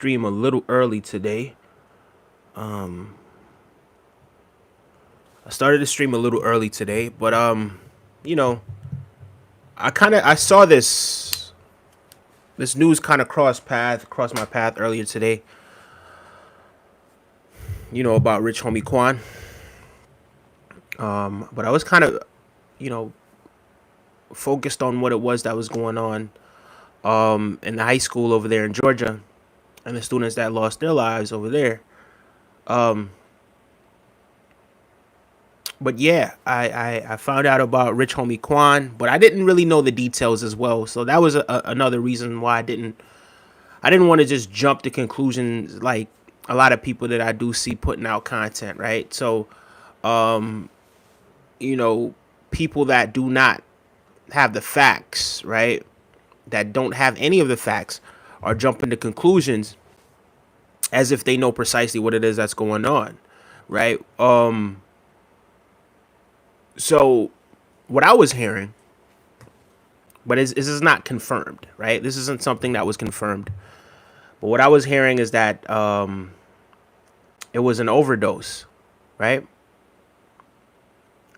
stream a little early today. Um, I started to stream a little early today, but you know, I saw this news kind of cross my path earlier today. About Rich Homie Quan. But I was kind of you know focused on what it was that was going on in the high school over there in Georgia and the students that lost their lives over there. Um, but yeah, I found out about Rich Homie Quan, but I didn't really know the details as well. So that was another reason why I didn't want to just jump to conclusions like a lot of people that I do see putting out content, right? So, um, you know, people that do not have the facts, right? That don't have any of the facts are jumping to conclusions as if they know precisely what it is that's going on, right? So what I was hearing, but this is not confirmed, right? This isn't something that was confirmed. But what I was hearing is that it was an overdose, right?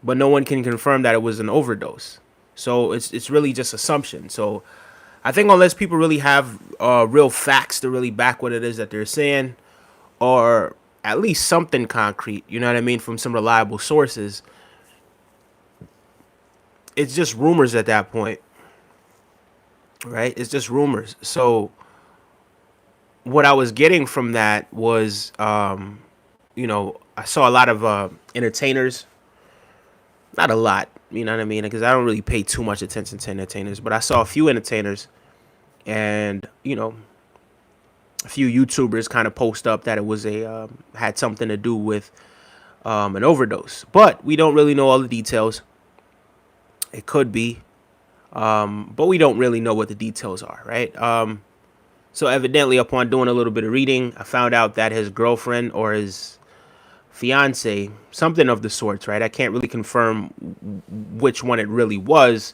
But no one can confirm that it was an overdose. So it's really just assumption. So I think unless people really have real facts to really back what it is that they're saying, or at least something concrete, you know what I mean, from some reliable sources, it's just rumors at that point, right? It's just rumors. So what I was getting from that was, I saw a lot of entertainers, not a lot, you know what I mean, because I don't really pay too much attention to entertainers, but I saw a few entertainers and a few YouTubers kind of post up that it was a had something to do with an overdose, but we don't really know all the details. It could be, but we don't really know what the details are, right? So evidently, upon doing a little bit of reading, I found out that his girlfriend or his fiance, something of the sorts, right? I can't really confirm which one it really was,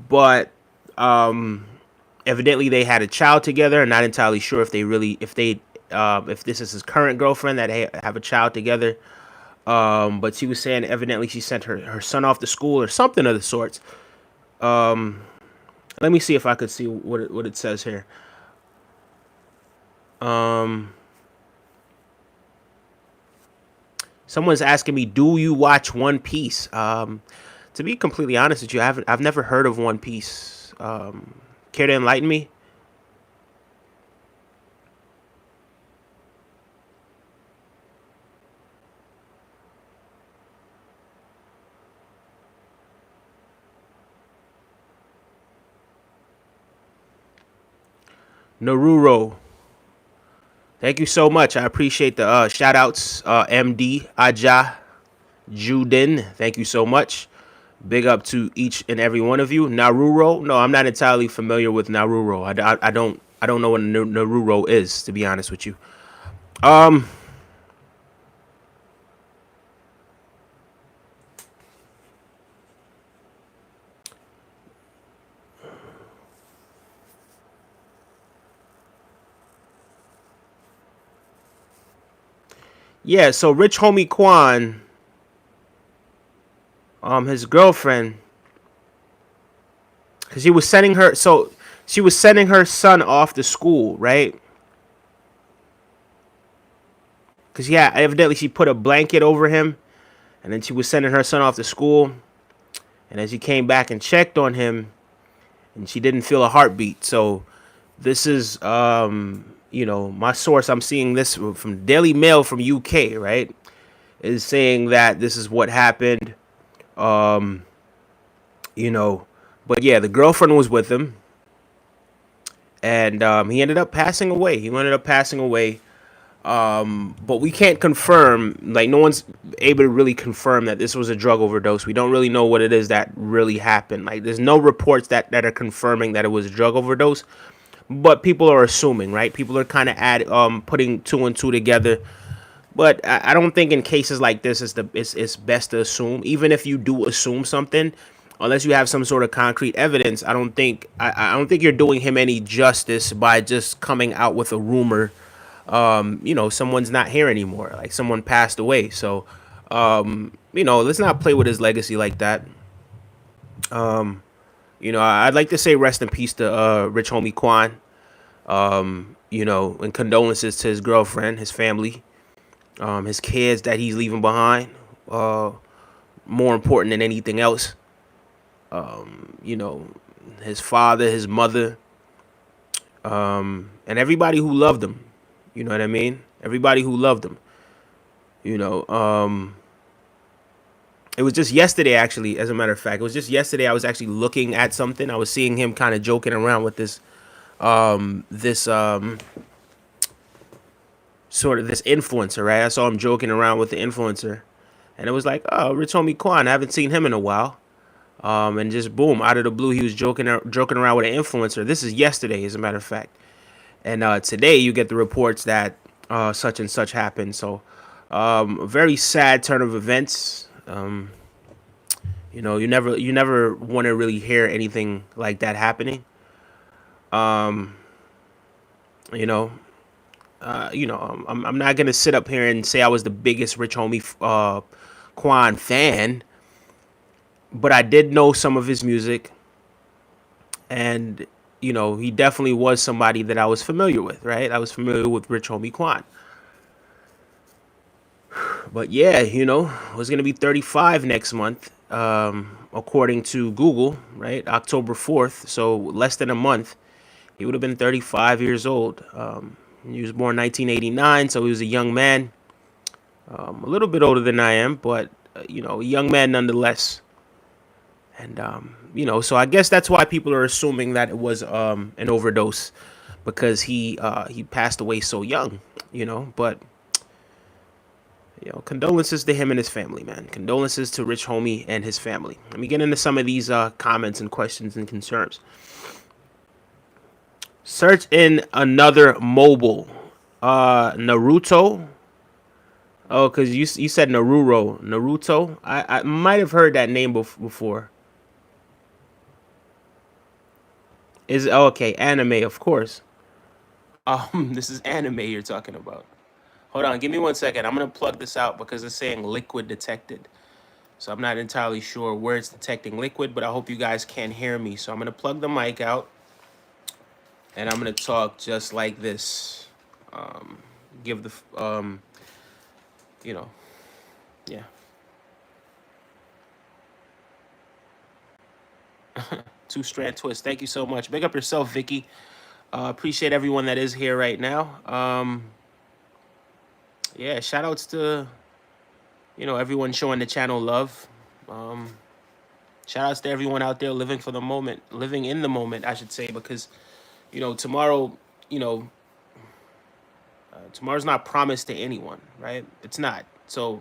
but evidently they had a child together. I'm not entirely sure if this is his current girlfriend that they have a child together. But she was saying evidently she sent her son off to school or something of the sorts. Um, Let me see if I could see what it says here. Um, Someone's asking me, do you watch One Piece? To be completely honest with you, I've never heard of One Piece. Care to enlighten me? Naruro. Thank you so much. I appreciate the shout outs. MD, Aja, Judin. Thank you so much. Big up to each and every one of you. Naruro. No, I'm not entirely familiar with Naruro. I don't know what Naruro is, to be honest with you. Um, yeah. So Rich Homie Quan, his girlfriend, because he was sending her. So she was sending her son off to school, right? Because yeah, evidently she put a blanket over him, and then she was sending her son off to school. And as she came back and checked on him, and she didn't feel a heartbeat. So this is, my source. I'm seeing this from Daily Mail from UK, right? Is saying that this is what happened. Um, you know, but yeah, the girlfriend was with him, and he ended up passing away. But we can't confirm. Like no one's able to really confirm that this was a drug overdose. We don't really know what it is that really happened. Like there's no reports that are confirming that it was a drug overdose. But people are assuming, right? People are kind of putting two and two together. But I don't think in cases like this it's best to assume. Even if you do assume something, unless you have some sort of concrete evidence, I don't think you're doing him any justice by just coming out with a rumor someone's not here anymore, like someone passed away. So, let's not play with his legacy like that. I'd like to say rest in peace to Rich Homie Quan. And condolences to his girlfriend, his family, his kids that he's leaving behind. Uh, More important than anything else. You know, his father, his mother, and everybody who loved him. You know what I mean? Everybody who loved him. You know, it was just yesterday, actually. As a matter of fact, it was just yesterday. I was actually looking at something. I was seeing him kind of joking around with this sort of this influencer, right? I saw him joking around with the influencer, and it was like, oh, Rich Homie Quan. I haven't seen him in a while. And just boom, out of the blue, he was joking around with an influencer. This is yesterday, as a matter of fact. And today, you get the reports that such and such happened. So, a very sad turn of events. You never want to really hear anything like that happening. You know, I'm not gonna sit up here and say I was the biggest Rich Homie Quan fan, but I did know some of his music, and he definitely was somebody that I was familiar with. Right, I was familiar with Rich Homie Quan. But yeah, was gonna be 35 next month, according to Google. Right, October 4th, so less than a month. He would have been 35 years old. He was born 1989, so he was a young man, a little bit older than I am, but a young man nonetheless. And so I guess that's why people are assuming that it was an overdose, because he passed away so young. But condolences to him and his family, man. Condolences to Rich Homie and his family. Let me get into some of these comments and questions and concerns. Search in another mobile. Naruto. Oh, because you said Naruto. Naruto? I might have heard that name before. Okay, anime, of course. This is anime you're talking about. Hold on, give me 1 second. I'm gonna plug this out because it's saying liquid detected. So I'm not entirely sure where it's detecting liquid, but I hope you guys can hear me. So I'm gonna plug the mic out and I'm gonna talk just like this. Give the you know, yeah. Two strand twist. Thank you so much. Big up yourself, Vicky. Appreciate everyone that is here right now. Yeah, shout outs to everyone showing the channel love. Um, Shout outs to everyone out there living for the moment, living in the moment, I should say, because tomorrow, you know, tomorrow's not promised to anyone, right? It's not. So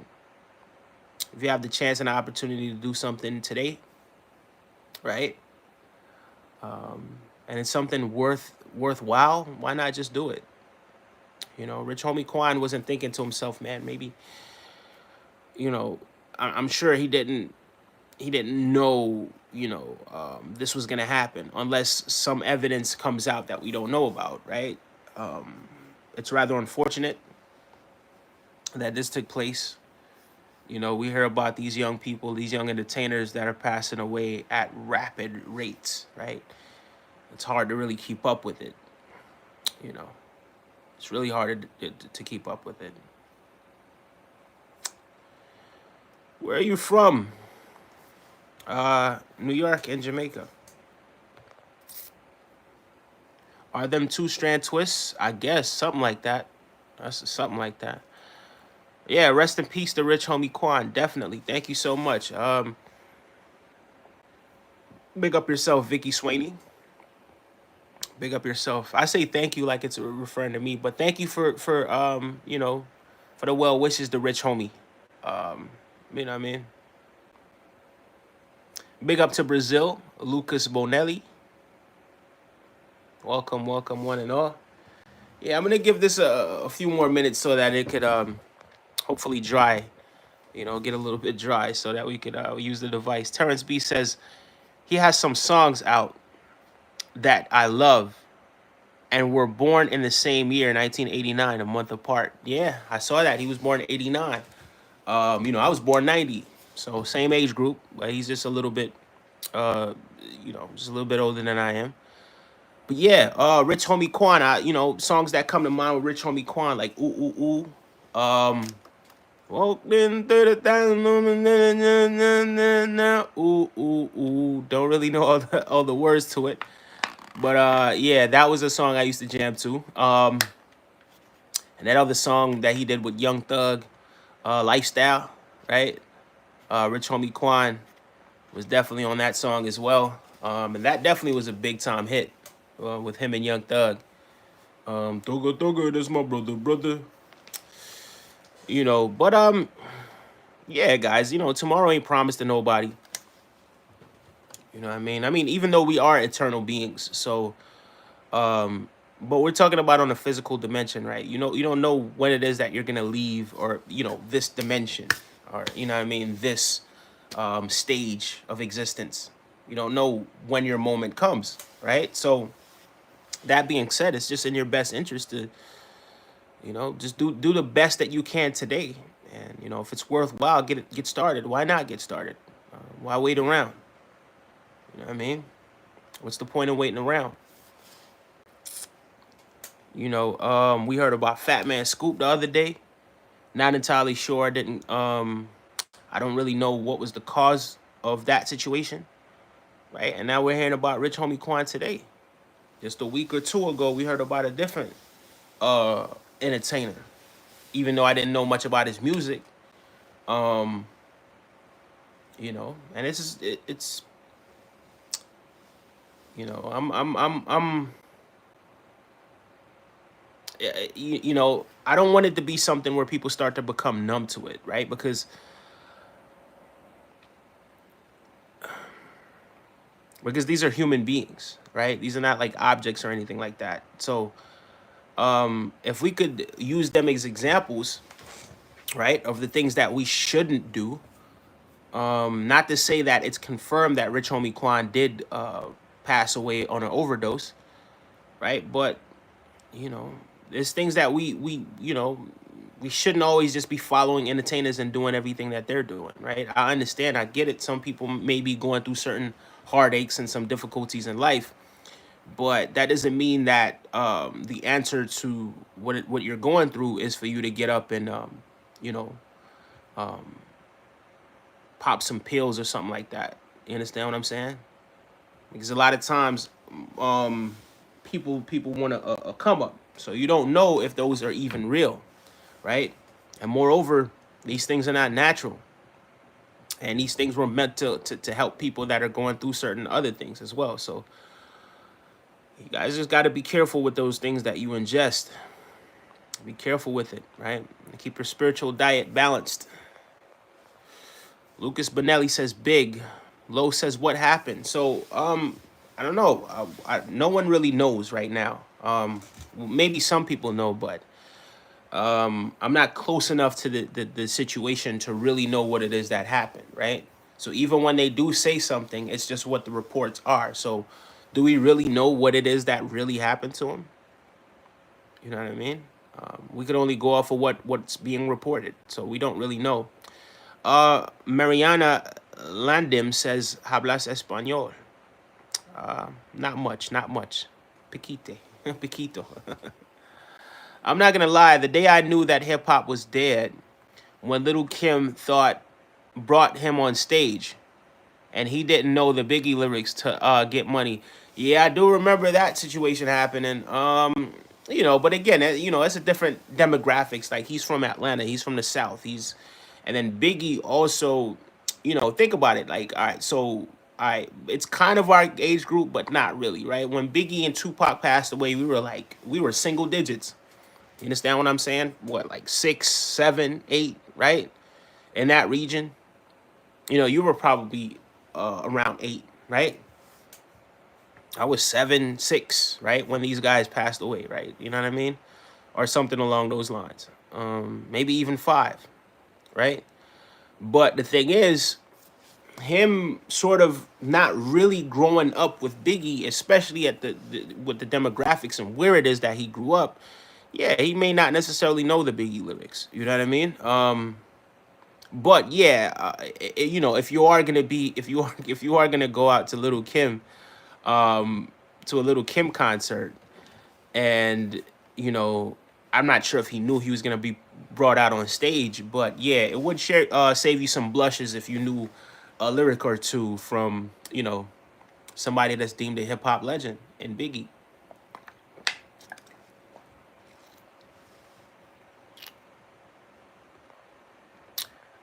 if you have the chance and the opportunity to do something today, right, and it's something worthwhile, why not just do it? Rich Homie Quan wasn't thinking to himself, man, maybe, you know, I'm sure he didn't know, this was gonna happen unless some evidence comes out that we don't know about, right? It's rather unfortunate that this took place. We hear about these young people, these young entertainers that are passing away at rapid rates, right? It's hard to really keep up with it. You know, it's really hard to keep up with it. Where are you from? New York and Jamaica. Are them two strand twists? I guess something like that. That's something like that. Yeah, rest in peace to Rich Homie Quan. Definitely. Thank you so much. Big up yourself, Vicky Swaney. Big up yourself. I say thank you like it's referring to me, but thank you for the well wishes to Rich Homie. You know what I mean? Big up to Brazil, Lucas Bonelli. Welcome, welcome, one and all. Yeah, I'm gonna give this a few more minutes so that it could hopefully dry. Get a little bit dry so that we could use the device. Terrence B says he has some songs out that I love. and were born in the same year, 1989, a month apart. Yeah, I saw that. He was born in 89. I was born 90. So same age group, but he's just a little bit, uh, just a little bit older than I am. But yeah, Rich Homie Quan, songs that come to mind with Rich Homie Quan, like Ooh Ooh Ooh. Walked in 30,000 ooh ooh ooh. Don't really know all the words to it. But yeah, that was a song I used to jam to. And that other song that he did with Young Thug, Lifestyle, right? Rich Homie Quan was definitely on that song as well. And that definitely was a big time hit with him and Young Thug. Thugger, Thugger, that's my brother. But yeah, guys, tomorrow ain't promised to nobody. You know what I mean? I mean, even though we are eternal beings, so but we're talking about on a physical dimension, right? You don't know when it is that you're gonna leave, or this dimension, or what I mean, this stage of existence. You don't know when your moment comes, right? So that being said, it's just in your best interest to just do the best that you can today, and if it's worthwhile, get started. Why not get started? Why wait around? You know what I mean? What's the point of waiting around? We heard about Fat Man Scoop the other day. Not entirely sure. I don't really know what was the cause of that situation, right? And now we're hearing about Rich Homie Quan today. Just a week or two ago, we heard about a different uh entertainer. Even though I didn't know much about his music, um, and it's I don't want it to be something where people start to become numb to it, right? Because these are human beings, right? These are not like objects or anything like that. So if we could use them as examples, right, of the things that we shouldn't do, not to say that it's confirmed that Rich Homie Quan did pass away on an overdose, right? But you know, there's things that we shouldn't always just be following entertainers and doing everything that they're doing, right? I understand, I get it. Some people may be going through certain heartaches and some difficulties in life, but that doesn't mean that the answer to what you're going through is for you to get up and you know pop some pills or something like that. You understand what I'm saying? Because a lot of times people want a come up, so you don't know if those are even real, right? And moreover, these things are not natural, and these things were meant to help people that are going through certain other things as well. So you guys just got to be careful with those things that you ingest. Be careful with it, right? And keep your spiritual diet balanced. Lucas Benelli says big. Low says what happened. So I don't know. No one really knows right now. Maybe some people know, but I'm not close enough to the situation to really know what it is that happened, right? So even when they do say something, it's just what the reports are. So do we really know what it is that really happened to him? You know what I mean? We could only go off of what's being reported. So we don't really know. Mariana Landim says, hablas español. Not much, not much. Piquite, piquito. I'm not gonna lie. The day I knew that hip hop was dead, when Little Kim brought him on stage, and he didn't know the Biggie lyrics to get money. Yeah, I do remember that situation happening. But again, it's a different demographics. Like, he's from Atlanta, he's from the South. And then Biggie also, think about it. Like, all right, so it's kind of our age group, but not really, right? When Biggie and Tupac passed away, we were single digits. You understand what I'm saying? What, like 6, 7, 8, right? In that region, you were probably around 8, right? I was 7, 6, right, when these guys passed away, right? You know what I mean? Or something along those lines. Maybe even 5, right? But the thing is, him sort of not really growing up with Biggie, especially at the with the demographics and where it is that he grew up. Yeah, he may not necessarily know the Biggie lyrics. You know what I mean? But yeah, you know, if you are gonna be, if you are gonna go out to Little Kim, to a Little Kim concert, and you know, I'm not sure if he knew he was gonna be brought out on stage, but yeah, it would save you some blushes if you knew a lyric or two from, you know, somebody that's deemed a hip hop legend in Biggie.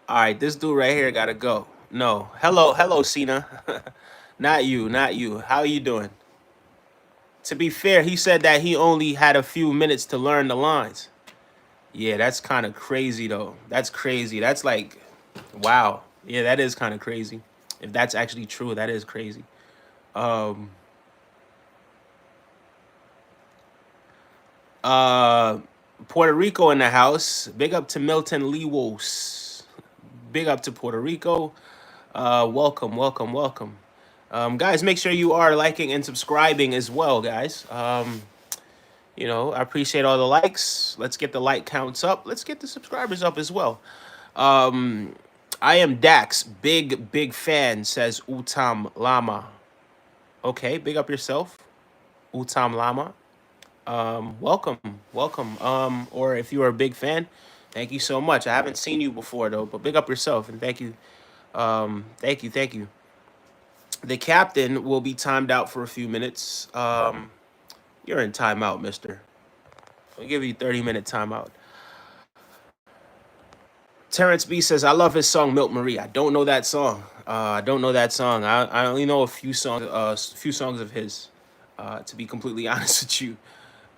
All right, this dude right here gotta go. No, hello, Cena. Not you, not you. How are you doing? To be fair, he said that he only had a few minutes to learn the lines. Yeah, that's kind of crazy though. That's crazy. That's like, wow. Yeah, that is kind of crazy. If that's actually true, that is crazy. Um, uh, Puerto Rico in the house. Big up to Milton Lewos. Big up to Puerto Rico. Welcome, welcome, welcome. Guys, make sure you are liking and subscribing as well, guys. You know, I appreciate all the likes. Let's get the like counts up. Let's get the subscribers up as well. Um, I am Dax, big fan, says Utam Lama. Okay, big up yourself, Utam Lama. Welcome, welcome. Or if you are a big fan, thank you so much. I haven't seen you before though, but big up yourself and thank you. Thank you, thank you. The captain will be timed out for a few minutes. You're in timeout, mister. I'll give you 30-minute timeout. Terrence B says, I love his song Milk Marie. I don't know that song. I don't know that song. I only know a few songs of his, to be completely honest with you.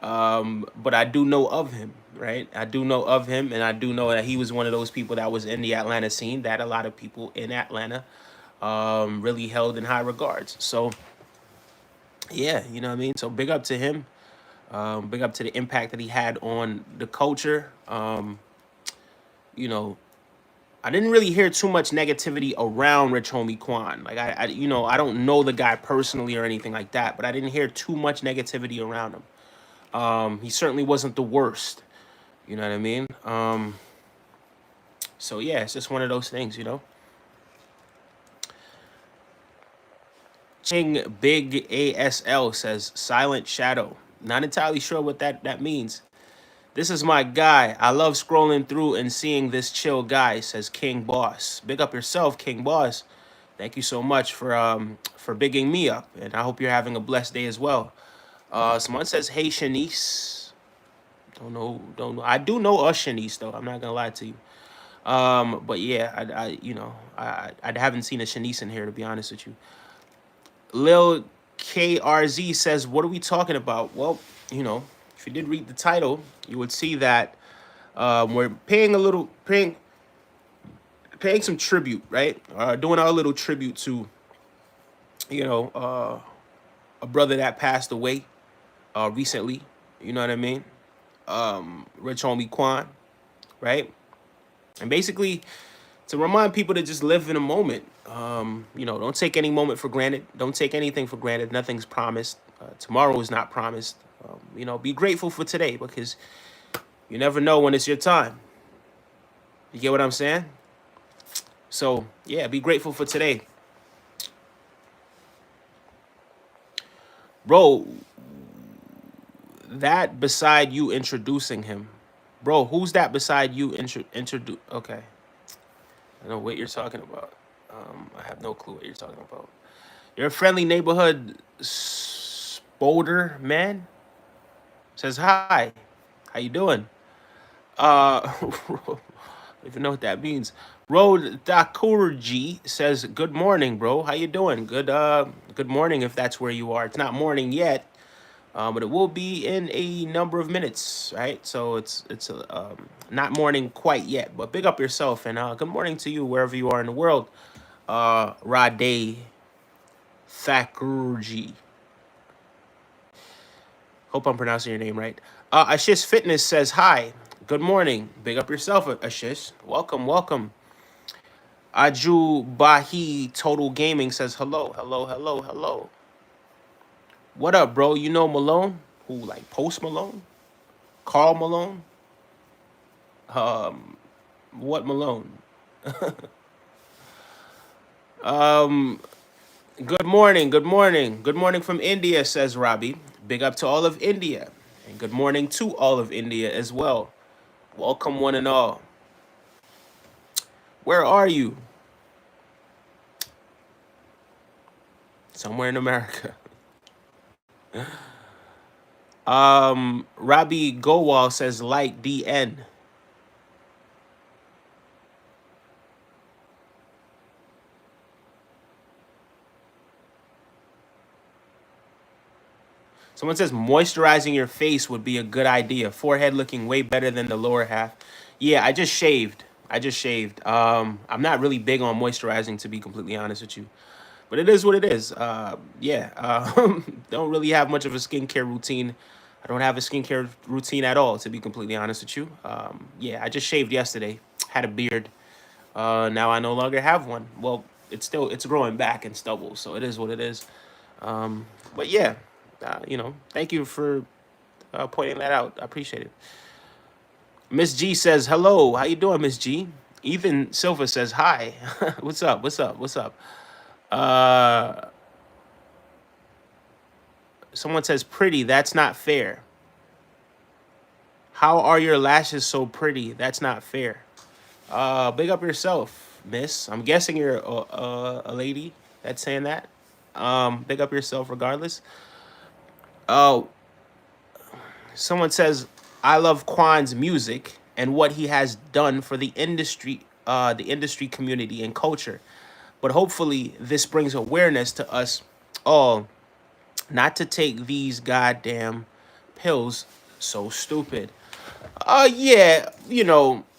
But I do know of him, right? I do know of him, and I do know that he was one of those people that was in the Atlanta scene that a lot of people in Atlanta really held in high regards. So, yeah, you know what I mean? So big up to him. Big up to the impact that he had on the culture. You know, I didn't really hear too much negativity around Rich Homie Quan. Like you know, I don't know the guy personally or anything like that, but I didn't hear too much negativity around him. He certainly wasn't the worst. You know what I mean? So yeah, it's just one of those things, you know. Ching Big ASL says Silent Shadow. Not entirely sure what that means. This is my guy. I love scrolling through and seeing this chill guy, says King Boss. Big up yourself, King Boss. Thank you so much for bigging me up, and I hope you're having a blessed day as well. Someone says, "Hey, Shanice." Don't know. I do know a Shanice though. I'm not gonna lie to you. But yeah, I haven't seen a Shanice in here to be honest with you. Lil KRZ says, "What are we talking about?" Well, you know, if you did read the title, you would see that we're paying some tribute, right? Doing our little tribute to, you know, a brother that passed away recently. You know what I mean? Rich Homie Quan, right? And basically to remind people to just live in a moment. You know, don't take any moment for granted. Don't take anything for granted. Nothing's promised. Tomorrow is not promised. You know, be grateful for today because you never know when it's your time. You get what I'm saying? So yeah, be grateful for today, bro. That beside you introducing him, bro. Who's that beside you introduce? Okay, I know what you're talking about. I have no clue what you're talking about. Your friendly neighborhood Boulder man says hi. How you doing? I don't even know what that means. Road Dakurji says, "Good morning, bro. How you doing? Good morning if that's where you are. It's not morning yet, but it will be in a number of minutes, right? So it's not morning quite yet, but big up yourself and good morning to you wherever you are in the world. Rade Thakurji. Hope I'm pronouncing your name right. Ashish Fitness says hi. Good morning. Big up yourself, Ashish. Welcome, welcome. Aju Bahi Total Gaming says hello, hello, hello, hello. What up, bro? You know Malone? Who, like Post Malone? Carl Malone? Um, what Malone? Um, good morning, good morning. Good morning from India, says Robbie. Big up to all of India. And good morning to all of India as well. Welcome one and all. Where are you? Somewhere in America. Robbie Gowal says like DN. Someone says moisturizing your face would be a good idea. Forehead looking way better than the lower half. Yeah, I just shaved. I just shaved. I'm not really big on moisturizing, to be completely honest with you. But it is what it is. Yeah, don't really have much of a skincare routine. I don't have a skincare routine at all, to be completely honest with you. Yeah, I just shaved yesterday. Had a beard. Now I no longer have one. Well, it's growing back in stubble, so it is what it is. But yeah, thank you for pointing that out. I appreciate it. Miss G says hello. How you doing, Miss G? Ethan Silva says hi. What's up? What's up? What's up? Uh, Someone says pretty. That's not fair. How are your lashes so pretty? That's not fair. Big up yourself, Miss. I'm guessing you're a lady that's saying that. Big up yourself, regardless. Oh, someone says I love Quan's music and what he has done for the industry community and culture. But hopefully, this brings awareness to us all not to take these goddamn pills so stupid. Yeah,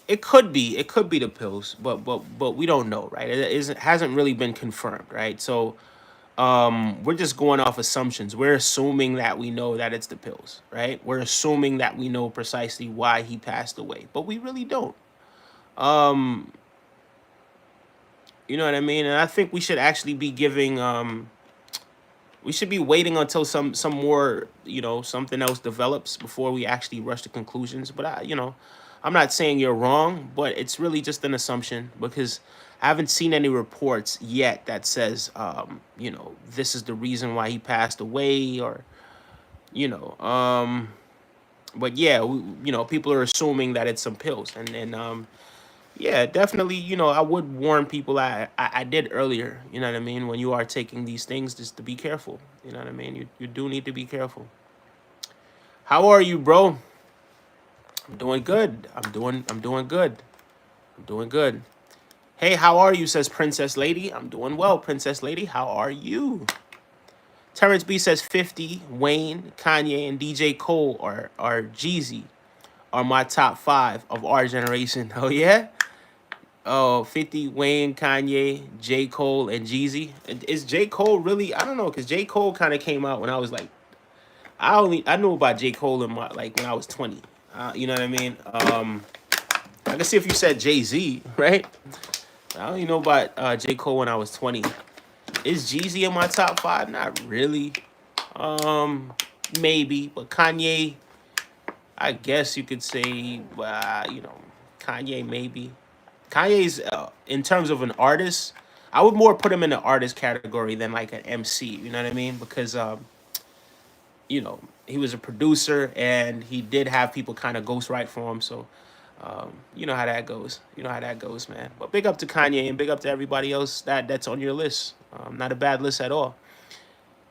it could be the pills, but we don't know, right? It hasn't really been confirmed, right? So we're just going off assumptions. We're assuming that we know that it's the pills, right? We're assuming that we know precisely why he passed away, but we really don't. Um, you know what I mean? And I think we should actually be giving we should be waiting until some more, something else develops before we actually rush to conclusions. But I'm not saying you're wrong, but it's really just an assumption because I haven't seen any reports yet that says this is the reason why he passed away, or you know but yeah, people are assuming that it's some pills. And yeah, definitely. I would warn people. I did earlier. You know what I mean. When you are taking these things, just to be careful. You know what I mean. You do need to be careful. How are you, bro? I'm doing good. I'm doing good. I'm doing good. Hey, how are you? Says Princess Lady. I'm doing well, Princess Lady. How are you? Terrence B says 50. Wayne, Kanye, and DJ Cole are Jeezy are my top five of our generation. Oh yeah. Oh, 50, Wayne, Kanye, J. Cole, and Jeezy. Is J. Cole really? I don't know, because J. Cole kind of came out when I was like, I knew about J. Cole in my, like, when I was 20. You know what I mean? I can see if you said Jay-Z, right? I only know about J. Cole when I was 20. Is Jeezy in my top five? Not really. Um, Maybe, but Kanye, I guess you could say, Kanye maybe. Kanye's in terms of an artist, I would more put him in the artist category than like an MC. You know what I mean? Because he was a producer and he did have people kind of ghostwrite for him. So you know how that goes. You know how that goes, man. But big up to Kanye and big up to everybody else that's on your list. Not a bad list at all.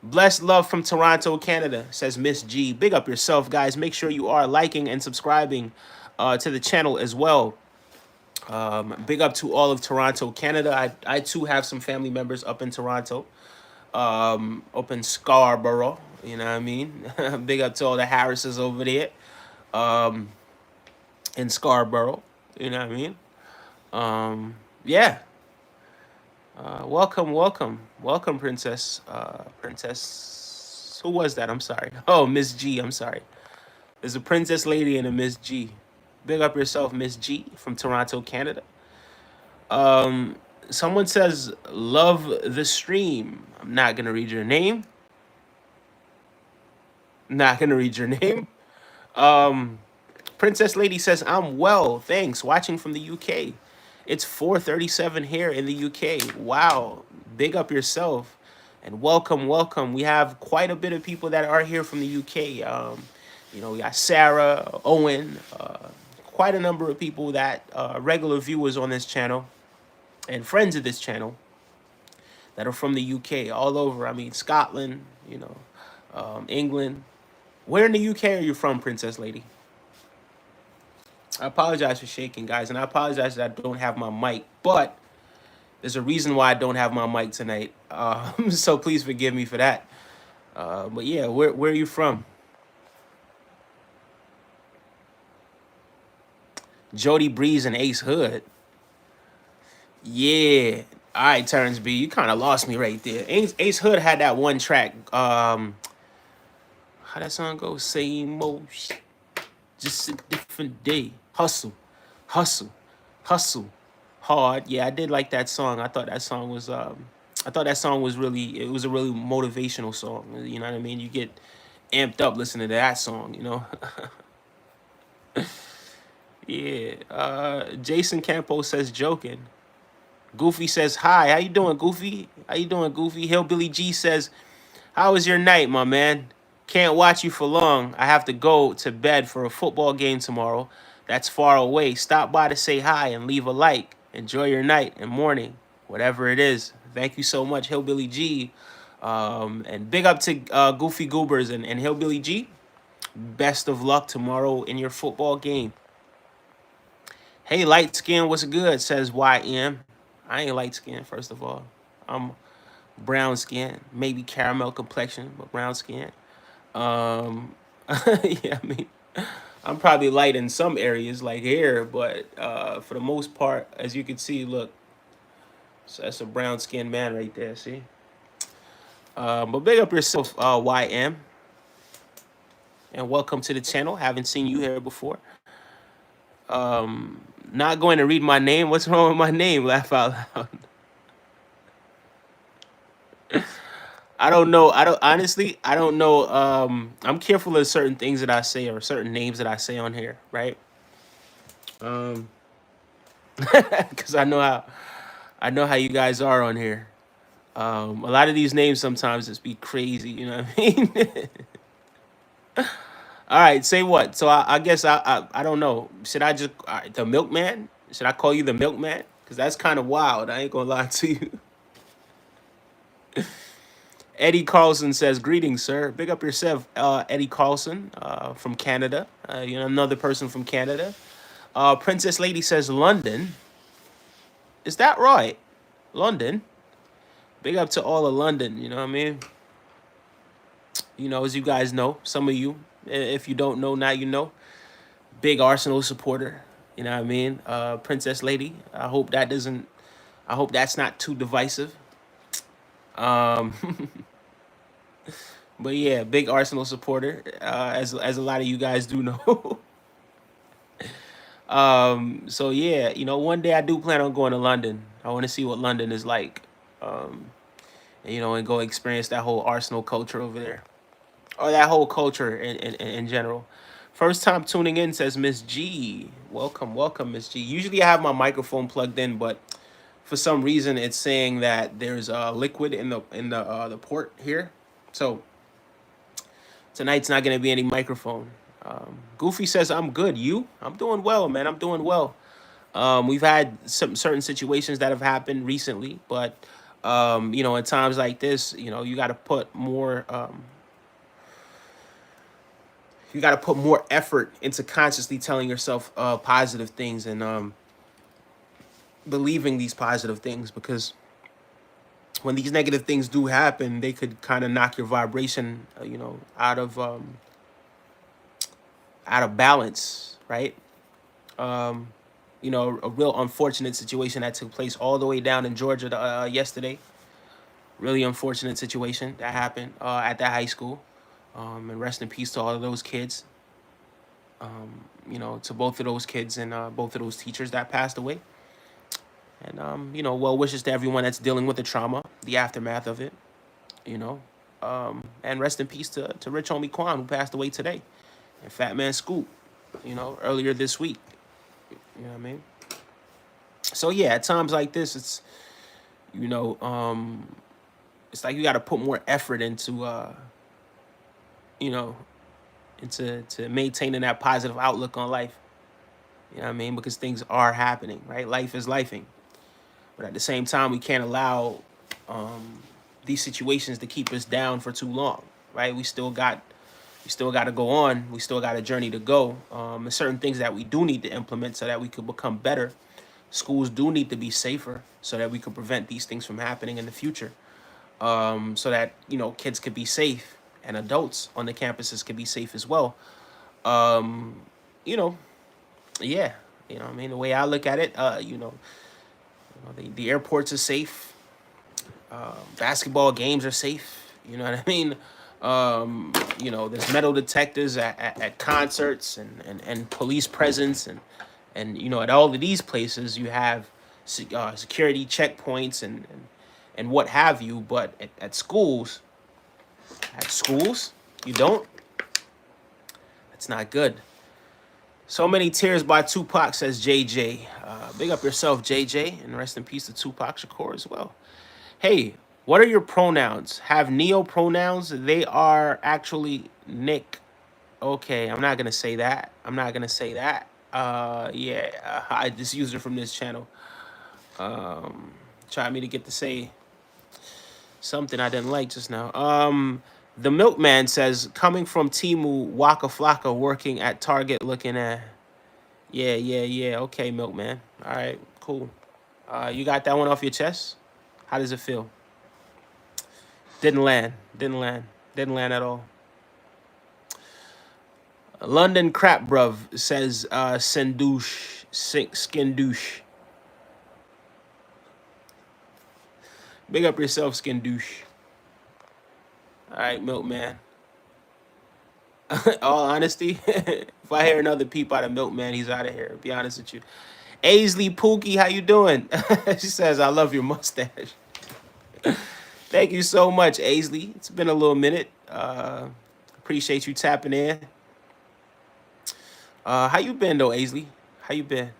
Blessed love from Toronto, Canada, says Miss G. Big up yourself, guys. Make sure you are liking and subscribing to the channel as well. Big up to all of Toronto, Canada. I too have some family members up in Toronto, up in Scarborough. You know what I mean? Big up to all the Harrises over there, um, in Scarborough. You know what I mean? Yeah. Welcome, welcome, welcome, Princess. Princess. Who was that? I'm sorry. Oh, Miss G. I'm sorry. There's a Princess Lady and a Miss G. Big up yourself, Miss G from Toronto, Canada. Someone says, love the stream. I'm not going to read your name. Not going to read your name. Um, Princess Lady says, I'm well, thanks. Watching from the UK. It's 4:37 here in the UK. Wow. Big up yourself. And welcome, welcome. We have quite a bit of people that are here from the UK. We got Sarah, Owen, quite a number of people that regular viewers on this channel and friends of this channel that are from the UK, all over. I mean, Scotland, England. Where in the UK are you from, Princess Lady? I apologize for shaking, guys, and I apologize that I don't have my mic, but there's a reason why I don't have my mic tonight. So please forgive me for that. But yeah, where are you from? Jody Breeze and Ace Hood. Yeah. All right, Terrence B, you kind of lost me right there. Ace Hood had that one track. How that song goes? Same old shit, just a different day. Hustle, hustle, hustle, hard. Yeah, I did like that song. I thought that song was really, it was a really motivational song. You know what I mean? You get amped up listening to that song, you know? Yeah. Jason Campos says joking. Goofy says hi. How you doing, Goofy? How you doing, Goofy? Hillbilly G says, how was your night, my man? Can't watch you for long. I have to go to bed for a football game tomorrow. That's far away. Stop by to say hi and leave a like. Enjoy your night and morning, whatever it is. Thank you so much, Hillbilly G. And big up to Goofy Goobers and Hillbilly G. Best of luck tomorrow in your football game. Hey, light skin, what's good? Says YM. I ain't light skin, first of all. I'm brown skin, maybe caramel complexion, but brown skin. Yeah, I mean, I'm probably light in some areas like hair, but for the most part, as you can see, look, so that's a brown skinned man right there. See, but big up yourself, YM, and welcome to the channel. Haven't seen you here before. Not going to read my name. What's wrong with my name? Laugh out loud. I don't know. I don't honestly. I don't know. I'm careful of certain things that I say or certain names that I say on here, right? Um, because I know how you guys are on here. A lot of these names sometimes just be crazy. You know what I mean? All right. Say what? So I guess I don't know. Should I just the milkman? Should I call you the milkman? Because that's kind of wild. I ain't gonna lie to you. Eddie Carlson says, greetings, sir. Big up yourself, Eddie Carlson from Canada. Another person from Canada. Princess Lady says, London. Is that right? London? Big up to all of London, you know what I mean? As you guys know, some of you, if you don't know, now you know. Big Arsenal supporter, you know what I mean? Princess Lady, I hope that's not too divisive. Um, but yeah, big Arsenal supporter, as a lot of you guys do know. So yeah, one day I do plan on going to London. I want to see what London is like, um, and go experience that whole Arsenal culture over there, or that whole culture in general. First time tuning in, says Miss G. Welcome, welcome, Miss G. Usually I have my microphone plugged in, but for some reason it's saying that there's liquid in the port here, so tonight's not gonna be any microphone. Goofy says I'm good. You? I'm doing well, man. I'm doing well. We've had some certain situations that have happened recently, but in times like this, you got to put more. You got to put more effort into consciously telling yourself positive things and believing these positive things, because when these negative things do happen, they could kind of knock your vibration, out of balance, right? Um, a real unfortunate situation that took place all the way down in Georgia yesterday. Really unfortunate situation that happened at that high school. And rest in peace to all of those kids. To both of those kids and both of those teachers that passed away. And well wishes to everyone that's dealing with the trauma, the aftermath of it. You know, and rest in peace to Rich Homie Quan, who passed away today, and Fat Man Scoop, earlier this week. You know what I mean? So yeah, at times like this, it's you know, it's like you got to put more effort you know, into maintaining that positive outlook on life. You know what I mean? Because things are happening, right? Life is lifing, but at the same time, we can't allow these situations to keep us down for too long, right? We still got to go on. We still got a journey to go. There's certain things that we do need to implement so that we could become better. Schools do need to be safer so that we could prevent these things from happening in the future. So that kids could be safe and adults on the campuses could be safe as well. Um, you know, yeah, I mean, the way I look at it, the airports are safe. Basketball games are safe. You know what I mean? There's metal detectors at concerts and police presence and at all of these places you have security checkpoints and what have you. But at schools, you don't. That's not good. So many tears by Tupac, says JJ. Big up yourself, JJ, and rest in peace to Tupac Shakur as well. Hey, what are your pronouns? Have neo pronouns? They are actually Nick. Okay, I'm not gonna say that. I'm not gonna say that. Yeah, I just used it from this channel. Tried me to get to say something I didn't like just now. The milkman says, coming from Timu Waka Flocka, working at Target, looking at. Yeah. Okay, milkman. All right, cool. You got that one off your chest? How does it feel? Didn't land. Didn't land. Didn't land at all. London Crap Bruv says, Sindouche, Skin Douche. Big up yourself, Skin Douche. All right, Milkman. All honesty, if I hear another peep out of Milkman, he's out of here. Be honest with you. Aisley Pookie, how you doing? She says, I love your mustache. Thank you so much, Aisley. It's been a little minute. Appreciate you tapping in. How you been though, Aisley? How you been?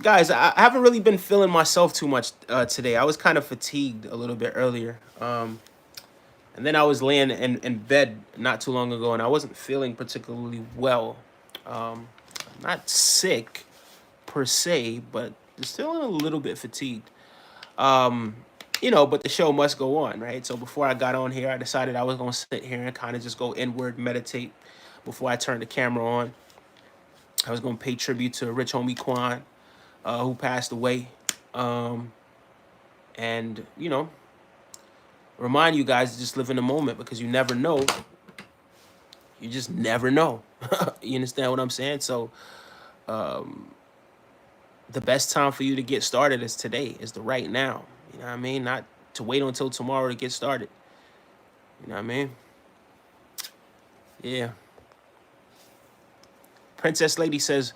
Guys, I haven't really been feeling myself too much today. I was kind of fatigued a little bit earlier. And then I was laying in bed not too long ago, and I wasn't feeling particularly well. Not sick per se, but just feeling a little bit fatigued. But the show must go on, right? So before I got on here, I decided I was going to sit here and kind of just go inward, meditate before I turned the camera on. I was going to pay tribute to Rich Homie Quan, who passed away. And, remind you guys to just live in the moment because you never know. You just never know. You understand what I'm saying? So the best time for you to get started is today, is the right now. You know what I mean? Not to wait until tomorrow to get started. You know what I mean? Yeah. Princess Lady says,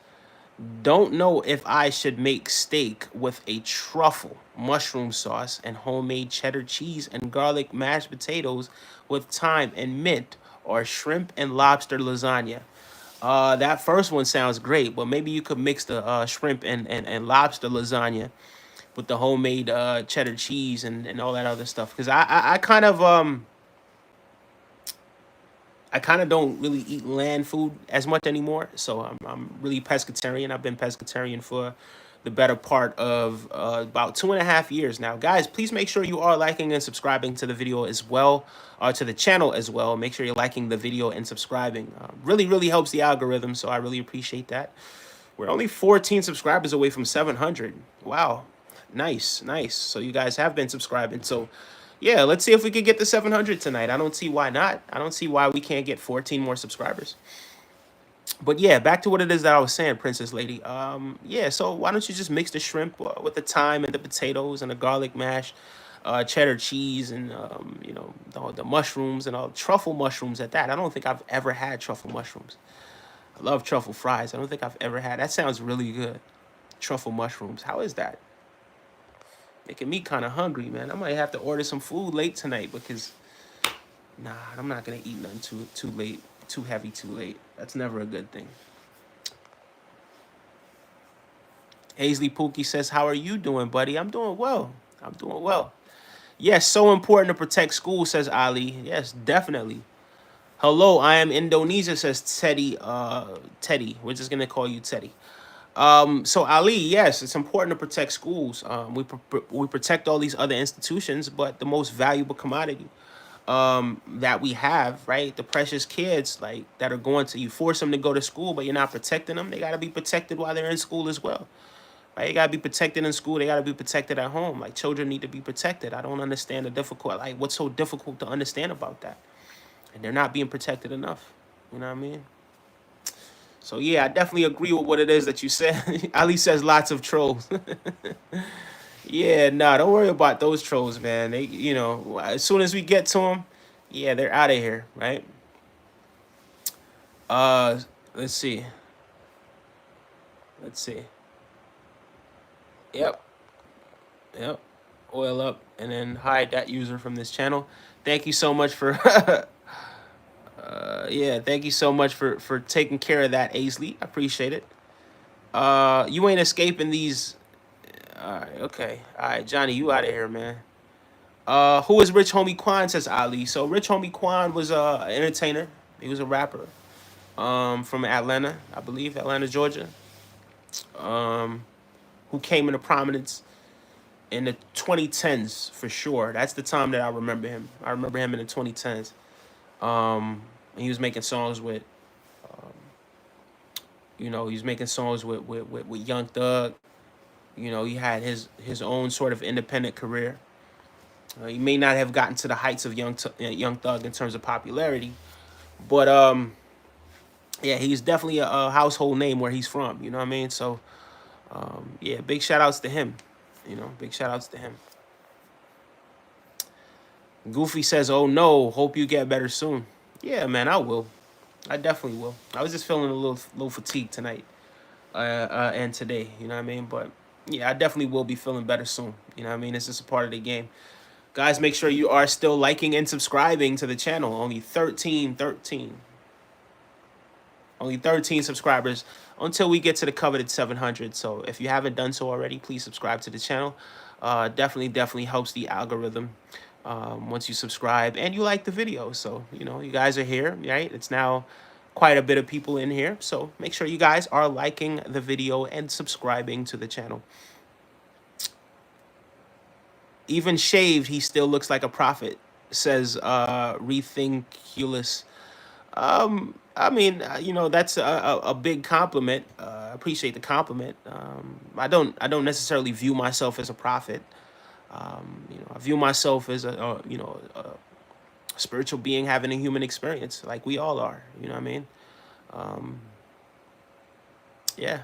don't know if I should make steak with a truffle, mushroom sauce, and homemade cheddar cheese and garlic mashed potatoes with thyme and mint, or shrimp and lobster lasagna. That first one sounds great, but maybe you could mix the shrimp and lobster lasagna with the homemade cheddar cheese and all that other stuff. Because I kind of don't really eat land food as much anymore. So I'm really pescatarian. I've been pescatarian for the better part of about 2.5 years now. Guys, please make sure you are liking and subscribing to the video as well, or to the channel as well. Make sure you're liking the video and subscribing. Really, really helps the algorithm, so I really appreciate that. We're only 14 subscribers away from 700. Wow. Nice. So you guys have been subscribing. So yeah, let's see if we could get to 700 tonight. I don't see why not. I don't see why we can't get 14 more subscribers. But yeah, back to what it is that I was saying, Princess Lady. Yeah, so why don't you just mix the shrimp with the thyme and the potatoes and the garlic mash, cheddar cheese, and the mushrooms and all truffle mushrooms at that. I don't think I've ever had truffle mushrooms. I love truffle fries. I don't think I've ever had. That sounds really good. Truffle mushrooms. How is that? Making me kind of hungry, man. I might have to order some food late tonight because nah, I'm not gonna eat nothing too late, too heavy, too late. That's never a good thing. Hazley Pookie says, "How are you doing, buddy?" I'm doing well. I'm doing well. Yes, so important to protect schools, says Ali. Yes, definitely. Hello, I am Indonesia, says Teddy. Teddy. We're just gonna call you Teddy. So Ali, yes, it's important to protect schools. We protect all these other institutions, but the most valuable commodity that we have, right? The precious kids, like that are going to, you force them to go to school, but you're not protecting them. They got to be protected while they're in school as well, right? You got to be protected in school. They got to be protected at home. Like children need to be protected. I don't understand the difficult, like what's so difficult to understand about that? And they're not being protected enough. You know what I mean? So yeah, I definitely agree with what it is that you said. Ali says lots of trolls. Yeah, nah, don't worry about those trolls, man. They, as soon as we get to them, yeah, they're out of here, right? Uh, let's see. Let's see. Yep, yep. Oil up and then hide that user from this channel. Thank you so much for yeah, thank you so much for taking care of that, Aisley. I appreciate it. You ain't escaping these. All right, okay. All right, Johnny, you out of here, man. Who is Rich Homie Quan, says Ali. So Rich Homie Quan was an entertainer. He was a rapper. From Atlanta, I believe, Atlanta, Georgia. Um, who came into prominence in the 2010s for sure. That's the time that I remember him. I remember him in the 2010s. And he was making songs with, he was making songs with Young Thug. He had his own sort of independent career. He may not have gotten to the heights of Young Thug in terms of popularity, but yeah, he's definitely a household name where he's from. You know what I mean? So yeah, big shout outs to him. Big shout outs to him. Goofy says, "Oh no, hope you get better soon." Yeah, man, I will. I definitely will. I was just feeling a little fatigued tonight and today. You know what I mean? But yeah, I definitely will be feeling better soon. You know what I mean? It's just a part of the game. Guys, make sure you are still liking and subscribing to the channel. Only 13 subscribers until we get to the coveted 700. So if you haven't done so already, please subscribe to the channel. Definitely helps the algorithm once you subscribe and you like the video. So, you guys are here, right? It's now quite a bit of people in here. So make sure you guys are liking the video and subscribing to the channel. Even shaved, he still looks like a prophet, says Rethinkulus. I mean, that's a big compliment. I appreciate the compliment. I don't necessarily view myself as a prophet. I view myself as a spiritual being having a human experience, like we all are. You know what I mean? Um, yeah,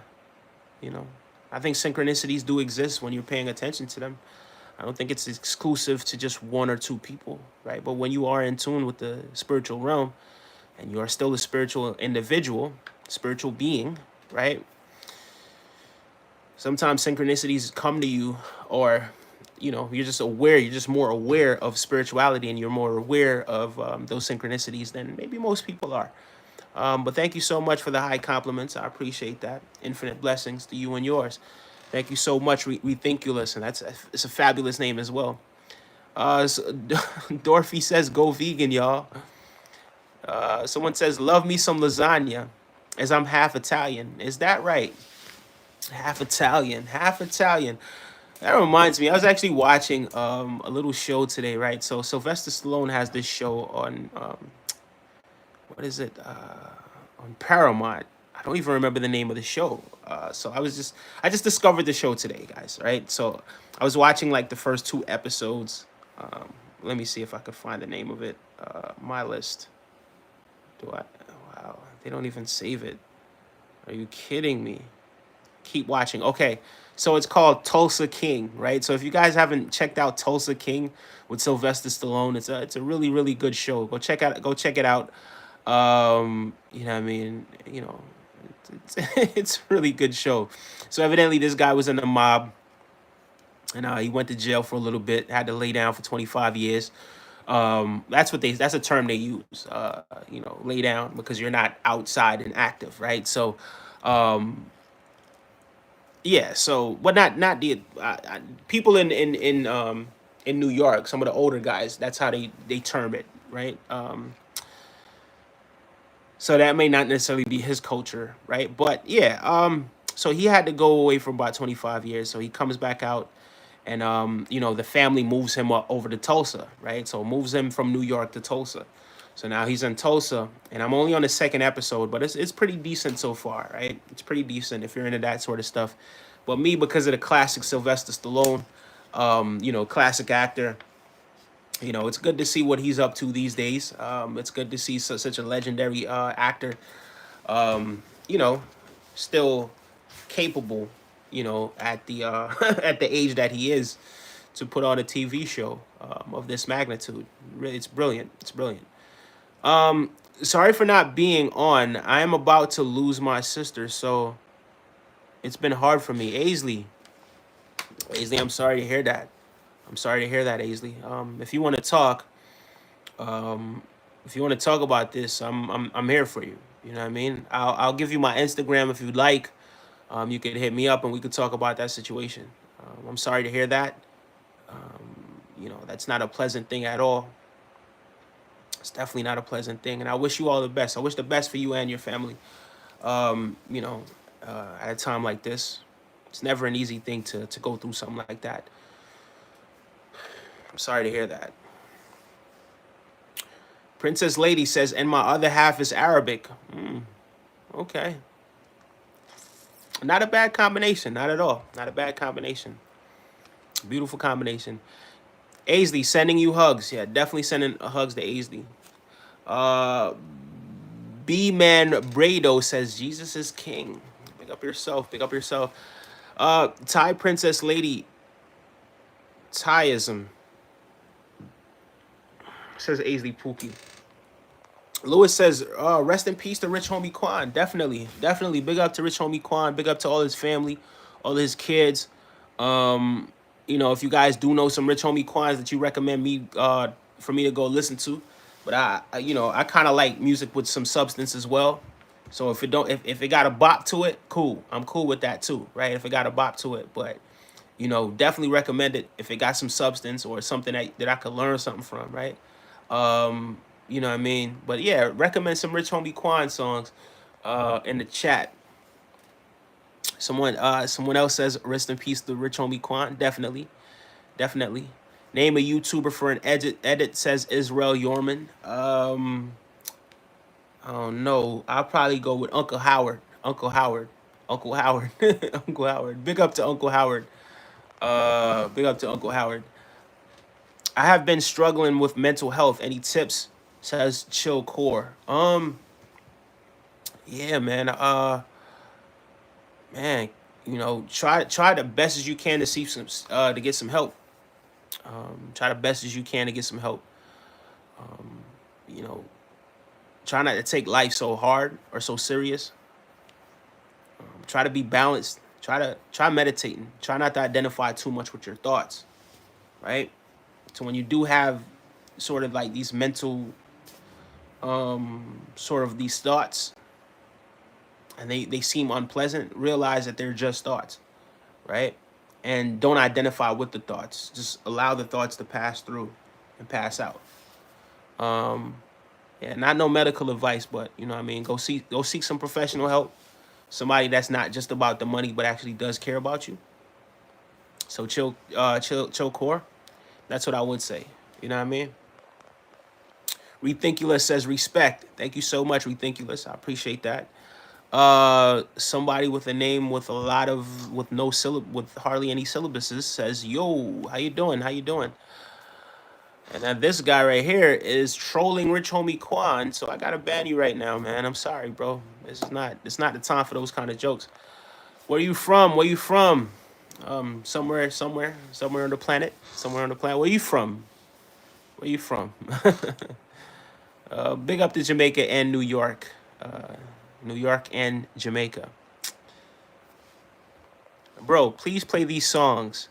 you know, I think synchronicities do exist when you're paying attention to them. I don't think it's exclusive to just one or two people, right? But when you are in tune with the spiritual realm and you are still a spiritual individual, spiritual being, right? Sometimes synchronicities come to you, or you're just aware, you're just more aware of spirituality, and you're more aware of those synchronicities than maybe most people are. But thank you so much for the high compliments. I appreciate that. Infinite blessings to you and yours. Thank you so much, Rethinkulus, and it's a fabulous name as well. So, Dorothy says, "Go vegan, y'all." Someone says, "Love me some lasagna," as I'm half Italian. Is that right? Half Italian, half Italian. That reminds me, I was actually watching a little show today, right? So Sylvester Stallone has this show on what is it? On Paramount. I don't even remember the name of the show. So I just discovered the show today, guys. Right. So I was watching like the first two episodes. Let me see if I could find the name of it. My list. Do I? Wow. They don't even save it. Are you kidding me? Keep watching. Okay. So it's called Tulsa King, right? So if you guys haven't checked out Tulsa King with Sylvester Stallone, it's a really good show. Go check it out. You know what I mean? It's it's a really good show. So evidently this guy was in the mob, and he went to jail for a little bit. Had to lay down for 25 years. That's a term they use. Lay down because you're not outside and active, right? So, um, yeah. So, but not the people in New York. Some of the older guys. That's how they term it, right? So that may not necessarily be his culture, right? But yeah, so he had to go away for about 25 years. So he comes back out, and the family moves him up over to Tulsa, right? So moves him from New York to Tulsa. So now he's in Tulsa, and I'm only on the second episode, but it's pretty decent so far, right? It's pretty decent if you're into that sort of stuff. But me, because of the classic Sylvester Stallone, classic actor, it's good to see what he's up to these days. It's good to see such a legendary actor, you know, still capable, at the at the age that he is, to put on a TV show of this magnitude. Really, it's brilliant. It's brilliant. Sorry for not being on. I am about to lose my sister, so it's been hard for me. Aisley, I'm sorry to hear that. I'm sorry to hear that, Aisley. If you want to talk, if you want to talk about this, I'm here for you. You know what I mean? I'll give you my Instagram if you'd like. You could hit me up and we could talk about that situation. I'm sorry to hear that. That's not a pleasant thing at all. It's definitely not a pleasant thing, and I wish you all the best. I wish the best for you and your family. At a time like this, it's never an easy thing to go through something like that. I'm sorry to hear that. Princess Lady says, and my other half is Arabic. Okay. Not a bad combination. Not at all. Not a bad combination. Beautiful combination. Aisley, sending you hugs. Yeah, definitely sending hugs to Aisley. B-Man Brado says, Jesus is king. Pick up yourself. Pick up yourself. Thai Princess Lady, Thaiism. Says Aisley Pookie. Lewis says, rest in peace to Rich Homie Quan. Definitely. Definitely. Big up to Rich Homie Quan. Big up to all his family, all his kids. If you guys do know some Rich Homie Quans that you recommend me for me to go listen to. But I kind of like music with some substance as well. So if it got a bop to it, cool. I'm cool with that too, right? If it got a bop to it, but definitely recommend it if it got some substance or something that I could learn something from, right? You know what I mean? But yeah, recommend some Rich Homie Quan songs in the chat. Someone else says rest in peace to Rich Homie Quan. Definitely. Name a YouTuber for an edit says Israel Yorman. I don't know. I'll probably go with Uncle Howard. Uncle Howard. Uncle Howard. Big up to Uncle Howard. Big up to Uncle Howard. I have been struggling with mental health. Any tips? Says Chill Core. Yeah, man. Man, try the best as you can to see some to get some help. Try the best as you can to get some help. Try not to take life so hard or so serious. Try to be balanced. Try meditating. Try not to identify too much with your thoughts, right? So when you do have sort of like these mental, sort of these thoughts, and they seem unpleasant, realize that they're just thoughts, right? And don't identify with the thoughts. Just allow the thoughts to pass through and pass out. Yeah, not no medical advice, but you know what I mean. Go seek some professional help. Somebody that's not just about the money, but actually does care about you. So chill core. That's what I would say. You know what I mean? Rethinkulous says respect. Thank you so much, Rethinkulous. I appreciate that. Somebody with a name with with hardly any syllabuses says, yo, how you doing? And then this guy right here is trolling Rich Homie Quan, so I gotta ban you right now, man. I'm sorry, bro. It's not the time for those kind of jokes. Where you from? Somewhere on the planet. Where you from? Big up to Jamaica and New York. New York and Jamaica. Bro, please play these songs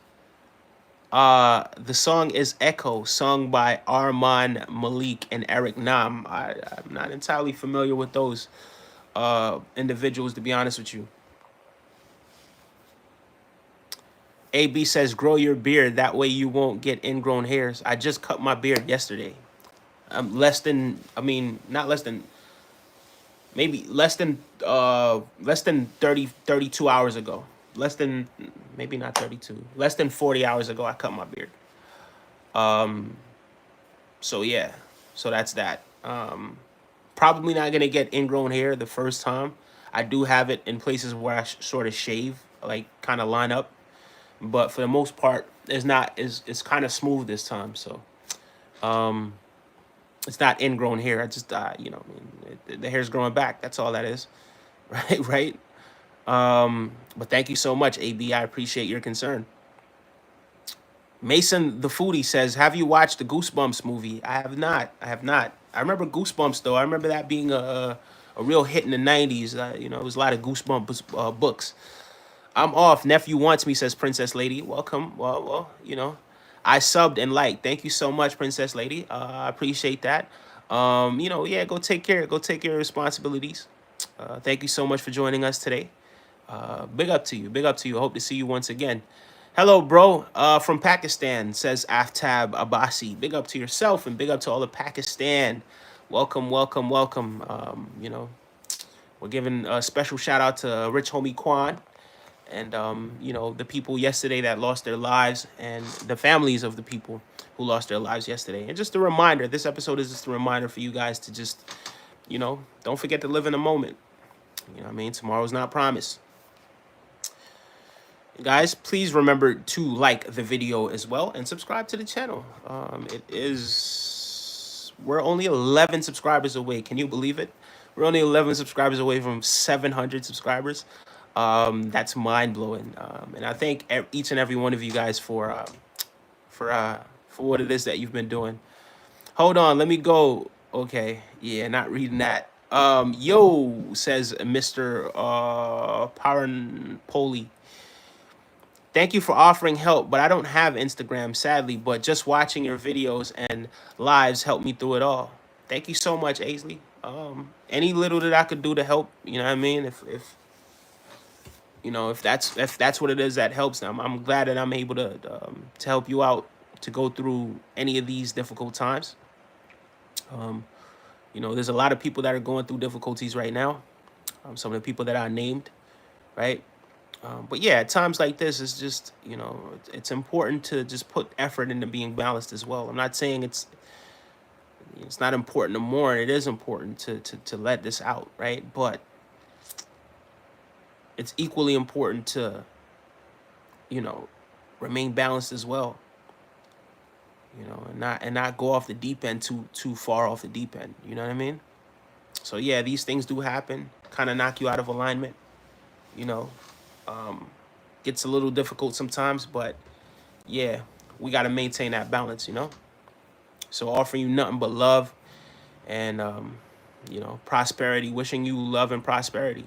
The song is Echo, sung by Arman Malik and Eric Nam. I'm not entirely familiar with those individuals, to be honest with you. AB says, grow your beard. That way you won't get ingrown hairs. I just cut my beard yesterday. Not less than, maybe less than 32 hours ago. Less than, maybe not 32. Less than 40 hours ago, I cut my beard. So yeah, so that's that. Probably not gonna get ingrown hair the first time. I do have it in places where I sort of shave, like kind of line up, but for the most part, it's kind of smooth this time. So it's not ingrown hair. I just the hair's growing back. That's all that is, right? Right. But thank you so much, AB. I appreciate your concern. Mason the foodie says, "Have you watched the Goosebumps movie?" I have not. I have not. I remember Goosebumps though. I remember that being a real hit in the '90s. It was a lot of Goosebumps books. I'm off. Nephew wants me, says Princess Lady. Welcome. Well, I subbed and liked. Thank you so much, Princess Lady. I appreciate that. Yeah, go take care. Go take care of responsibilities. Thank you so much for joining us today. Big up to you. Big up to you. Hope to see you once again. Hello, bro. From Pakistan, says Aftab Abbasi. Big up to yourself and big up to all of Pakistan. Welcome, welcome, welcome. We're giving a special shout out to Rich Homie Quan and the people yesterday that lost their lives and the families of the people who lost their lives yesterday. And just a reminder, this episode is just a reminder for you guys to just, don't forget to live in the moment. You know what I mean? Tomorrow's not promised. Guys, please remember to like the video as well and subscribe to the channel. We're only 11 subscribers away. Can you believe it? We're only 11 subscribers away from 700 subscribers. That's mind blowing. And I thank each and every one of you guys for what it is that you've been doing. Hold on, let me go. Okay, yeah, not reading that. Yo, says Mr. Paranpoli. Thank you for offering help, but I don't have Instagram, sadly, but just watching your videos and lives helped me through it all. Thank you so much, Aisley. Any little that I could do to help, you know what I mean? If that's what it is that helps them, I'm glad that I'm able to help you out to go through any of these difficult times. There's a lot of people that are going through difficulties right now. Some of the people that I named, right? But yeah, at times like this, it's just, it's important to just put effort into being balanced as well. I'm not saying it's not important to mourn. It is important to let this out, right? But it's equally important to, remain balanced as well. And not go off the deep end too far off the deep end. You know what I mean? So yeah, these things do happen, kind of knock you out of alignment. Gets a little difficult sometimes, but yeah, we got to maintain that balance, So offering you nothing but love and, prosperity, wishing you love and prosperity,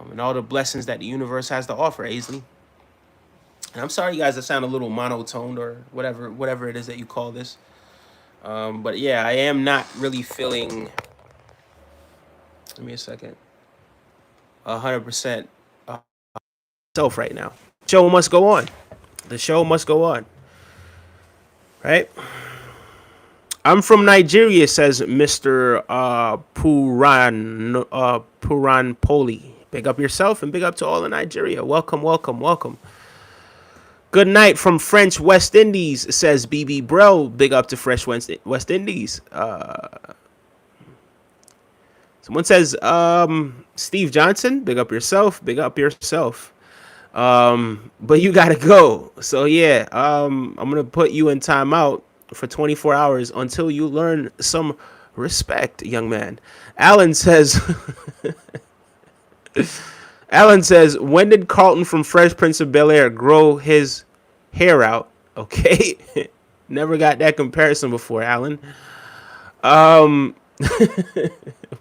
and all the blessings that the universe has to offer, Aisley. And I'm sorry, guys, that sound a little monotoned or whatever it is that you call this. But yeah, I am not really feeling, give me a second, 100% self right now. Show must go on. The show must go on. Right? I'm from Nigeria, says Mr. Puran Poli. Big up yourself and big up to all in Nigeria. Welcome, welcome, welcome. Good night from French West Indies, says BB Bro. Big up to Fresh West Indies. Someone says, Steve Johnson, big up yourself, big up yourself. But you gotta go. So yeah, I'm gonna put you in timeout for 24 hours until you learn some respect, young man. Alan says, when did Carlton from Fresh Prince of Bel-Air grow his hair out? Okay. Never got that comparison before, Alan.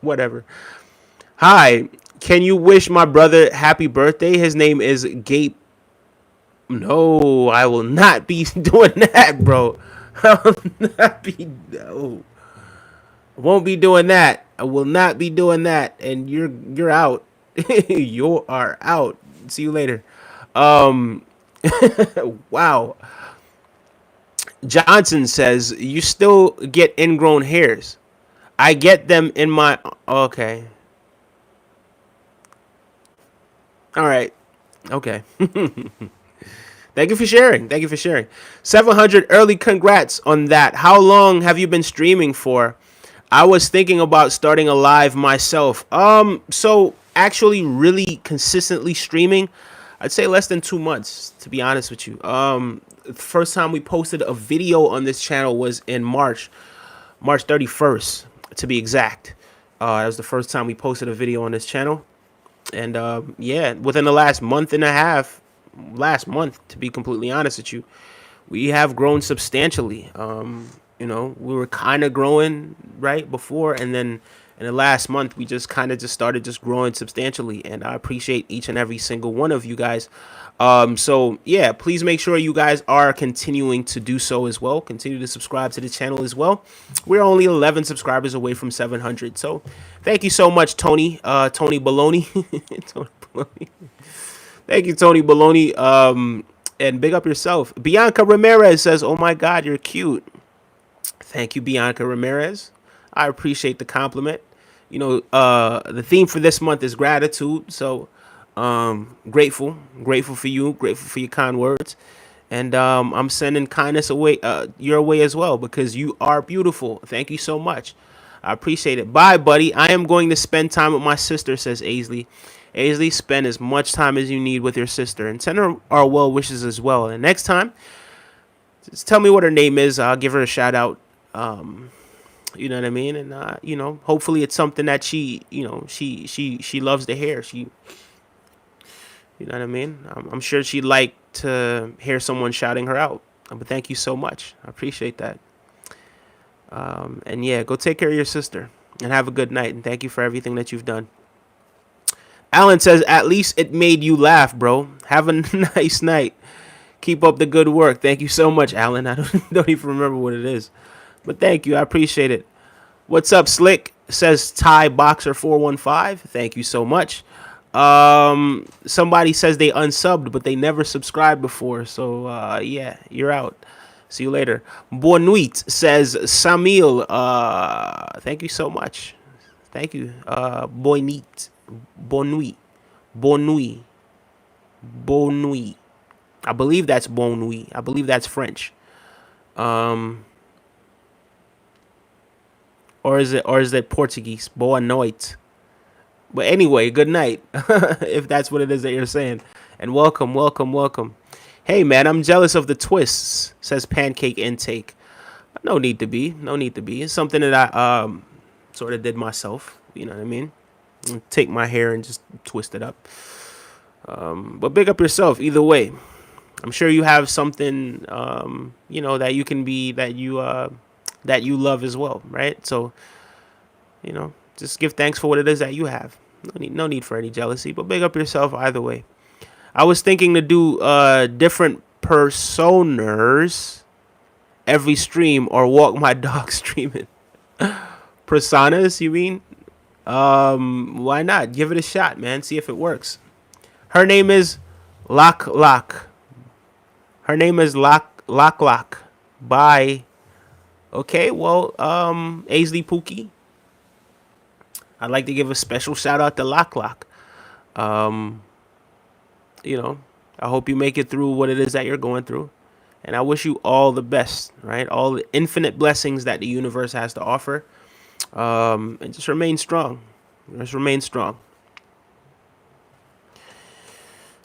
Whatever. Hi, can you wish my brother happy birthday? His name is Gabe No, I will not be doing that, bro. I will not be. No, won't be doing that. I will not be doing that. And you're out. You are out. See you later. Um, wow. Johnson says you still get ingrown hairs. I get them in my. Okay. All right. Okay. Thank you for sharing. Thank you for sharing. 700 early congrats on that. How long have you been streaming for? I was thinking about starting a live myself. So actually really consistently streaming, I'd say less than 2 months, to be honest with you. The first time we posted a video on this channel was in March 31st, to be exact. That was the first time we posted a video on this channel. And yeah, within the last month and a half, last month, to be completely honest with you, we have grown substantially. We were kind of growing right before, and then in the last month, we just kind of just started just growing substantially. And I appreciate each and every single one of you guys. So yeah, please make sure you guys are continuing to do so as well. Continue to subscribe to the channel as well. We're only 11 subscribers away from 700. So thank you so much, Tony. Tony Baloney. Tony Baloney. Thank you, Tony Baloney. And big up yourself. Bianca Ramirez says, "Oh my God, you're cute." Thank you, Bianca Ramirez. I appreciate the compliment. The theme for this month is gratitude. So, grateful for you, grateful for your kind words, and I'm sending kindness away, your way as well, because you are beautiful. Thank you so much. I appreciate it. Bye, buddy. I am going to spend time with my sister, says Aisley. Aisley, spend as much time as you need with your sister, and send her our well wishes as well. And next time, just tell me what her name is. I'll give her a shout out. You know what I mean? And hopefully it's something that she loves to hear. You know what I mean? I'm sure she'd like to hear someone shouting her out. But thank you so much. I appreciate that. And yeah, go take care of your sister and have a good night. And thank you for everything that you've done. Alan says, at least it made you laugh, bro. Have a nice night. Keep up the good work. Thank you so much, Alan. I don't even remember what it is. But thank you. I appreciate it. What's up, Slick? Says Thai Boxer 415. Thank you so much. Somebody says they unsubbed, but they never subscribed before. So, yeah, you're out. See you later. Bonuit says Samil. Thank you so much. Thank you. Bonuit. Bonui. Bonui. Bonui. I believe that's Bonui. I believe that's French. Or is it Portuguese? Boa noite. But anyway, good night. If that's what it is that you're saying. And welcome. Hey man, I'm jealous of the twists, says Pancake Intake. No need to be. It's something that I sort of did myself. You know what I mean? Take my hair and just twist it up. But big up yourself either way. I'm sure you have something that you can be, that you love as well, right? So, just give thanks for what it is that you have. No need for any jealousy, but big up yourself either way. I was thinking to do different personas every stream, or walk my dog streaming. Personas, you mean? Why not? Give it a shot, man. See if it works. Her name is Lock. Her name is Lock. Bye. Okay, well, Aisley Pookie, I'd like to give a special shout out to Lock. I hope you make it through what it is that you're going through. And I wish you all the best, right? All the infinite blessings that the universe has to offer. And just remain strong.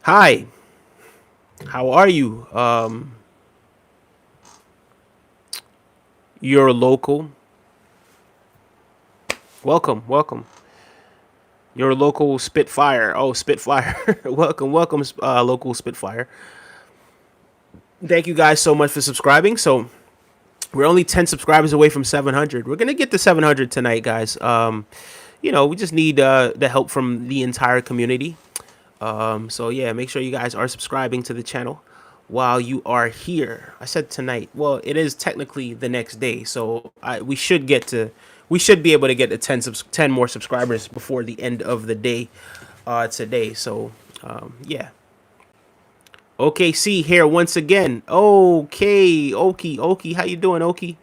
Hi. How are you? You're local. Welcome. Your local Spitfire. Oh, Spitfire. welcome, local Spitfire. Thank you guys so much for subscribing. So we're only 10 subscribers away from 700. We're going to get to 700 tonight, guys. We just need the help from the entire community. So yeah, make sure you guys are subscribing to the channel. while you are here. I said tonight. Well, it is technically the next day, so we should be able to get to 10 more subscribers before the end of the day today. So, yeah. OKC here once again. Okay, Oki, how you doing, Oki?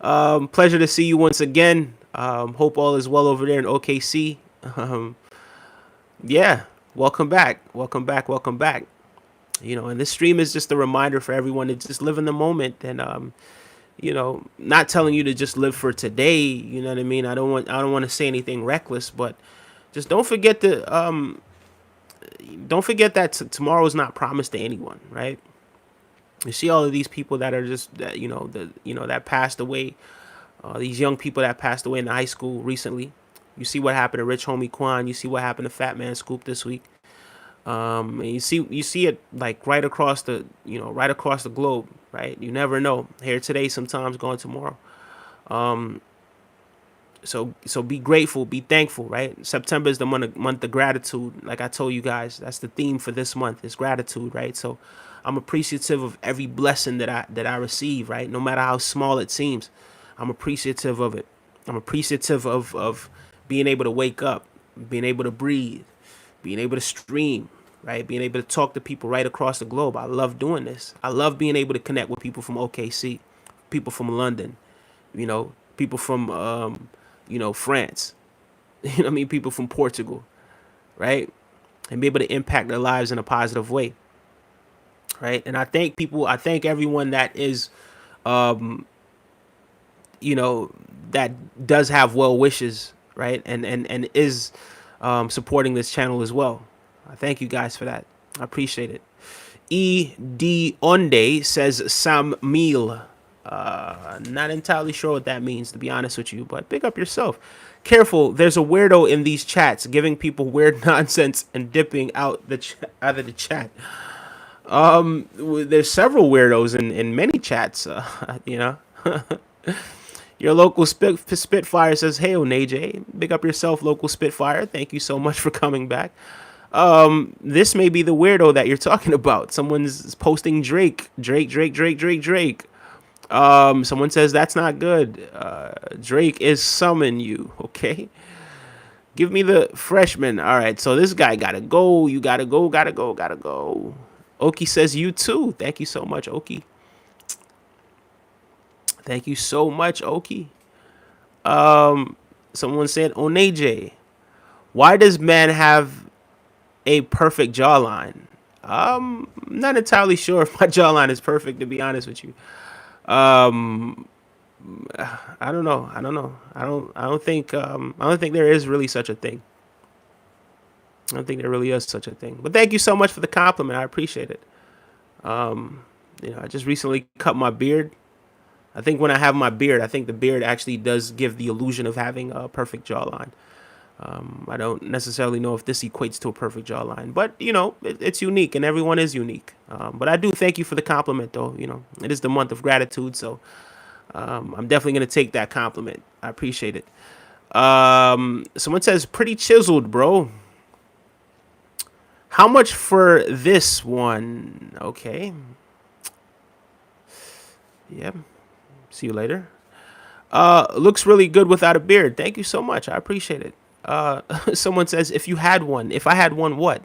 Pleasure to see you once again. Hope all is well over there in OKC. Um, yeah, welcome back, welcome back, welcome back. And this stream is just a reminder for everyone to just live in the moment and not telling you to just live for today. You know what I mean? I don't want to say anything reckless, but just don't forget that tomorrow is not promised to anyone, right? You see all of these people that are just that that passed away, these young people that passed away in the high school recently. You see what happened to Rich Homie Quan. You see what happened to Fat Man Scoop this week. And you see it like right across the globe, right? You never know. Here today, sometimes gone tomorrow. So be grateful, be thankful, right? September is the month of gratitude. Like I told you guys, that's the theme for this month is gratitude, right? So I'm appreciative of every blessing that I receive, right? No matter how small it seems, I'm appreciative of it. I'm appreciative of being able to wake up, being able to breathe, being able to stream, right? Being able to talk to people right across the globe. I love doing this. I love being able to connect with people from OKC, people from London, people from France, I mean, people from Portugal, right? And be able to impact their lives in a positive way, right? And I thank everyone that is, that does have well wishes, right? And is supporting this channel as well. I thank you guys for that. I appreciate it. E.D. Onde says Sam Meal. Not entirely sure what that means, to be honest with you, but big up yourself. Careful, there's a weirdo in these chats giving people weird nonsense and dipping out of the chat. There's several weirdos in many chats. Your local Spitfire says, "Hey, Onaje, big up yourself, local Spitfire. Thank you so much for coming back." This may be the weirdo that you're talking about. Someone's posting Drake. Someone says that's not good. Drake is summon you. Okay. Give me the freshman. All right. So this guy gotta go. You gotta go. Gotta go. Gotta go. Oki says you too. Thank you so much, Oki. Thank you so much, Oki. Someone said Oneje. Why does man have a perfect jawline? I'm not entirely sure if my jawline is perfect, to be honest with you. I don't know. I don't think there is really such a thing. I don't think there really is such a thing. But thank you so much for the compliment. I appreciate it. I just recently cut my beard. I think when I have my beard, I think the beard actually does give the illusion of having a perfect jawline. I don't necessarily know if this equates to a perfect jawline, but it's unique and everyone is unique. But I do thank you for the compliment, though. It is the month of gratitude, so I'm definitely gonna take that compliment. I appreciate it. Someone says pretty chiseled, bro. How much for this one? Okay. Yeah. See you later. Looks really good without a beard. Thank you so much. I appreciate it. Someone says, if you had one, if I had one, what?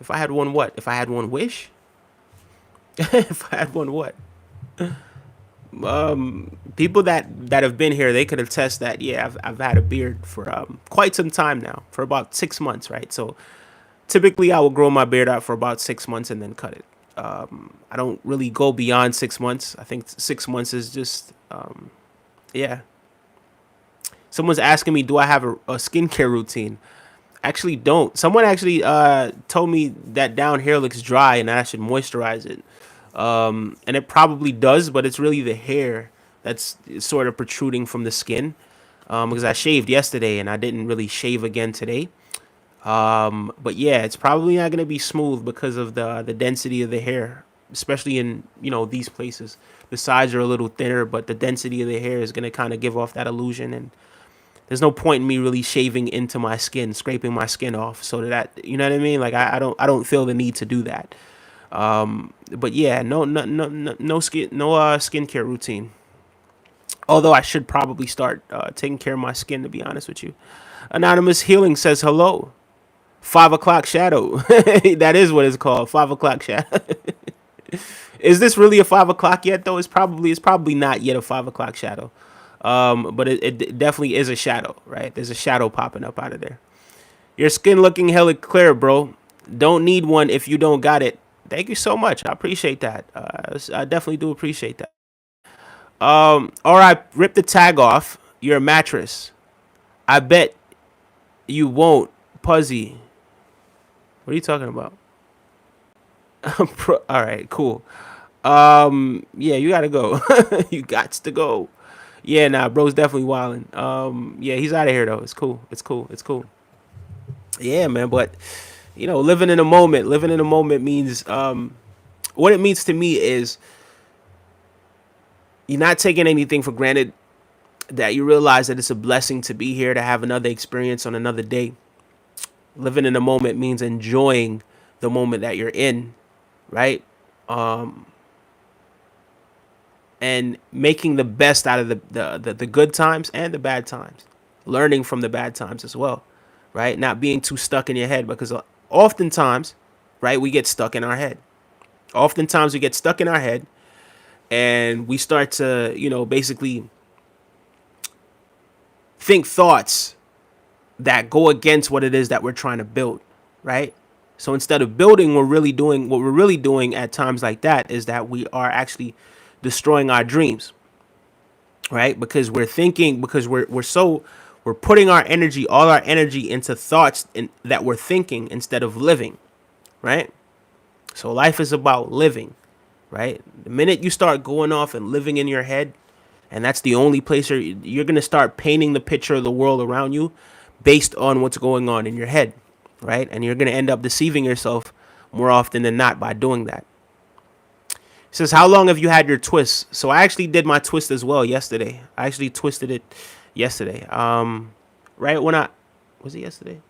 If I had one, what? If I had one wish? If I had one, what? People that have been here, they could attest that, yeah, I've had a beard for quite some time now, for about 6 months, right? So typically I will grow my beard out for about 6 months and then cut it. I don't really go beyond 6 months. I think 6 months is just, yeah. Someone's asking me, do I have a skincare routine? Actually don't. Someone actually told me that down here looks dry and I should moisturize it. And it probably does, but it's really the hair that's sort of protruding from the skin. Because I shaved yesterday and I didn't really shave again today. But yeah, it's probably not going to be smooth because of the density of the hair, especially in, these places. The sides are a little thinner, but the density of the hair is going to kind of give off that illusion. And there's no point in me really shaving into my skin, scraping my skin off so that, you know what I mean? Like I don't feel the need to do that. But yeah, no skincare routine. Although I should probably start taking care of my skin, to be honest with you. Anonymous Healing says hello. 5 o'clock shadow. That is what it's called. 5 o'clock shadow. Is this really a 5 o'clock yet? Though it's probably not yet a 5 o'clock shadow. But it definitely is a shadow, right? There's a shadow popping up out of there. Your skin looking hella clear, bro. Don't need one if you don't got it. Thank you so much. I appreciate that. I definitely do appreciate that. All right, rip the tag off. You're a mattress. I bet you won't, Puzzy. What are you talking about? All right, cool. Yeah, you gotta go. You got to go. Yeah, nah, bro's definitely wilding. Yeah, he's out of here though. It's cool. It's cool. It's cool. Yeah, man. But living in a moment. Living in a moment means what it means to me is you're not taking anything for granted. That you realize that it's a blessing to be here to have another experience on another day. Living in a moment means enjoying the moment that you're in, right? And making the best out of the good times and the bad times, learning from the bad times as well, right? Not being too stuck in your head because oftentimes, right, we get stuck in our head. Oftentimes we get stuck in our head and we start to, basically think thoughts that go against what it is that we're trying to build, right? So instead of building, what we're really doing at times like that is that we are actually destroying our dreams, right? Because we're putting all our energy into thoughts that we're thinking instead of living, right? So life is about living, right? The minute you start going off and living in your head, and that's the only place where you're going to start painting the picture of the world around you based on what's going on in your head, right? And you're going to end up deceiving yourself more often than not by doing that. It says, how long have you had your twist? So I actually did my twist as well yesterday. I actually twisted it yesterday. Right when was it yesterday?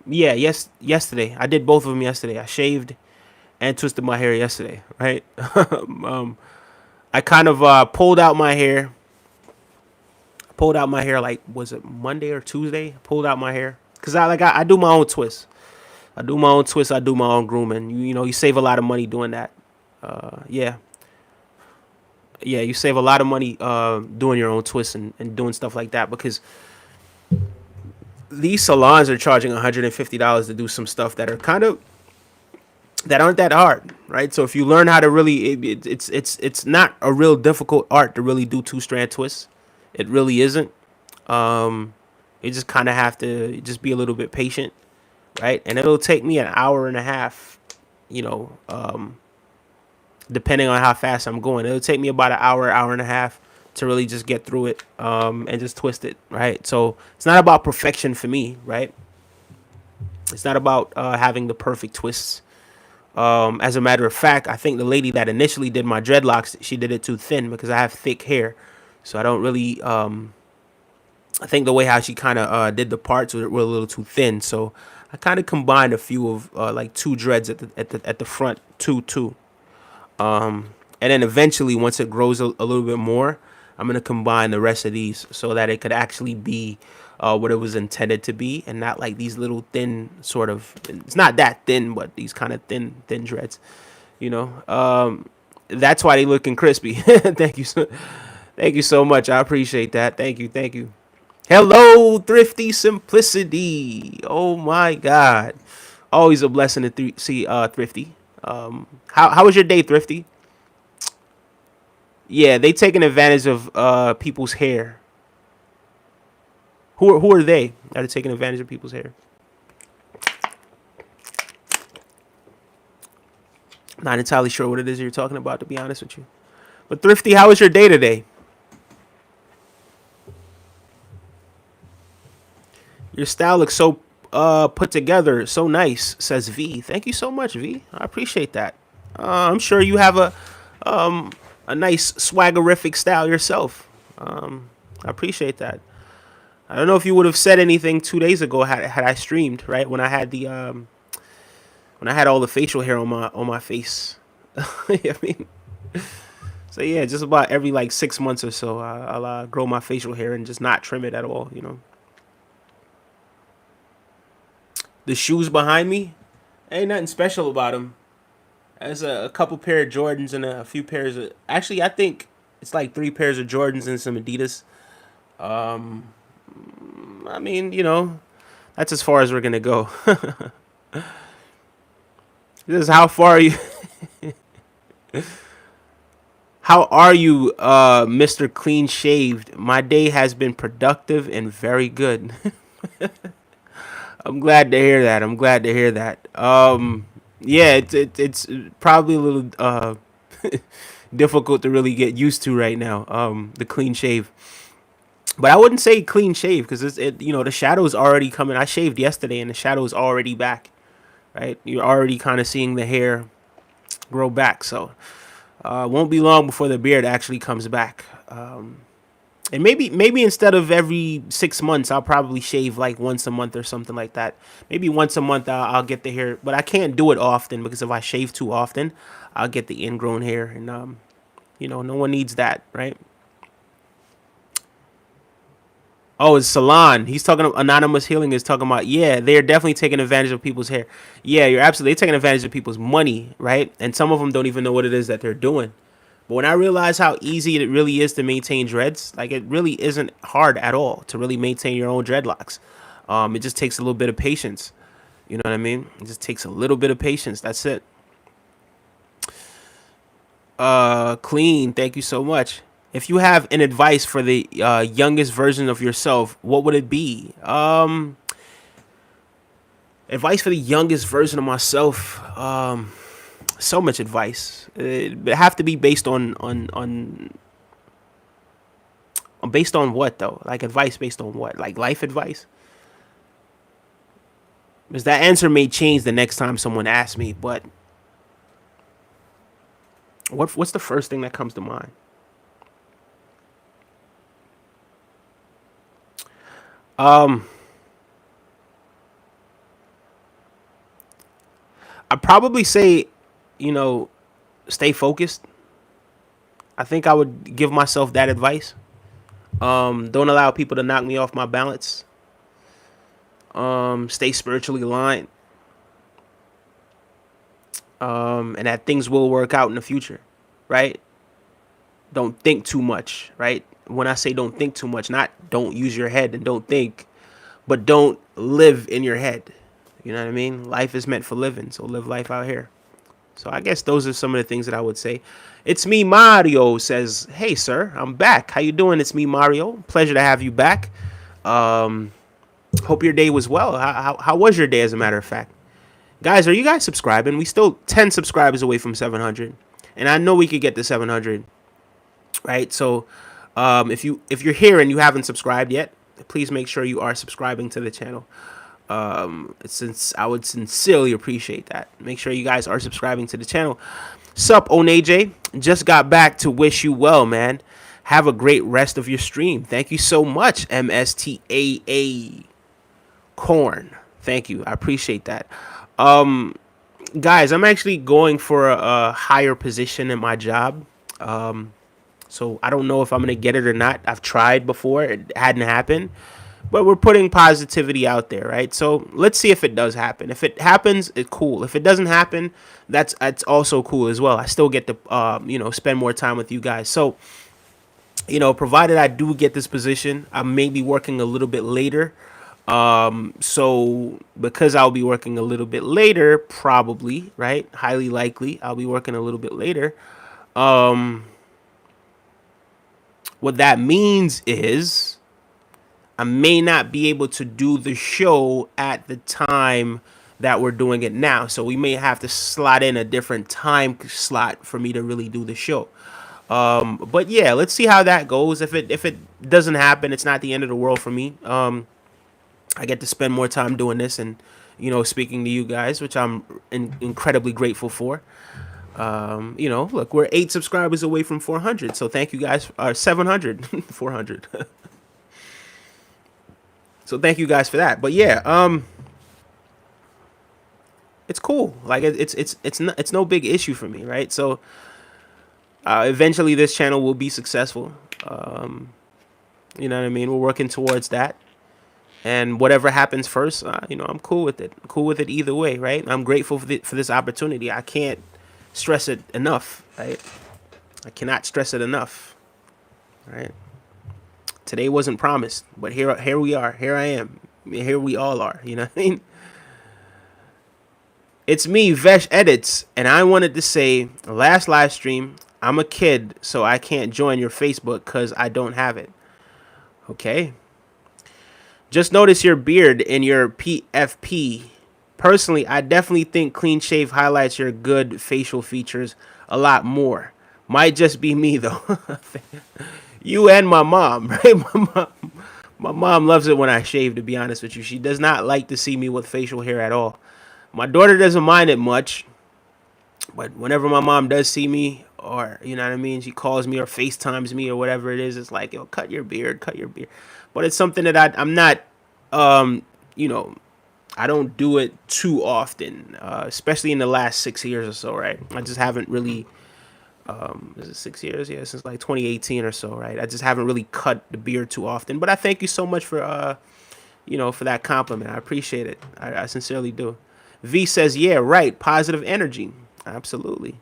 Yeah, yesterday. I did both of them yesterday. I shaved and twisted my hair yesterday, right? I kind of pulled out my hair like, was it Monday or Tuesday? Pulled out my hair because I do my own twist. I do my own twist. I do my own grooming. You save a lot of money doing that. Yeah, yeah, you save a lot of money doing your own twist and doing stuff like that because these salons are charging $150 to do some stuff that aren't that hard, right? So if you learn how to really, it's not a real difficult art to really do two-strand twists. It really isn't. You just kind of have to just be a little bit patient, right? And it'll take me an hour and a half, you know, depending on how fast I'm going. It'll take me about an hour and a half to really just get through it, and just twist it, right? So it's not about perfection for me, right? It's not about having the perfect twists. As a matter of fact, I think the lady that initially did my dreadlocks, she did it too thin because I have thick hair, so I don't really. I think the way how she kind of did the parts were a little too thin, so I kind of combined a few of like two dreads at the front, two. And then eventually, once it grows a little bit more, I'm gonna combine the rest of these so that it could actually be what it was intended to be, and not like these little thin sort of. It's not that thin, but these kind of thin dreads. You know, that's why they looking crispy. Thank you so much. I appreciate that. Thank you. Hello, Thrifty Simplicity. Oh my God, always a blessing to see Thrifty. How was your day, Thrifty? Yeah, they taking advantage of people's hair. Who are they that are taking advantage of people's hair? Not entirely sure what it is you're talking about, to be honest with you. But Thrifty, how was your day today? Your style looks so put together, so nice, says V. Thank you so much, V. I appreciate that. I'm sure you have a nice swaggerific style yourself. I appreciate that. I don't know if you would have said anything 2 days ago had I streamed, right? When I had when I had all the facial hair on my face. I mean, so yeah, just about every like 6 months or so, I'll grow my facial hair and just not trim it at all. You know, the shoes behind me ain't nothing special about them. There's a couple pair of Jordans and a few pairs of. Actually, I think it's like 3 pairs of Jordans and some Adidas. Um, I mean, you know, that's as far as we're gonna go. This is how far are you. How are you, Mr. Clean Shaved? My day has been productive and very good. I'm glad to hear that. I'm glad to hear that. Yeah, it's probably a little difficult to really get used to right now. The clean shave, but I wouldn't say clean shave because you know, the shadow's already coming. I shaved yesterday and the shadow's already back. Right, you're already kind of seeing the hair grow back. So won't be long before the beard actually comes back. And maybe instead of every 6 months, I'll probably shave like once a month or something like that. Maybe once a month I'll get the hair, but I can't do it often because if I shave too often, I'll get the ingrown hair, and you know, no one needs that, right? Oh, it's Salon. He's talking. Anonymous Healing is talking about. Yeah, they're definitely taking advantage of people's hair. Yeah, you're absolutely taking advantage of people's money, right? And some of them don't even know what it is that they're doing. But when I realize how easy it really is to maintain dreads, like it really isn't hard at all to really maintain your own dreadlocks. It just takes a little bit of patience. You know what I mean? It just takes a little bit of patience. That's it. Clean. Thank you so much. If you have an advice for the youngest version of yourself, what would it be? Advice for the youngest version of myself. So much advice. It have to be based on based on what though? Like advice based on what? Like life advice? Because that answer may change the next time someone asks me. But what's the first thing that comes to mind? Um, I'd probably say, you know, stay focused. I think I would give myself that advice. Don't allow people to knock me off my balance. Stay spiritually aligned. And that things will work out in the future, right? Don't think too much, right? When I say don't think too much, not don't use your head and don't think, but don't live in your head. You know what I mean? Life is meant for living, so live life out here. So I guess those are some of the things that I would say. It's me, Mario says, "Hey, sir, I'm back. How you doing? It's me, Mario. Pleasure to have you back. Um, Hope your day was well. How was your day, as a matter of fact? Guys, are you guys subscribing? We still 10 subscribers away from 700. And I know we could get to 700, right? So if you're here and you haven't subscribed yet, please make sure you are subscribing to the channel. Since I would sincerely appreciate that. Make sure you guys are subscribing to the channel. Sup, Oneje? Just got back to wish you well, man. Have a great rest of your stream. Thank you so much, MSTAA Corn. Thank you. I appreciate that. Guys, I'm actually going for a higher position in my job. So I don't know if I'm going to get it or not. I've tried before. It hadn't happened. But we're putting positivity out there, right? So let's see if it does happen. If it happens, it's cool. If it doesn't happen, that's also cool as well. I still get to, you know, spend more time with you guys. So, you know, provided I do get this position, I may be working a little bit later. So because I'll be working a little bit later, probably, right? Highly likely, I'll be working a little bit later. What that means is I may not be able to do the show at the time that we're doing it now. So we may have to slot in a different time slot for me to really do the show. But yeah, let's see how that goes. If it doesn't happen, it's not the end of the world for me. I get to spend more time doing this and, you know, speaking to you guys, which I'm incredibly grateful for. You know, look, we're 8 subscribers away from 400. So thank you guys. 700, 400. So thank you guys for that. But yeah, It's cool. Like it's no big issue for me, right? So eventually this channel will be successful. You know what I mean? We're working towards that. And whatever happens first, I'm cool with it. Cool with it either way, right? I'm grateful for this opportunity. I can't stress it enough, right? I cannot stress it enough, right? Today wasn't promised, but here we are. Here I am. Here we all are. You know what I mean? It's me, Vesh Edits, and I wanted to say, last live stream, I'm a kid, so I can't join your Facebook because I don't have it. Okay. Just notice your beard in your PFP. Personally, I definitely think clean shave highlights your good facial features a lot more. Might just be me though. You and my mom, right? My mom loves it when I shave, to be honest with you. She does not like to see me with facial hair at all. My daughter doesn't mind it much, but whenever my mom does see me, or you know what I mean, she calls me or FaceTimes me or whatever it is, it's like, yo, cut your beard, cut your beard. But it's something that I'm not, um, you know, I don't do it too often, especially in the last 6 years or so, right? I just haven't really, is it 6 years? Yeah, since like 2018 or so, right? I just haven't really cut the beard too often. But I thank you so much for, for that compliment. I appreciate it. I sincerely do. V says, yeah, right. Positive energy. Absolutely.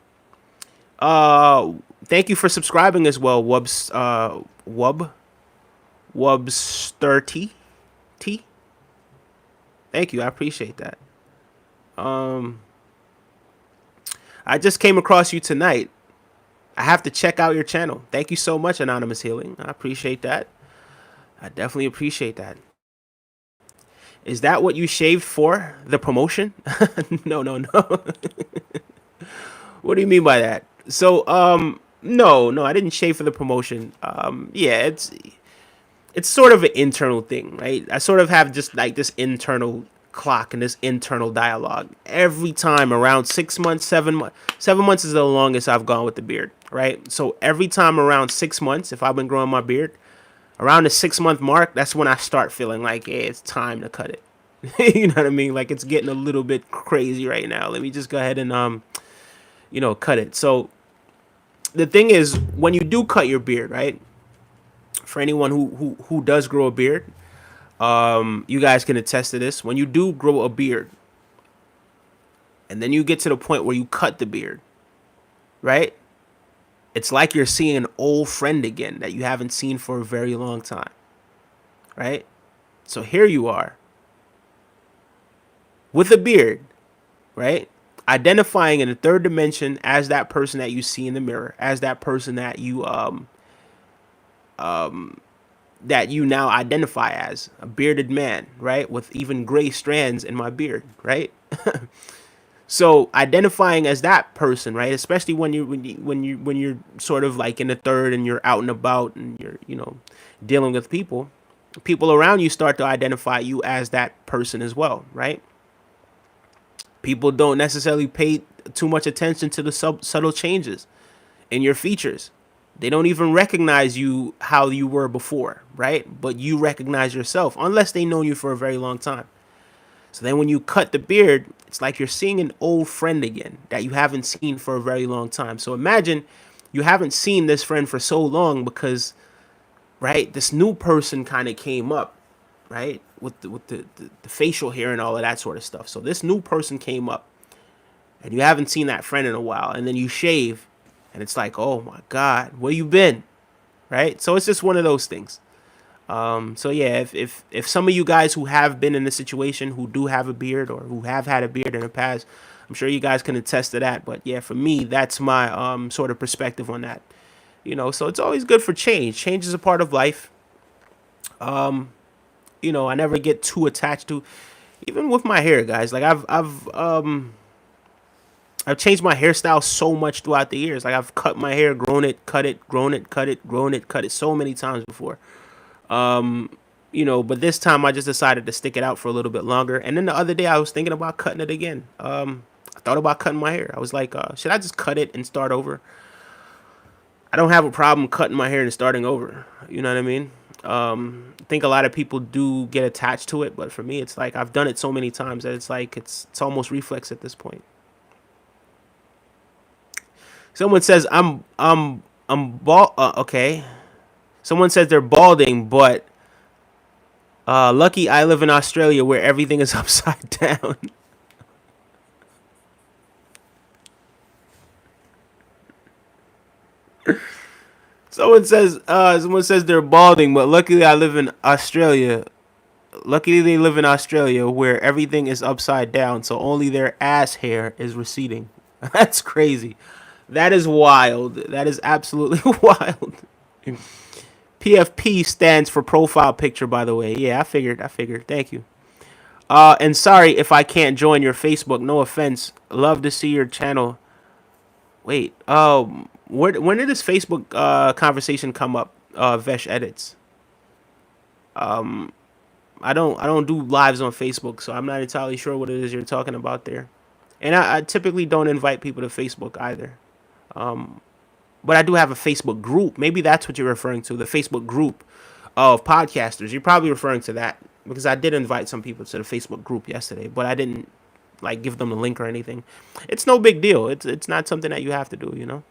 Thank you for subscribing as well, Wubs 30 T. Thank you. I appreciate that. I just came across you tonight. I have to check out your channel. Thank you so much, Anonymous Healing. I appreciate that. I definitely appreciate that. Is that what you shaved for? The promotion? No, no, no. What do you mean by that? So, no, I didn't shave for the promotion. Yeah, it's sort of an internal thing, right? I sort of have just like this internal clock and this internal dialogue every time around 6 months, 7 months. 7 months is the longest I've gone with the beard, right? So every time around 6 months, if I've been growing my beard, around the 6 month mark, that's when I start feeling like, hey, it's time to cut it. You know what I mean? Like it's getting a little bit crazy right now. Let me just go ahead and cut it. So the thing is, when you do cut your beard, right? For anyone who does grow a beard, you guys can attest to this. When you do grow a beard, and then you get to the point where you cut the beard, right? It's like you're seeing an old friend again that you haven't seen for a very long time, right? So here you are with a beard, right? Identifying in the third dimension as that person that you see in the mirror, as that person that you now identify as a bearded man, right? With even gray strands in my beard, right? So identifying as that person, right? Especially when you're sort of like in the third and you're out and about and you're, dealing with people around you start to identify you as that person as well, right? People don't necessarily pay too much attention to the subtle changes in your features. They don't even recognize you how you were before, right? But you recognize yourself unless they know you for a very long time. So then when you cut the beard, it's like you're seeing an old friend again that you haven't seen for a very long time. So imagine you haven't seen this friend for so long because, right, this new person kind of came up, right, with the facial hair and all of that sort of stuff. So this new person came up and you haven't seen that friend in a while. And then you shave and it's like, oh my God, where you been? Right? So it's just one of those things. So yeah, if some of you guys who have been in a situation who do have a beard or who have had a beard in the past, I'm sure you guys can attest to that. But yeah, for me, that's my sort of perspective on that. So it's always good for change. Change is a part of life. I never get too attached to, even with my hair, guys. Like I've changed my hairstyle so much throughout the years. Like I've cut my hair, grown it, cut it, grown it, cut it, grown it, cut it so many times before. But this time I just decided to stick it out for a little bit longer. And then the other day I was thinking about cutting it again. I thought about cutting my hair. I was like, should I just cut it and start over? I don't have a problem cutting my hair and starting over. You know what I mean? I think a lot of people do get attached to it, but for me, it's like I've done it so many times that it's like it's almost reflex at this point. Someone says I'm bald. Okay. Someone says they're balding, but lucky I live in Australia where everything is upside down. Someone says they're balding, but luckily I live in Australia. Luckily they live in Australia where everything is upside down, so only their ass hair is receding. That's crazy. That is wild. That is absolutely wild. PFP stands for profile picture, by the way. Yeah, I figured. I figured. Thank you. And sorry if I can't join your Facebook. No offense. Love to see your channel. Wait. When did this Facebook conversation come up? Vesh edits. I don't do lives on Facebook, so I'm not entirely sure what it is you're talking about there. And I typically don't invite people to Facebook either. But I do have a Facebook group. Maybe that's what you're referring to, the Facebook group of podcasters. You're probably referring to that because I did invite some people to the Facebook group yesterday, but I didn't like give them the link or anything. It's no big deal. It's not something that you have to do, you know.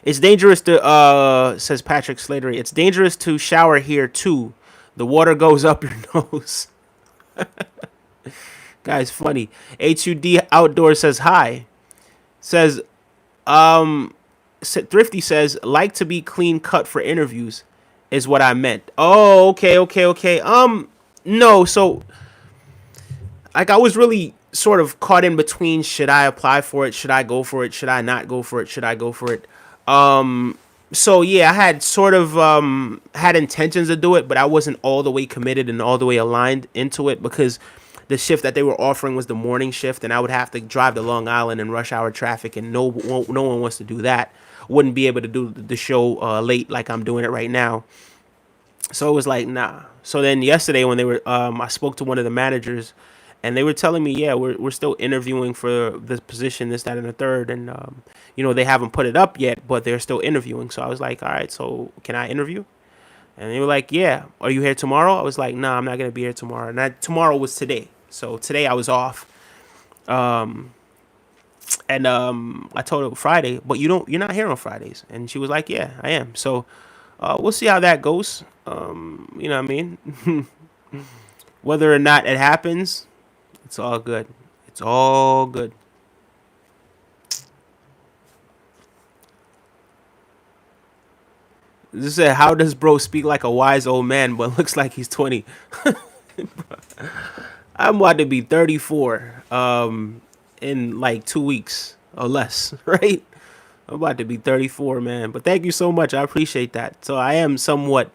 It's dangerous to says Patrick Slatery. It's dangerous to shower here too. The water goes up your nose. Guys, funny. HUD Outdoors says hi. Says Thrifty says, like to be clean cut for interviews is what I meant. Oh, okay. No, so like I was really sort of caught in between. Should I apply for it? Should I go for it? Should I not go for it? Should I go for it? So yeah, I had sort of had intentions to do it, but I wasn't all the way committed and all the way aligned into it because the shift that they were offering was the morning shift, and I would have to drive to Long Island in rush hour traffic, and no one wants to do that. Wouldn't be able to do the show late like I'm doing it right now. So it was like, nah. So then yesterday when they were, I spoke to one of the managers, and they were telling me, yeah, we're still interviewing for this position, this, that, and the third, and they haven't put it up yet, but they're still interviewing. So I was like, all right, so can I interview? And they were like, yeah. Are you here tomorrow? I was like, nah, I'm not gonna be here tomorrow. And tomorrow was today. So today I was off. And I told her Friday, but you're not here on Fridays. And she was like, yeah, I am. So we'll see how that goes. You know what I mean? Whether or not it happens, it's all good. It's all good. This said, how does bro speak like a wise old man but looks like he's 20? I'm about to be 34 in like 2 weeks or less, right? I'm about to be 34, man. But thank you so much. I appreciate that. So I am somewhat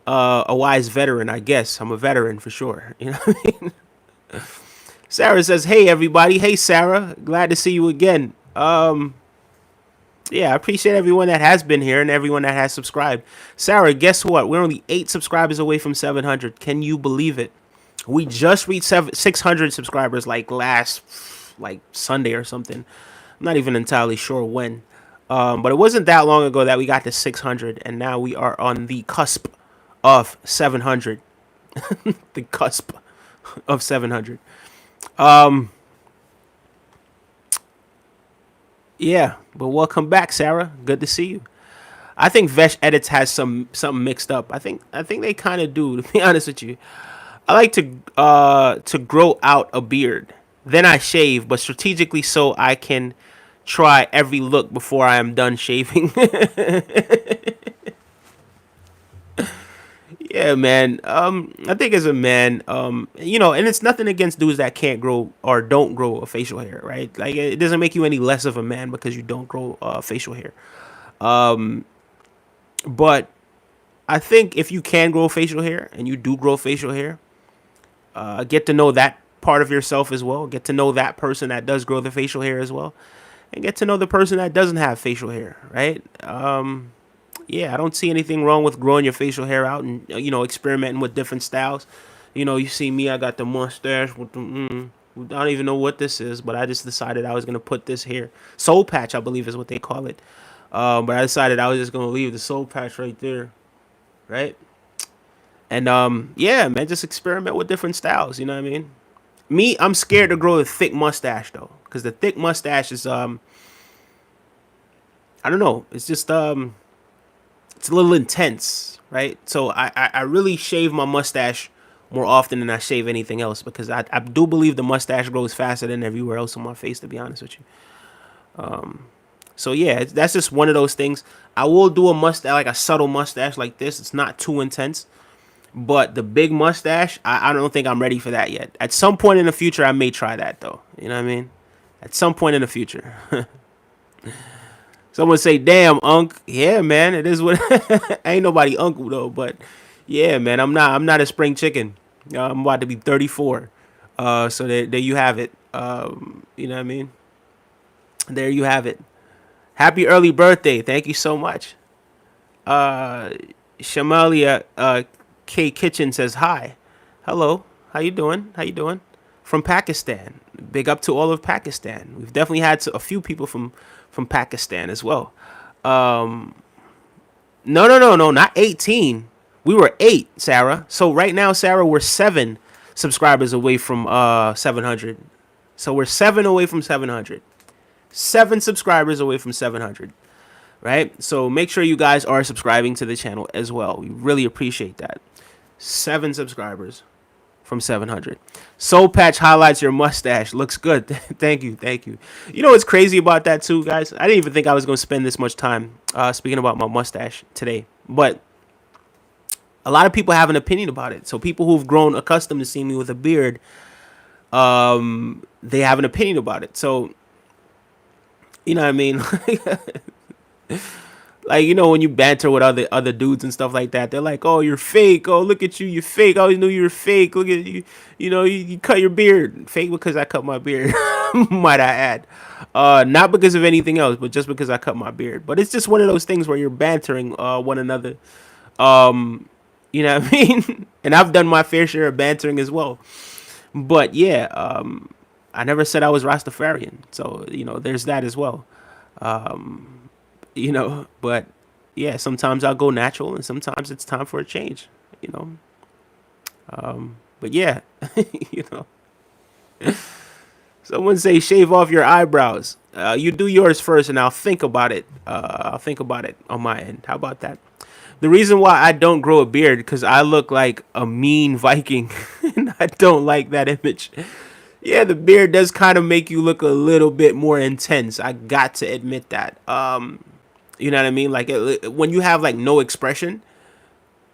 a wise veteran, I guess. I'm a veteran for sure. You know what I mean? Sarah says, hey, everybody. Hey, Sarah. Glad to see you again. Yeah, I appreciate everyone that has been here and everyone that has subscribed. Sarah, guess what? We're only 8 subscribers away from 700. Can you believe it? We just reached 600 subscribers like last like Sunday or something. I'm not even entirely sure when. But it wasn't that long ago that we got to 600, and now we are on the cusp of 700. The cusp of 700. Yeah, but welcome back, Sarah. Good to see you. I think Vesh Edits has something mixed up. I think they kind of do, to be honest with you. I like to grow out a beard. Then I shave, but strategically so I can try every look before I am done shaving. Yeah, man. I think as a man, and it's nothing against dudes that can't grow or don't grow a facial hair, right? Like it doesn't make you any less of a man because you don't grow facial hair. But I think if you can grow facial hair and you do grow facial hair, get to know that part of yourself as well. Get to know that person that does grow the facial hair as well, and get to know the person that doesn't have facial hair, right? Yeah, I don't see anything wrong with growing your facial hair out and experimenting with different styles. You see me, I got the mustache with the. I don't even know what this is, but I just decided I was gonna put this here. Soul patch, I believe, is what they call it. But I decided I was just gonna leave the soul patch right there, right? And yeah, man, just experiment with different styles. You know what I mean? Me, I'm scared to grow a thick mustache though, because the thick mustache is I don't know, it's just it's a little intense, right? So I really shave my mustache more often than I shave anything else because I do believe the mustache grows faster than everywhere else on my face, to be honest with you. So yeah, that's just one of those things. I will do a mustache, like a subtle mustache like this. It's not too intense, but the big mustache, I don't think I'm ready for that yet. At some point in the future, I may try that though. You know what I mean? At some point in the future. Someone say, "Damn, Unc." Yeah, man, it is what. Ain't nobody uncle though, but yeah, man, I'm not a spring chicken. I'm about to be 34. So there you have it. You know what I mean? There you have it. Happy early birthday. Thank you so much. Uh, Shamalia K Kitchen says hi. Hello. How you doing? How you doing? From Pakistan. Big up to all of Pakistan. We've definitely had a few people from Pakistan as well. Um, no, no, no, no, not 18. We were 8, Sarah. So right now, Sarah, we're 7 subscribers away from 700. So we're 7 away from 700. 7 subscribers away from 700. Right? So make sure you guys are subscribing to the channel as well. We really appreciate that. 7 subscribers from 700. Soul Patch highlights your mustache. Looks good. Thank you. Thank you. You know what's crazy about that too, guys? I didn't even think I was going to spend this much time speaking about my mustache today. But a lot of people have an opinion about it. So people who've grown accustomed to seeing me with a beard, they have an opinion about it. So, you know what I mean? Like, you know, when you banter with other dudes and stuff like that, they're like, "Oh, you're fake. Oh, look at you. You're fake. I always knew you were fake. Look at you. You know, you cut your beard. Fake because I cut my beard." Might I add. Not because of anything else, but just because I cut my beard. But it's just one of those things where you're bantering one another. You know what I mean? And I've done my fair share of bantering as well. But yeah, I never said I was Rastafarian. So, you know, there's that as well. You know, but yeah, sometimes I'll go natural and sometimes it's time for a change, you know. But yeah, you know, someone say shave off your eyebrows. You do yours first and I'll think about it. I'll think about it on my end. How about that? The reason why I don't grow a beard because I look like a mean Viking and I don't like that image. Yeah, the beard does kind of make you look a little bit more intense. I got to admit that. You know what I mean? Like when you have like no expression,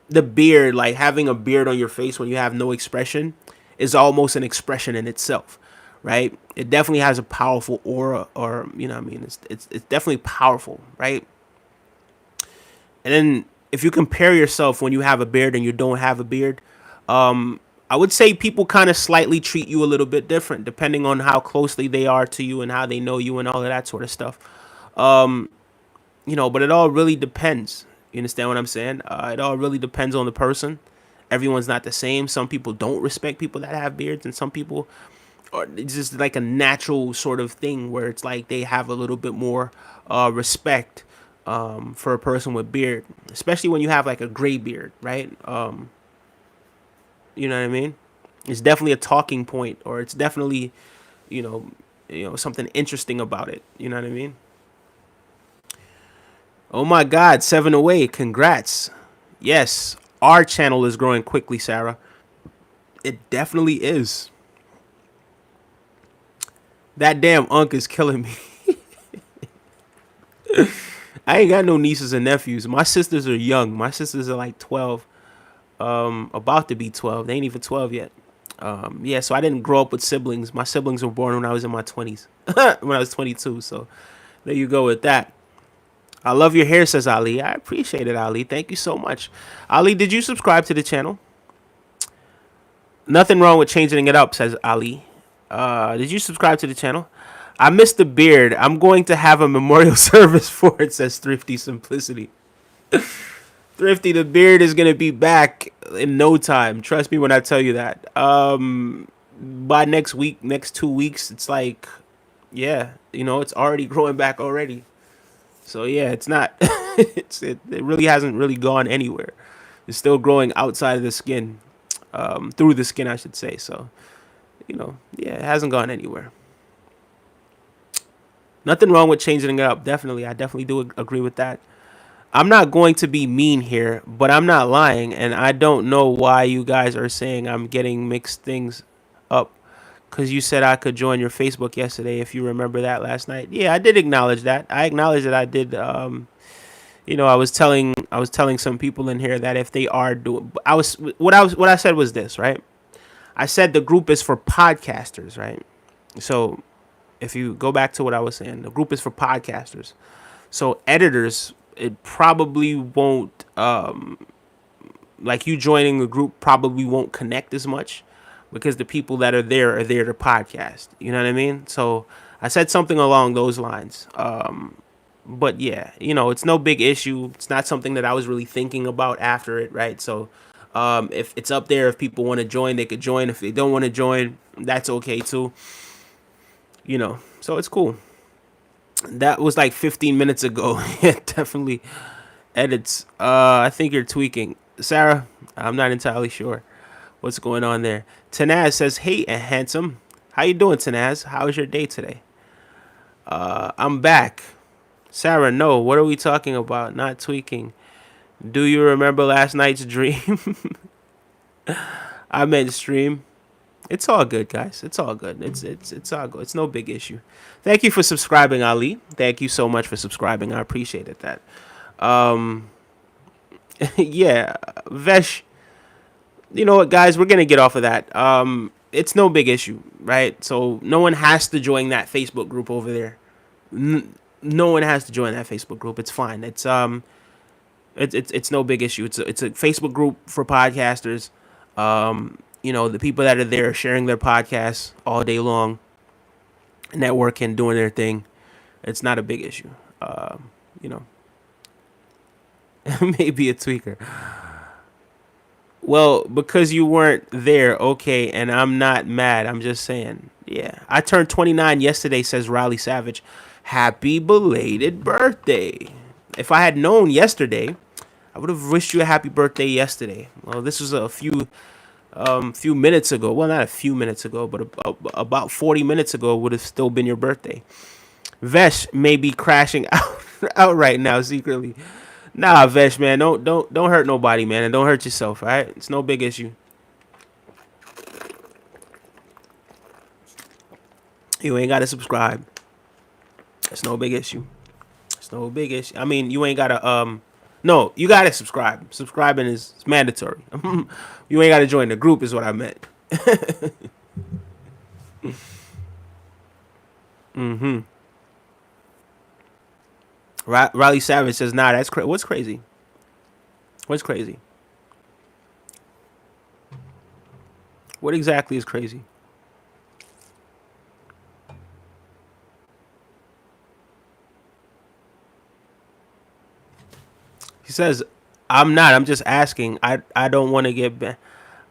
the beard, like having a beard on your face when you have no expression, is almost an expression in itself, right? It definitely has a powerful aura, or you know what I mean? It's definitely powerful, right? And then if you compare yourself when you have a beard and you don't have a beard, I would say people kind of slightly treat you a little bit different depending on how closely they are to you and how they know you and all of that sort of stuff. You know, but it all really depends. You understand what I'm saying? It all really depends on the person. Everyone's not the same. Some people don't respect people that have beards, and some people are, it's just like a natural sort of thing where it's like they have a little bit more respect for a person with beard, especially when you have like a gray beard, right? You know what I mean? It's definitely a talking point, or it's definitely, something interesting about it. You know what I mean? Oh my God, 7 away. Congrats. Yes, our channel is growing quickly, Sarah. It definitely is. That damn Unc is killing me. I ain't got no nieces and nephews. My sisters are young. My sisters are like 12. About to be 12. They ain't even 12 yet. Yeah, so I didn't grow up with siblings. My siblings were born when I was in my 20s. When I was 22. So there you go with that. I love your hair, says Ali. I appreciate it, Ali. Thank you so much. Ali, did you subscribe to the channel? Nothing wrong with changing it up, says Ali. Did you subscribe to the channel? I missed the beard. I'm going to have a memorial service for it, says Thrifty Simplicity. Thrifty, the beard is going to be back in no time. Trust me when I tell you that. By next week, next 2 weeks, it's like, yeah, it's already growing back already. So yeah, it's not. It really hasn't really gone anywhere. It's still growing outside of the skin, through the skin, I should say. So, yeah, it hasn't gone anywhere. Nothing wrong with changing it up. Definitely, I definitely do agree with that. I'm not going to be mean here, but I'm not lying, and I don't know why you guys are saying I'm getting mixed things up. Because you said I could join your Facebook yesterday, if you remember that last night. Yeah, I did acknowledge that. I acknowledge that I did. I was telling some people in here that if they are doing, what I said was this, right? I said the group is for podcasters, right? So if you go back to what I was saying, the group is for podcasters. So editors, it probably won't, like you joining the group probably won't connect as much because the people that are there to podcast. You know what I mean? So I said something along those lines. But yeah, it's no big issue. It's not something that I was really thinking about after it, right? So if it's up there, if people want to join, they could join. If they don't want to join, that's okay too. So it's cool. That was like 15 minutes ago. Yeah, definitely edits. I think you're tweaking. Sarah, I'm not entirely sure what's going on there. Tanaz says, "Hey, handsome. How you doing, Tanaz? How was your day today?" I'm back. Sarah, no. What are we talking about? Not tweaking. Do you remember last night's dream? I meant stream. It's all good, guys. It's all good. It's all good. It's no big issue. Thank you for subscribing, Ali. Thank you so much for subscribing. I appreciated that. Um, yeah, Vesh. You know what, guys? We're gonna get off of that. It's no big issue, right? So no one has to join that Facebook group over there. No one has to join that Facebook group. It's fine. It's no big issue. It's a Facebook group for podcasters. The people that are there sharing their podcasts all day long, networking, doing their thing. It's not a big issue. You know, maybe a tweaker. Well, because you weren't there, okay, and I'm not mad. I'm just saying. Yeah. I turned 29 yesterday, says Riley Savage. Happy belated birthday. If I had known yesterday, I would have wished you a happy birthday yesterday. Well, this was a few minutes ago. Well, not a few minutes ago, but about 40 minutes ago would have still been your birthday. Vesh may be crashing out right now secretly. Nah, Vesh, man, don't hurt nobody, man, and don't hurt yourself. All right, it's no big issue. You ain't gotta subscribe. It's no big issue. It's no big issue. I mean, you ain't gotta No, you gotta subscribe. Subscribing is mandatory. You ain't gotta join the group, is what I meant. Mm-hmm. Riley Savage says, "Nah, that's crazy. What's crazy? What's crazy? What exactly is crazy?" He says, "I'm not. I'm just asking. I don't want to get banned.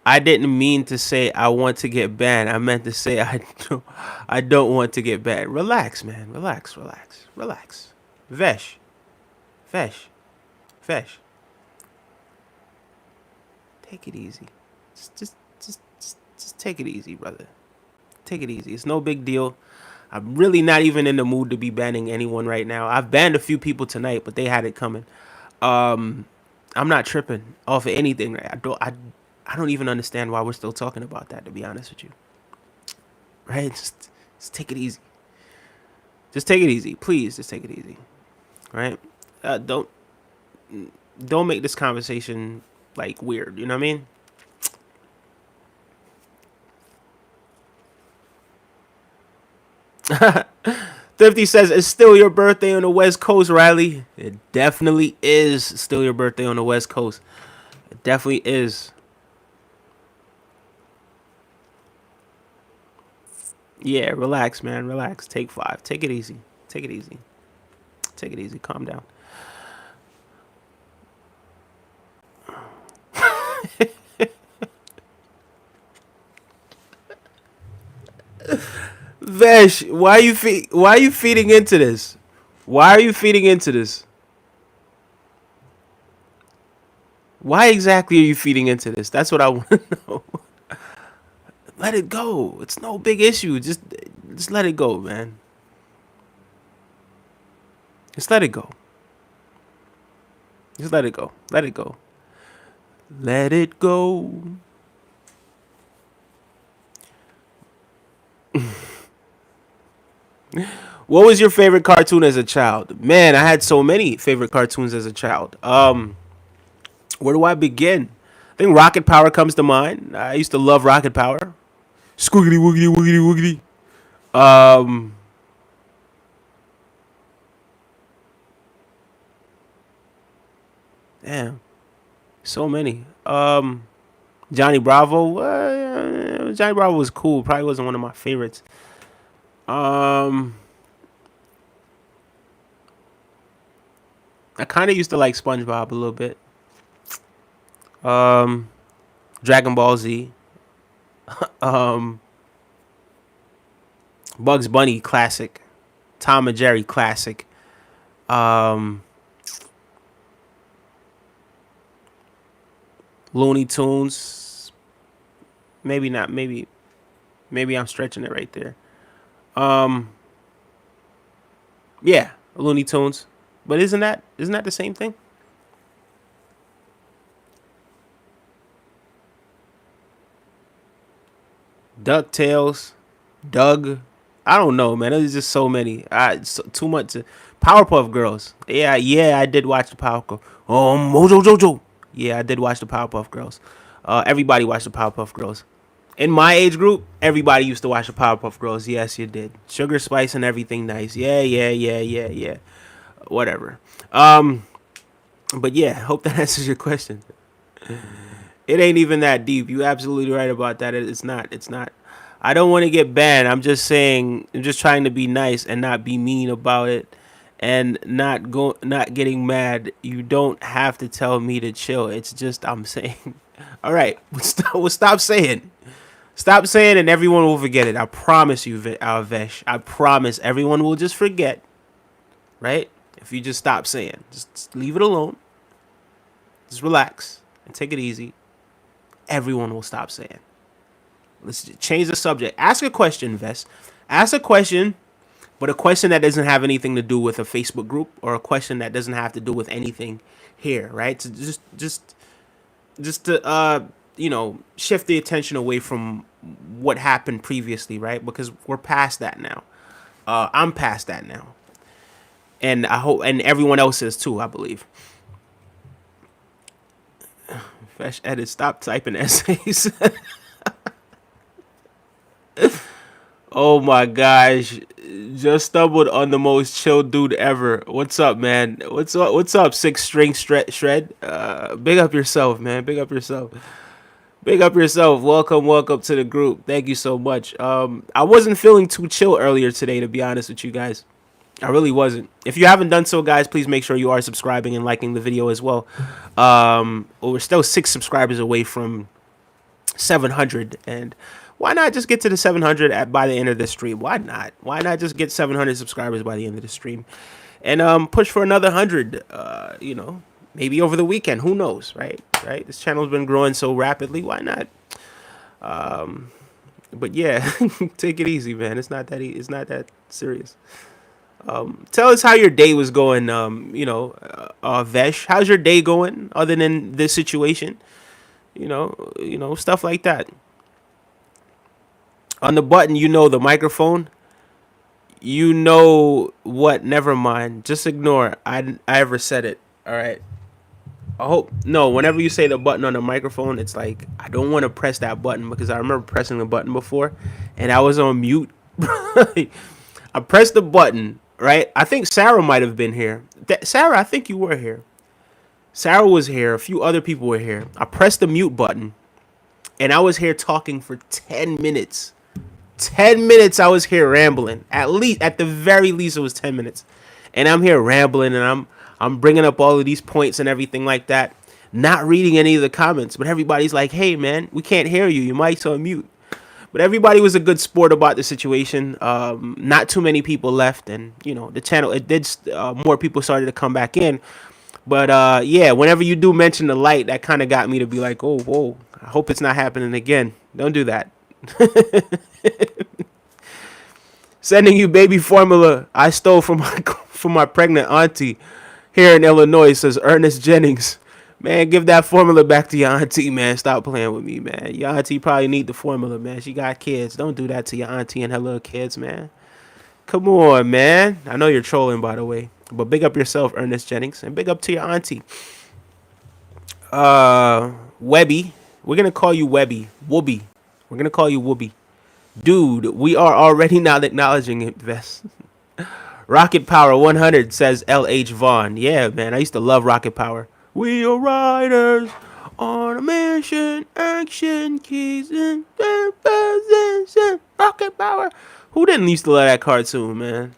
I didn't mean to say I want to get banned. I meant to say I don't want to get banned. Relax, man. Relax, relax, relax. Vesh, Vesh, Vesh. Take it easy. Just take it easy, brother. Take it easy. It's no big deal. I'm really not even in the mood to be banning anyone right now. I've banned a few people tonight, but they had it coming. Um, I'm not tripping off of anything. Right? I don't even understand why we're still talking about that. To be honest with you, right? Just take it easy. Just take it easy, please. Just take it easy, right? Don't make this conversation like weird. You know what I mean? Thrifty says it's still your birthday on the West Coast, Riley. It definitely is still your birthday on the West Coast. It definitely is. Yeah, relax, man. Relax. Take 5. Take it easy. Take it easy. Take it easy. Calm down. Vesh, why are you feeding into this? Why are you feeding into this? Why exactly are you feeding into this? That's what I want to know. Let it go. It's no big issue. Just let it go, man. Just let it go. Just let it go. Let it go. Let it go. What was your favorite cartoon as a child? Man, I had so many favorite cartoons as a child. Where do I begin? I think Rocket Power comes to mind. I used to love Rocket Power. Squiggity wiggity wiggity wiggity. Damn, so many. Johnny Bravo. Johnny Bravo was cool. Probably wasn't one of my favorites. Um, I kind of used to like SpongeBob a little bit. Um, Dragon Ball Z. Um, Bugs Bunny classic. Tom and Jerry classic. Um, Looney Tunes. Maybe not. Maybe I'm stretching it right there. Um, yeah, Looney Tunes. But isn't that the same thing? DuckTales, Doug. I don't know, man. There's just so many. Too much. Powerpuff Girls. Yeah, yeah, I did watch the Powerpuff. Oh, Mojo Jojo. Yeah, I did watch the Powerpuff Girls. Everybody watched the Powerpuff Girls. In my age group, everybody used to watch the Powerpuff Girls. Yes, you did. Sugar Spice and everything nice. Yeah, yeah, yeah, yeah, yeah. Whatever. Um, but yeah, hope that answers your question. It ain't even that deep. You absolutely right about that. It's not. It's not. I don't want to get banned. I'm just saying. I'm just trying to be nice and not be mean about it, and not getting mad. You don't have to tell me to chill. It's just I'm saying. All right, stop saying. Stop saying, and everyone will forget it. I promise you, Vesh. I promise everyone will just forget. Right? If you just stop saying, just leave it alone. Just relax and take it easy. Everyone will stop saying. Let's change the subject. Ask a question, Vest. Ask a question, but a question that doesn't have anything to do with a Facebook group or a question that doesn't have to do with anything here, right? So just to shift the attention away from what happened previously, right? Because we're past that now. I'm past that now, and I hope, and everyone else is too. I believe. Fresh edit. Stop typing essays. Oh my gosh. Just stumbled on the most chill dude ever. What's up, man? What's up, six string shred? Big up yourself, man. Big up yourself. Big up yourself. Welcome to the group. Thank you so much. I wasn't feeling too chill earlier today, to be honest with you guys. I really wasn't. If you haven't done so, guys, please make sure you are subscribing and liking the video as well. We're still 6 subscribers away from 700, and why not just get to the 700 by the end of the stream? Why not? Why not just get 700 subscribers by the end of the stream, and push for another 100? Maybe over the weekend. Who knows, right? Right. This channel's been growing so rapidly. Why not? But yeah, take it easy, man. It's not that. It's not that serious. Tell us how your day was going. Vesh, how's your day going? Other than this situation, stuff like that. On the button, the microphone. You know what? Never mind. Just ignore. I ever said it. All right. I hope no. Whenever you say the button on the microphone, it's like I don't want to press that button because I remember pressing the button before, and I was on mute. I pressed the button. Right. I think Sarah might have been here. Sarah, I think you were here. Sarah was here. A few other people were here. I pressed the mute button, and I was here talking for 10 minutes. 10 minutes I was here rambling. At the very least, it was 10 minutes. And I'm here rambling, and I'm bringing up all of these points and everything like that. Not reading any of the comments, but everybody's like, hey, man, we can't hear you. Your mic's on mute. But everybody was a good sport about the situation. Not too many people left, and the channel, more people started to come back in. But yeah, whenever you do mention the light, that kind of got me to be like, oh, whoa, I hope it's not happening again. Don't do that. Sending you baby formula I stole from my from my pregnant auntie here in Illinois, says Ernest Jennings. Man, give that formula back to your auntie, man. Stop playing with me, man. Your auntie probably need the formula, man. She got kids. Don't do that to your auntie and her little kids, man. Come on, man. I know you're trolling, by the way. But big up yourself, Ernest Jennings. And big up to your auntie. Webby. We're going to call you Webby. Whooby. We're going to call you Whooby. Dude, we are already not acknowledging it, Vest. Rocket Power 100, says L.H. Vaughn. Yeah, man. I used to love Rocket Power. We are riders on a mission. Action keys in position. Rocket Power. Who didn't used to love that cartoon, man?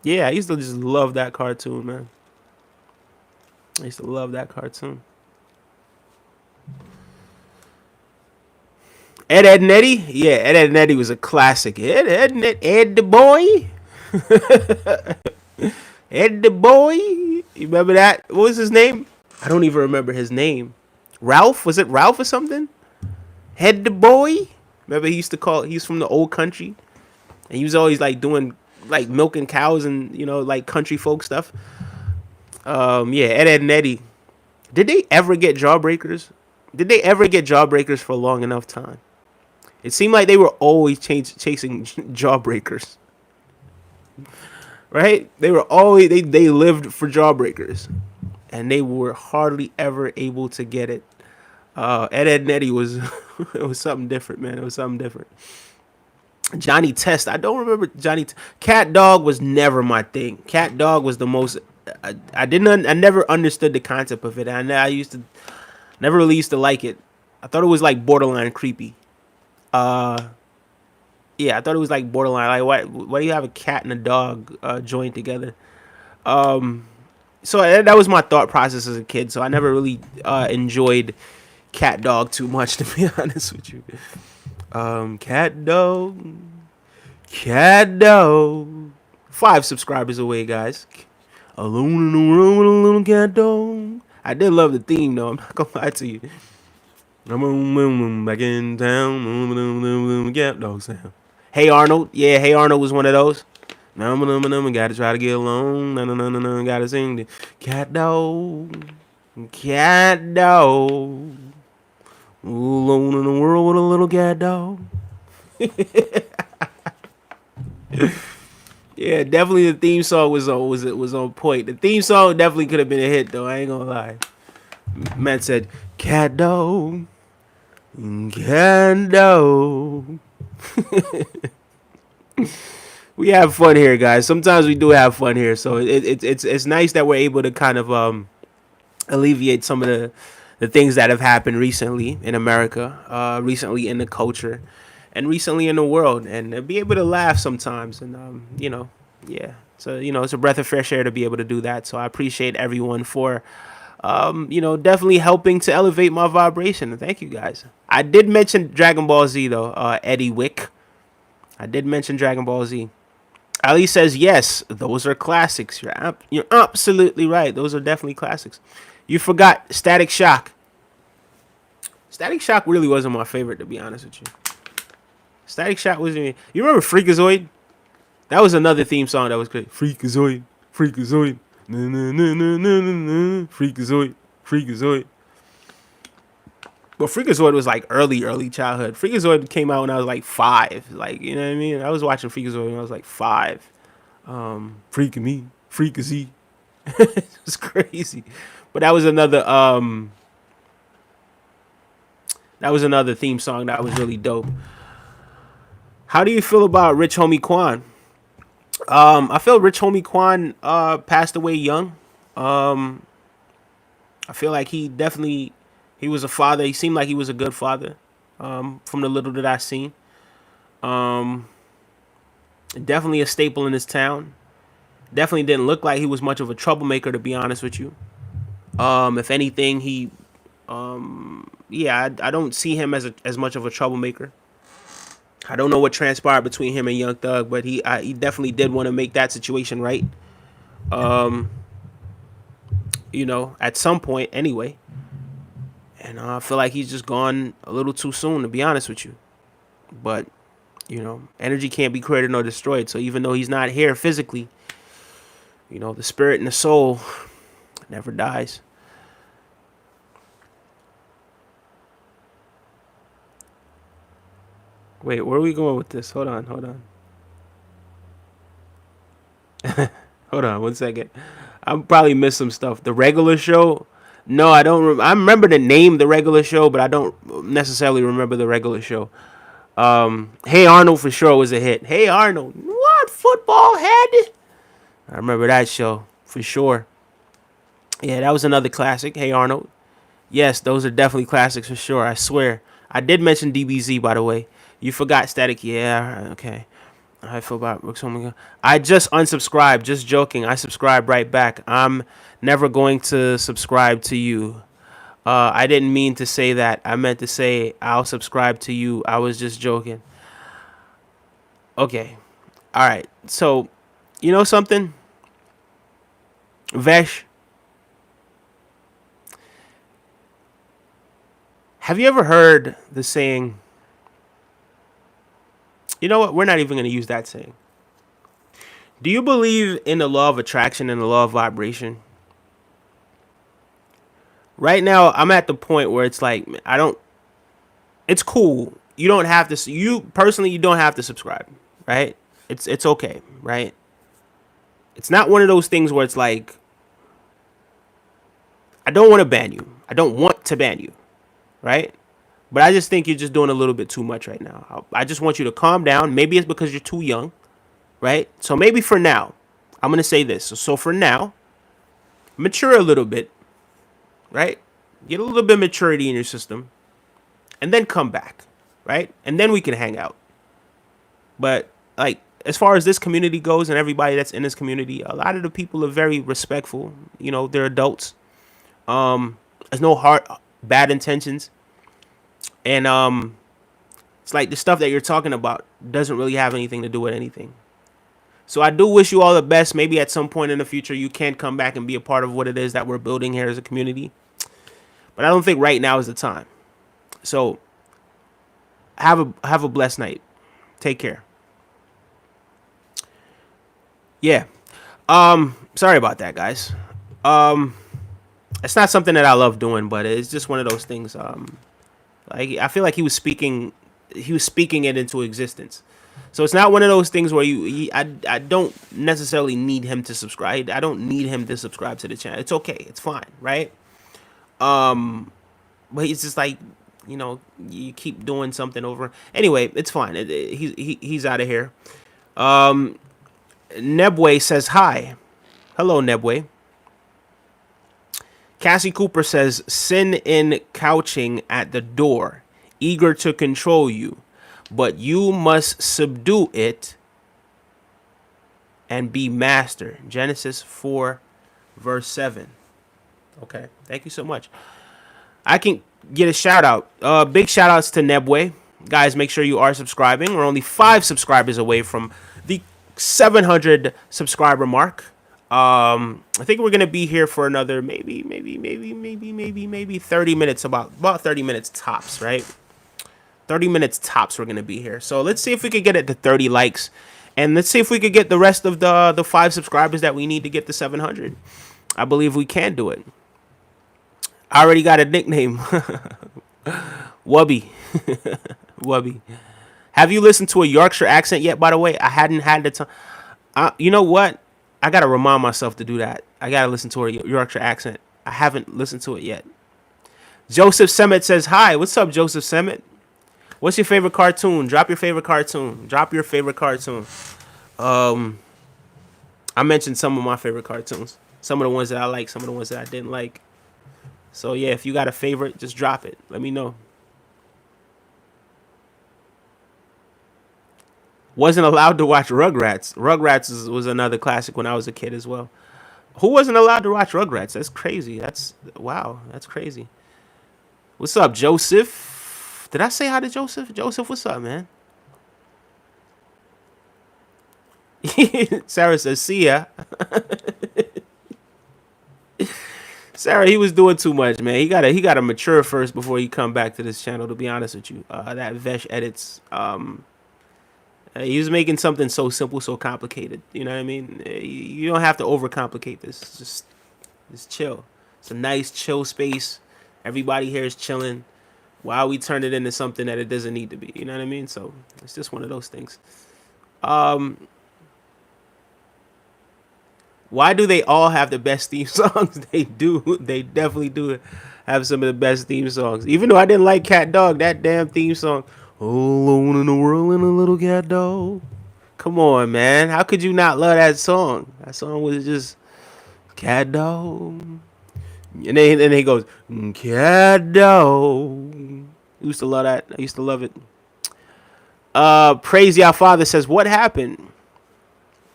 Yeah, I used to just love that cartoon, man. I used to love that cartoon. Ed and Eddie? Yeah, Ed and Eddie was a classic. Ed the boy. Ed the boy. You remember that? What was his name? I don't even remember his name. Ralph? Was it Ralph or something? Ed the boy? Remember he used to call, he's from the old country. And he was always like doing like milking cows and, you know, like country folk stuff. Yeah, Ed and Eddie. Did they ever get Jawbreakers? Did they ever get Jawbreakers for a long enough time? It seemed like they were always chasing Jawbreakers. Right? They were always, they lived for Jawbreakers. And they were hardly ever able to get it. Ed and Eddie was, it was something different, man. It was something different. Johnny Test. I don't remember Johnny. Cat Dog was never my thing. Cat Dog was the most. I never understood the concept of it. I used to never really used to like it. I thought it was like borderline creepy. Yeah, I thought it was like borderline. Like, why do you have a cat and a dog joined together? So that was my thought process as a kid. So I never really enjoyed Cat Dog too much, to be honest with you. Cat Dog. 5 subscribers away, guys. Alone in the room with a little cat dog. I did love the theme, though. I'm not gonna lie to you. I'm back in town. Cat dog sound. Hey Arnold. Yeah, Hey Arnold was one of those. Gotta try to get along. Gotta sing the cat dog. Cat dog. Alone in the world with a little cat dog. Yeah, definitely the theme song was on point. The theme song definitely could have been a hit, though. I ain't gonna lie. Man said, "Cat dog, cat dog." We have fun here, guys. Sometimes we do have fun here, so it's nice that we're able to kind of alleviate some of the things that have happened recently in America, recently in the culture, and recently in the world, and be able to laugh sometimes. And you know, yeah. So it's a breath of fresh air to be able to do that. So I appreciate everyone for definitely helping to elevate my vibration. Thank you, guys. I did mention Dragon Ball Z though, Eddie Wick. I did mention Dragon Ball Z. Ali says yes, those are classics. You're absolutely right. Those are definitely classics. You forgot Static Shock. Static Shock really wasn't my favorite, to be honest with you. Static Shock wasn't. You remember Freakazoid? That was another theme song that was great. Freakazoid, Freakazoid, Freakazoid, Freakazoid. But Freakazoid was like early childhood. Freakazoid came out when I was like 5. Like, you know what I mean? I was watching Freakazoid when I was like 5. Freaking me, Freakazy. It was crazy. But that was another theme song that was really dope. How do you feel about Rich Homie Quan? I feel Rich Homie Quan passed away young. I feel like he was a father. He seemed like he was a good father. From the little that I seen. Definitely a staple in his town. Definitely didn't look like he was much of a troublemaker, to be honest with you. If anything, I don't see him as much of a troublemaker. I don't know what transpired between him and Young Thug, but he definitely did want to make that situation right. You know, at some point anyway. And I feel like he's just gone a little too soon, to be honest with you. But, you know, energy can't be created nor destroyed. So even though he's not here physically, you know, the spirit and the soul never dies. Wait, where are we going with this? Hold on, hold on. Hold on, 1 second. I probably missed some stuff. The regular show? No, I don't. I remember the name, the regular show, but I don't necessarily remember the regular show. Hey Arnold for sure was a hit. Hey Arnold, what football head? I remember that show for sure. Yeah, that was another classic. Hey Arnold. Yes, those are definitely classics for sure. I swear. I did mention DBZ by the way. You forgot Static. Yeah, okay. I feel about Brooks Home. I just unsubscribed. Just joking. I subscribed right back. I'm never going to subscribe to you. I didn't mean to say that. I meant to say I'll subscribe to you. I was just joking. Okay. All right. So, you know something? Vesh, have you ever heard the saying, you know what? We're not even going to use that saying. Do you believe in the law of attraction and the law of vibration? Right now, I'm at the point where it's like, I don't, it's cool. You don't have to, you personally, you don't have to subscribe, right? It's okay, right? It's not one of those things where it's like, I don't want to ban you. I don't want to ban you, right? But I just think you're just doing a little bit too much right now. I just want you to calm down. Maybe it's because you're too young, right? So maybe for now, I'm going to say this. So for now, mature a little bit, right? Get a little bit of maturity in your system and then come back, right? And then we can hang out. But like, as far as this community goes and everybody that's in this community, a lot of the people are very respectful. You know, they're adults. There's no bad intentions. And it's like the stuff that you're talking about doesn't really have anything to do with anything. So I do wish you all the best. Maybe at some point in the future you can come back and be a part of what it is that we're building here as a community. But I don't think right now is the time. So have a blessed night. Take care. Yeah. Sorry about that, guys. It's not something that I love doing, but it's just one of those things. Like I feel like he was speaking it into existence. So it's not one of those things where I don't necessarily need him to subscribe. I don't need him to subscribe to the channel. It's okay. It's fine, right? But he's just like, you know, you keep doing something over. Anyway, it's fine. He's out of here. Nebway says hi. Hello, Nebway. Cassie Cooper says, sin in couching at the door, eager to control you, but you must subdue it and be master. Genesis 4, verse 7. Okay, thank you so much. I can get a shout out. Big shout outs to Nebway. Guys, make sure you are subscribing. We're only 5 subscribers away from the 700 subscriber mark. I think we're gonna be here for another maybe 30 minutes, about 30 minutes tops, right? 30 minutes tops we're gonna be here. So let's see if we could get it to 30 likes, and let's see if we could get the rest of the 5 subscribers that we need to get to 700. I believe we can do it. I already got a nickname. Wubby. Wubby. Have you listened to a Yorkshire accent yet, by the way? I hadn't had the time. You know what? I got to remind myself to do that. I got to listen to a Yorkshire accent. I haven't listened to it yet. Joseph Semet says, hi. What's up, Joseph Semet? What's your favorite cartoon? Drop your favorite cartoon. Drop your favorite cartoon. I mentioned some of my favorite cartoons. Some of the ones that I like, some of the ones that I didn't like. So, yeah, if you got a favorite, just drop it. Let me know. Wasn't allowed to watch Rugrats. Rugrats was another classic when I was a kid as well. Who wasn't allowed to watch Rugrats? That's crazy. Wow. That's crazy. What's up, Joseph? Did I say hi to Joseph? Joseph, what's up, man? Sarah says, see ya. Sarah, he was doing too much, man. He gotta mature first before he come back to this channel. To be honest with you, that Vesh edits, he was making something so simple, so complicated. You know what I mean? You don't have to overcomplicate this. Just chill. It's a nice chill space. Everybody here is chilling. While we turn it into something that it doesn't need to be. You know what I mean? So it's just one of those things. Why do they all have the best theme songs? They do. They definitely do have some of the best theme songs. Even though I didn't like Cat Dog, that damn theme song. All alone in the world and a little cat dog. Come on, man. How could you not love that song? That song was just cat dog. And then he goes, cat dog. I used to love that. I used to love it. Praise Yah Father says, what happened?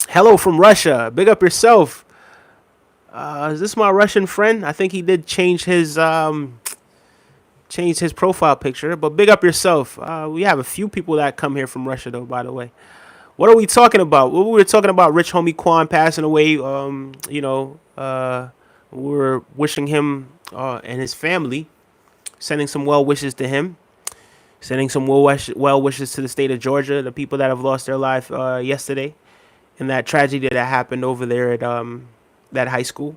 Hello from Russia. Big up yourself. Is this my Russian friend? I think he did change his profile picture, but big up yourself. We have a few people that come here from Russia, though, by the way. What are we talking about? Well, we were talking about Rich Homie Quan passing away. We were wishing him and his family, sending some well wishes to him, sending some well wishes to the state of Georgia, the people that have lost their life yesterday in that tragedy that happened over there at that high school,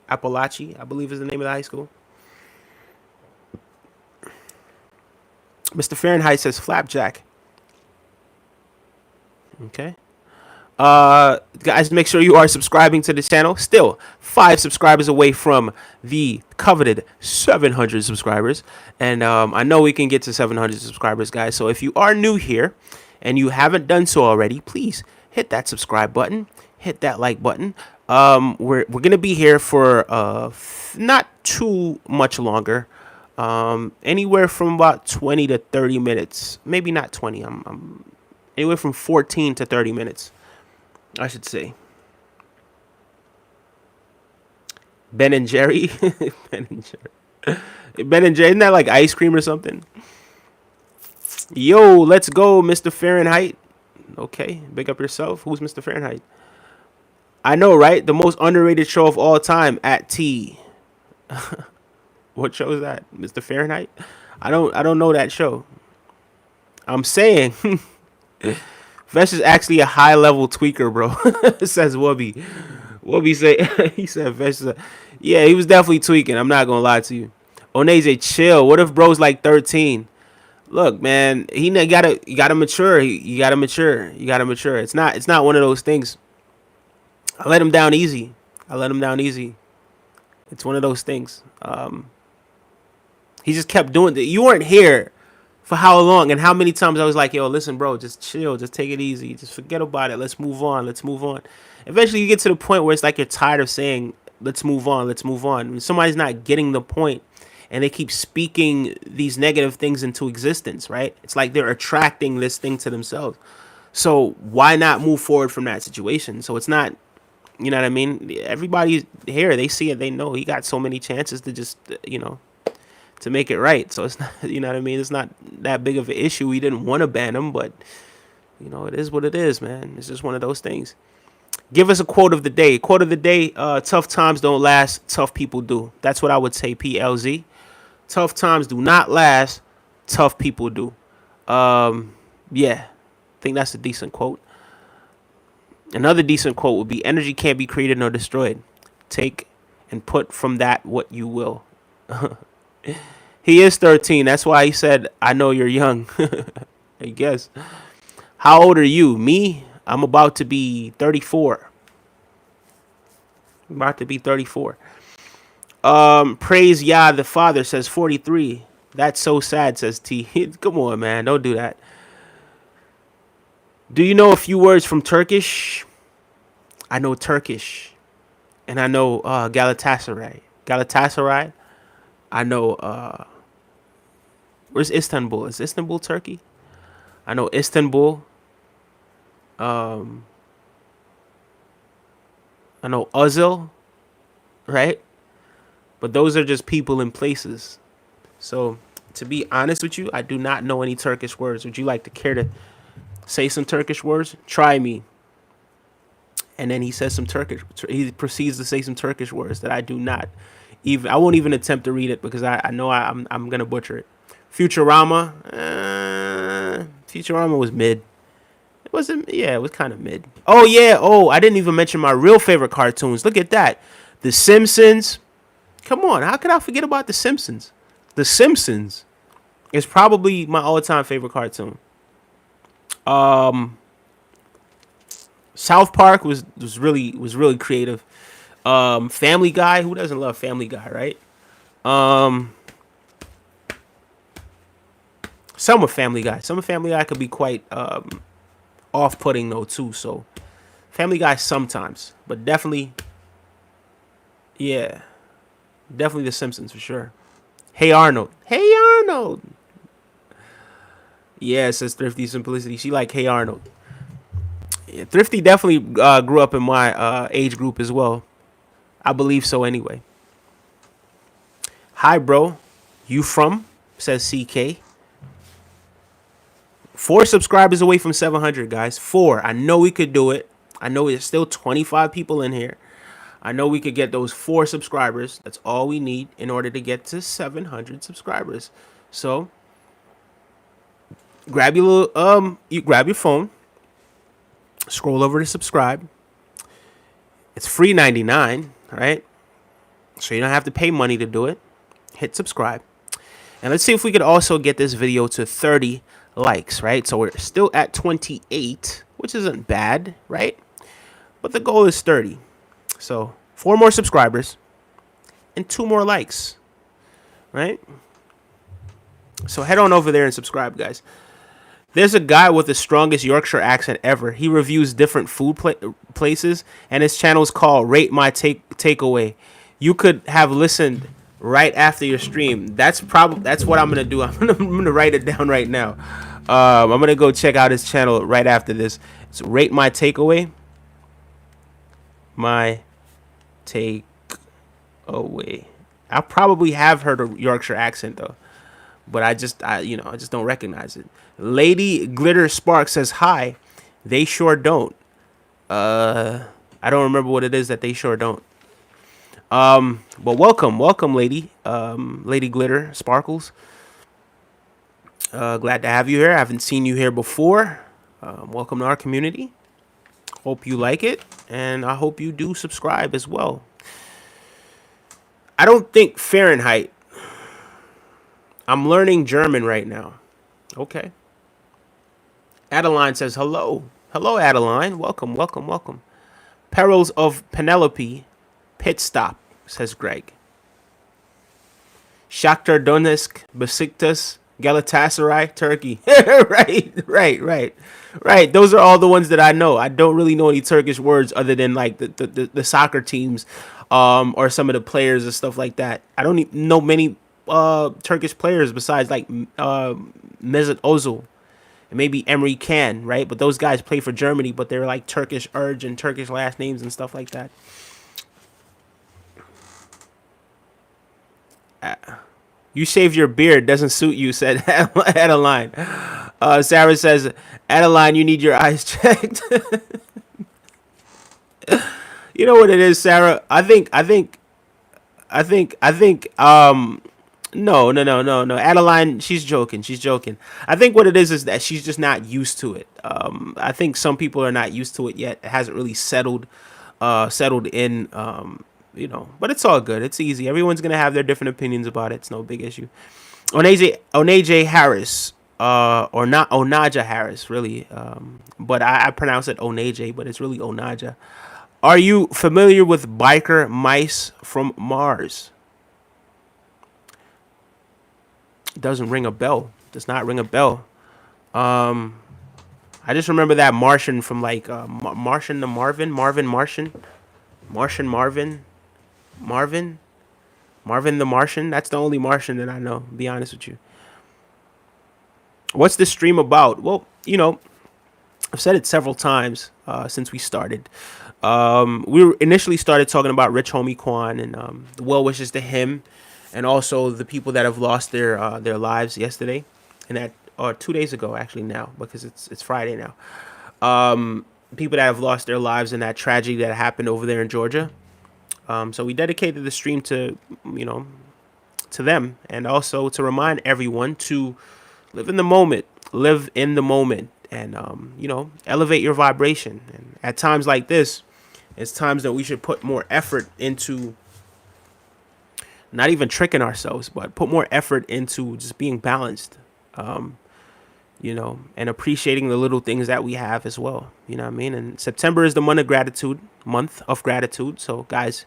Appalachia, I believe is the name of the high school. Mr. Fahrenheit says flapjack. Okay. Guys, make sure you are subscribing to the channel. Still 5 subscribers away from the coveted 700 subscribers. And I know we can get to 700 subscribers, guys. So if you are new here and you haven't done so already, please hit that subscribe button. Hit that like button. We're going to be here for not too much longer. Anywhere from about 20 to 30 minutes. Maybe not 20. I'm anywhere from 14 to 30 minutes, I should say. Ben and Jerry. Ben and Jerry. Ben and Jerry, isn't that like ice cream or something? Yo, let's go, Mr. Fahrenheit. Okay, big up yourself. Who's Mr. Fahrenheit? I know, right? The most underrated show of all time at T. What show is that? Mr. Fahrenheit? I don't know that show. I'm saying Vesh is actually a high level tweaker, bro. Says Wubby. Wubby say he said Vesh is yeah, he was definitely tweaking. I'm not gonna lie to you. Oneze, chill. What if bro's like 13? Look, man, you gotta mature. You gotta mature. You gotta mature. It's not one of those things. I let him down easy. It's one of those things. He just kept doing it. You weren't here for how long and how many times I was like, yo, listen, bro, just chill. Just take it easy. Just forget about it. Let's move on. Eventually you get to the point where it's like you're tired of saying, let's move on. When somebody's not getting the point and they keep speaking these negative things into existence, right? It's like they're attracting this thing to themselves. So why not move forward from that situation? So it's not, you know what I mean? Everybody here, they see it, they know he got so many chances to just, to make it right. So it's not, you know what I mean? It's not that big of an issue. We didn't want to ban him, but, it is what it is, man. It's just one of those things. Give us a quote of the day. Quote of the day, tough times don't last, tough people do. That's what I would say, PLZ. Tough times do not last, tough people do. Yeah, I think that's a decent quote. Another decent quote would be, energy can't be created nor destroyed. Take and put from that what you will. He is 13. That's why he said, I know you're young. I guess. How old are you? Me? I'm about to be 34. Praise Yah the Father says 43. That's so sad, says T. Come on, man. Don't do that. Do you know a few words from Turkish? I know Turkish. And I know Galatasaray. I know, where's Istanbul? Is Istanbul Turkey? I know Istanbul. I know Uzil, right? But those are just people and places. So, to be honest with you, I do not know any Turkish words. Would you like to care to say some Turkish words? Try me. And then he says some Turkish. He proceeds to say some Turkish words that I do not even I won't even attempt to read it because I know I'm gonna butcher it. Futurama. Futurama was mid. It wasn't. Yeah, it was kind of mid. Oh yeah. Oh, I didn't even mention my real favorite cartoons. Look at that. The Simpsons. Come on, how could I forget about The Simpsons? The Simpsons is probably my all-time favorite cartoon. Um, South Park was really creative. Family Guy, who doesn't love Family Guy, right? Um, some of Family Guy, some of Family Guy could be quite off-putting though too. So Family Guy sometimes, but definitely, yeah, definitely The Simpsons for sure. Hey Arnold, Hey Arnold. Yeah, it says Thrifty Simplicity. She like Hey Arnold. Yeah, Thrifty definitely grew up in my age group as well. I believe so anyway. Hi, bro. You from? Says CK. 4 subscribers away from 700, guys. 4. I know we could do it. I know there's still 25 people in here. I know we could get those 4 subscribers. That's all we need in order to get to 700 subscribers. So, grab your you grab your phone, scroll over to subscribe. It's free 99, right? So you don't have to pay money to do it. Hit subscribe. And let's see if we could also get this video to 30 likes, right? So we're still at 28, which isn't bad, right? But the goal is 30. So 4 more subscribers and 2 more likes, right? So head on over there and subscribe, guys. There's a guy with the strongest Yorkshire accent ever. He reviews different food places, and his channel is called Rate My Takeaway. You could have listened right after your stream. That's what I'm gonna do. I'm gonna write it down right now. I'm gonna go check out his channel right after this. It's Rate My Takeaway. My Takeaway. I probably have heard a Yorkshire accent though, but I just don't recognize it. Lady Glitter Spark says hi. They sure don't. I don't remember what it is that they sure don't. But welcome, lady. Lady Glitter Sparkles. Glad to have you here. I haven't seen you here before. Welcome to our community. Hope you like it, and I hope you do subscribe as well. I don't think Fahrenheit. I'm learning German right now. Okay. Adeline says hello. Hello, Adeline. Welcome. Perils of Penelope. Pit stop, says Greg. Shakhtar Donetsk, Besiktas, Galatasaray, Turkey. Right. Those are all the ones that I know. I don't really know any Turkish words other than like the soccer teams, or some of the players and stuff like that. I don't even know many Turkish players besides like Mesut Ozil and maybe Emre Can, right? But those guys play for Germany, but they're like Turkish urge and Turkish last names and stuff like that. You shaved your beard, doesn't suit you, said Adeline. Sarah says, Adeline, you need your eyes checked. You know what it is, Sarah? I think, no. Adeline, she's joking. I think what it is that she's just not used to it. I think some people are not used to it yet. It hasn't really settled in, but it's all good. It's easy. Everyone's going to have their different opinions about it. It's no big issue. Onaje Harris, or not Onaja Harris, really. But I pronounce it Onaje, but it's really Onaja. Are you familiar with biker mice from Mars? Doesn't ring a bell. Does not ring a bell. I just remember that Martian from like Martian the Marvin the Martian. That's the only Martian that I know, to be honest with you. What's the stream about? Well, I've said it several times since we started. We initially started talking about Rich Homie Quan and the well wishes to him, and also the people that have lost their lives yesterday, and that, or 2 days ago actually now, because it's Friday now. People that have lost their lives in that tragedy that happened over there in Georgia. So we dedicated the stream to, you know, to them, and also to remind everyone to live in the moment, and you know, elevate your vibration. And at times like this, it's times that we should put more effort into not even tricking ourselves, but put more effort into just being balanced, you know, and appreciating the little things that we have as well. You know what I mean? And September is the month of gratitude. So guys,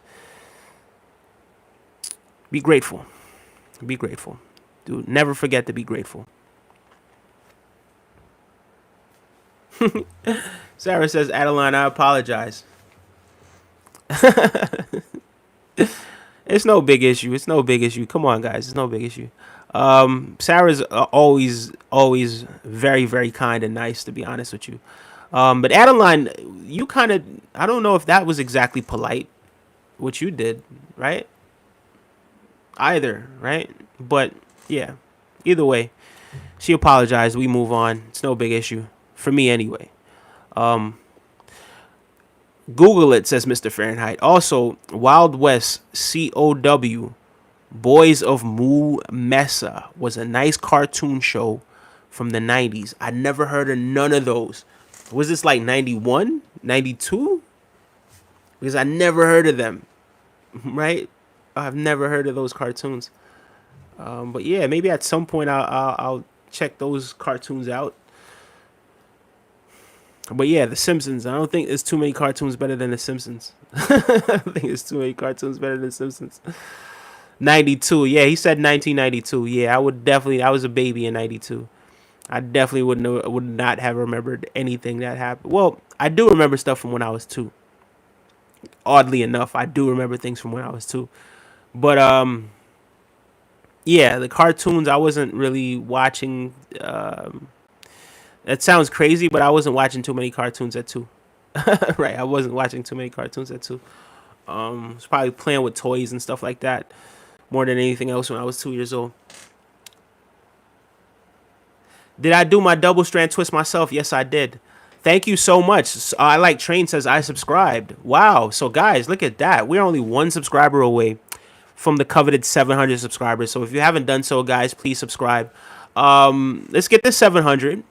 be grateful. Be grateful. Dude, never forget to be grateful. Sarah says, Adeline, I apologize. It's no big issue. It's no big issue. Come on, guys. It's no big issue. Sarah's always very, very kind and nice, to be honest with you. But Adeline, you kind of, I don't know if that was exactly polite, what you did, right? Either, right? But yeah, either way, she apologized. We move on. It's no big issue for me anyway. Um, Google it, says Mr. Fahrenheit. Also, Wild West COW, Boys of Moo Mesa was a nice cartoon show from the 90s. I never heard of none of those. Was this like 91, 92? Because I never heard of them, right? I've never heard of those cartoons. But yeah, maybe at some point I'll check those cartoons out. But yeah, The Simpsons. I don't think there's too many cartoons better than The Simpsons. I don't think there's too many cartoons better than The Simpsons. 92. Yeah, he said 1992. Yeah, I would definitely. I was a baby in 92. I definitely would not have remembered anything that happened. Well, I do remember stuff from when I was 2. Oddly enough, I do remember things from when I was 2. But yeah, the cartoons I wasn't really watching. That sounds crazy, but I wasn't watching too many cartoons at 2. Right, I wasn't watching too many cartoons at 2. I was probably playing with toys and stuff like that more than anything else when I was 2 years old. Did I do my double strand twist myself? Yes, I did. Thank you so much. I Like Train says I subscribed. Wow. So guys, look at that. We're only 1 subscriber away from the coveted 700 subscribers. So if you haven't done so, guys, please subscribe. Let's get to 700.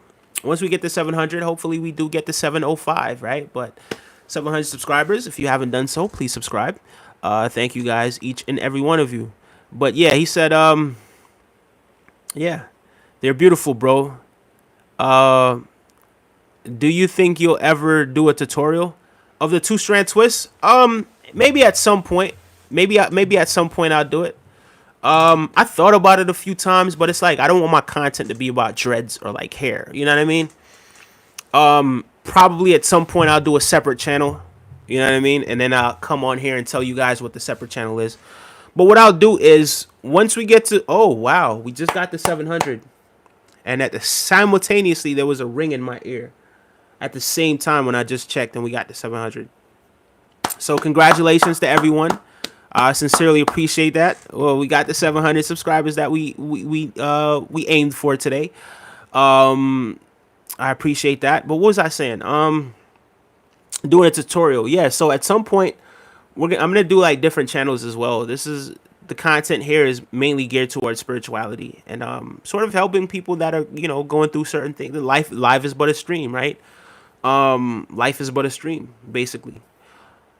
Once we get to 700, hopefully we do get to 705, right? But 700 subscribers. If you haven't done so, please subscribe. Thank you guys, each and every one of you. But yeah, he said, yeah, they're beautiful, bro. Uh, do you think you'll ever do a tutorial of the 2-strand twist? Maybe at some point. Maybe at some point I'll do it. I thought about it a few times, but it's like I don't want my content to be about dreads or like hair. You know what I mean? Probably at some point I'll do a separate channel. You know what I mean? And then I'll come on here and tell you guys what the separate channel is. But what I'll do is once we get to, oh wow, we just got to 700, and simultaneously there was a ring in my ear at the same time when I just checked and we got to 700. So congratulations to everyone. I sincerely appreciate that. Well, we got the 700 subscribers that we aimed for today. I appreciate that. But what was I saying? Doing a tutorial. Yeah. So at some point, I'm gonna do like different channels as well. The content here is mainly geared towards spirituality and sort of helping people that are going through certain things. Life is but a stream, right? Life is but a stream, basically.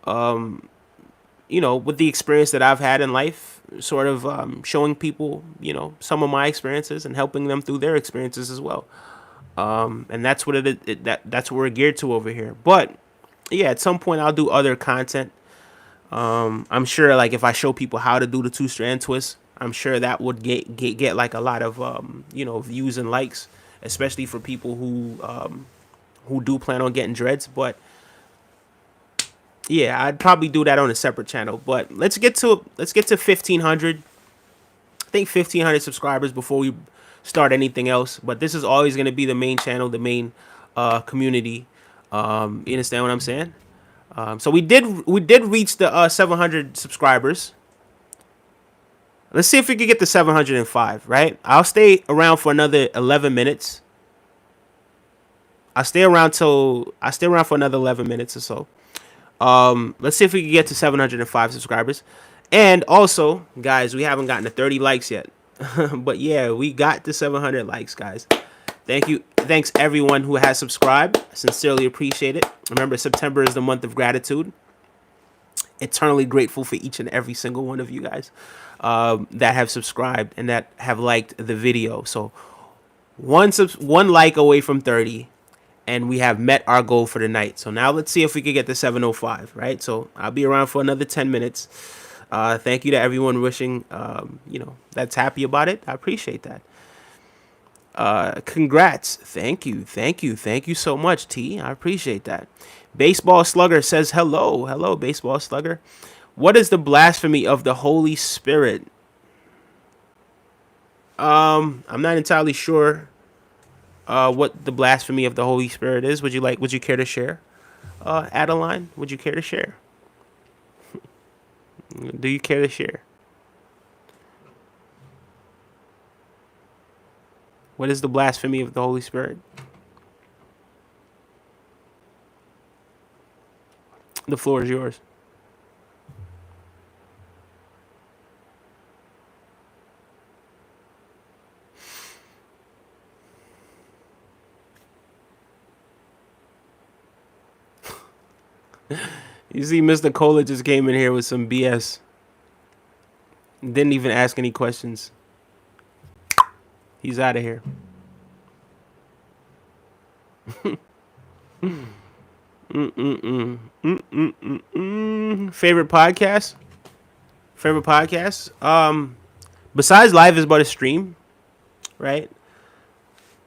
With the experience that I've had in life, sort of showing people, some of my experiences and helping them through their experiences as well. And that's what that's what we're geared to over here. But yeah, at some point I'll do other content. I'm sure like if I show people how to do the 2-strand twist, I'm sure that would get like a lot of views and likes, especially for people who do plan on getting dreads. But yeah, I'd probably do that on a separate channel. But let's get to 1,500. I think 1,500 subscribers before we start anything else. But this is always going to be the main channel, the main community. You understand what I'm saying? So we did reach the 700 subscribers. Let's see if we can get to 705. Right? I'll stay around for another 11 minutes. I'll stay around for another 11 minutes or so. Let's see if we can get to 705 subscribers. And also, guys, we haven't gotten to 30 likes yet. But yeah, we got to 700 likes, guys. Thank you. Thanks everyone who has subscribed. I sincerely appreciate it. Remember, September is the month of gratitude. Eternally grateful for each and every single one of you guys that have subscribed and that have liked the video. So one like away from 30, and we have met our goal for the night. So now let's see if we could get to 705, right? So I'll be around for another 10 minutes. Thank you to everyone wishing, that's happy about it. I appreciate that. Congrats. Thank you. Thank you. Thank you so much, T. I appreciate that. Baseball Slugger says hello. Hello, Baseball Slugger. What is the blasphemy of the Holy Spirit? I'm not entirely sure what the blasphemy of the Holy Spirit is. Would you care to share? Adeline, would you care to share? Do you care to share? What is the blasphemy of the Holy Spirit? The floor is yours. You see, Mr. Cola just came in here with some BS. Didn't even ask any questions. He's out of here. Favorite podcast? Favorite podcast? Besides Live is But a Stream, right?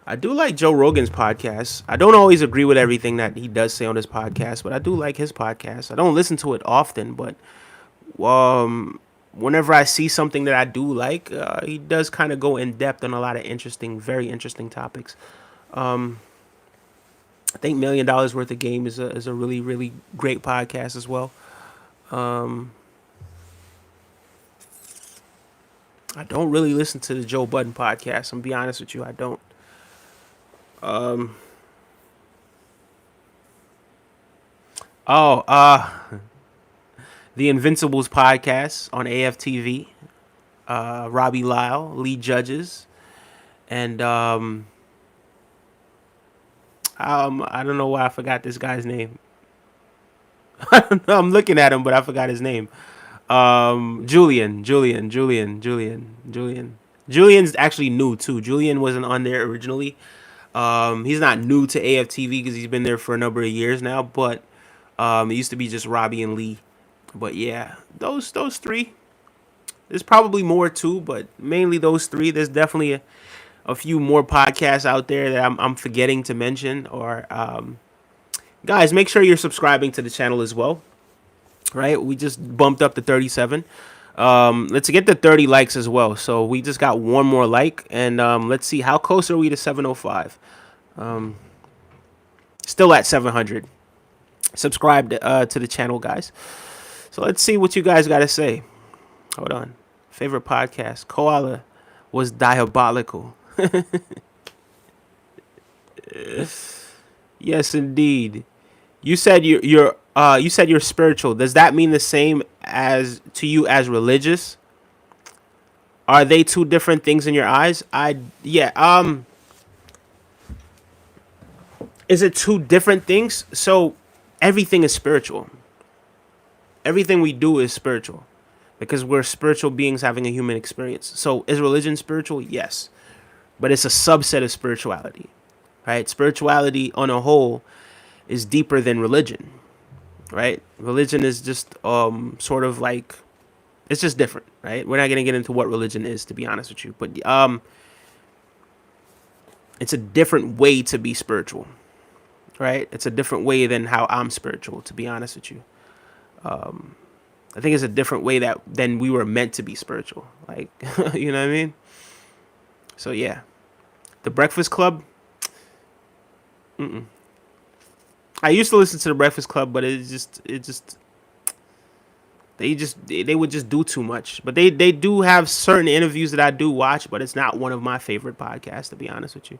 I do like Joe Rogan's podcast. I don't always agree with everything that he does say on his podcast, but I do like his podcast. I don't listen to it often, but whenever I see something that I do like, he does kind of go in depth on a lot of very interesting topics. I think $1 Million Worth of Game is a really, really great podcast as well. I don't really listen to the Joe Budden podcast. I'm gonna be honest with you, I don't. The Invincibles podcast on AFTV. Robbie Lyle, Lee Judges, and I don't know why I forgot this guy's name. I'm looking at him, but I forgot his name. Julian. Julian's actually new too. Julian wasn't on there originally. He's not new to AFTV because he's been there for a number of years now, but it used to be just Robbie and Lee. But yeah, those three. There's probably more too, but mainly those three. There's definitely a few more podcasts out there that I'm forgetting to mention. Or guys, make sure you're subscribing to the channel as well. Right, we just bumped up to 37. Let's get to 30 likes as well. So we just got one more like, and let's see how close are we to 705. Still at 700. Subscribe to the channel, guys. So let's see what you guys got to say. Hold on. Favorite podcast. Koala was diabolical. Yes, indeed. You said you're spiritual. Does that mean the same as to you as religious? Are they two different things in your eyes? Is it two different things? So everything is spiritual. Everything we do is spiritual because we're spiritual beings having a human experience. So is religion spiritual? Yes. But it's a subset of spirituality, right? Spirituality on a whole is deeper than religion, right? Religion is just sort of like, it's just different, right? We're not going to get into what religion is, to be honest with you. But it's a different way to be spiritual, right? It's a different way than how I'm spiritual, to be honest with you. I think it's a different way than we were meant to be spiritual. Like, you know what I mean? So yeah, The Breakfast Club. I used to listen to The Breakfast Club, but they would just do too much. But they do have certain interviews that I do watch, but it's not one of my favorite podcasts, to be honest with you.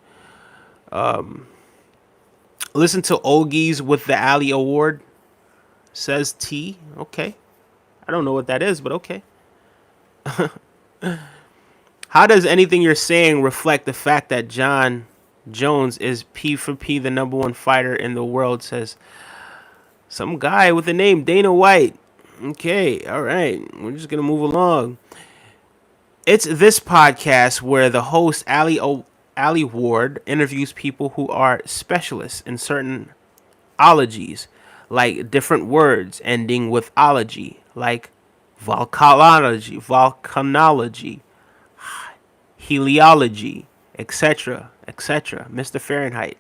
Listen to Olgies with the Ali Award. says T. Okay. I don't know what that is, but okay. How does anything you're saying reflect the fact that John Jones is P for P, the number one fighter in the world? Says some guy with the name Dana White. Okay, all right. We're just going to move along. It's this podcast where the host, Ali Ward, interviews people who are specialists in certain ologies, like different words ending with ology, like volcanology, heliology, etc., etc. Mr. Fahrenheit.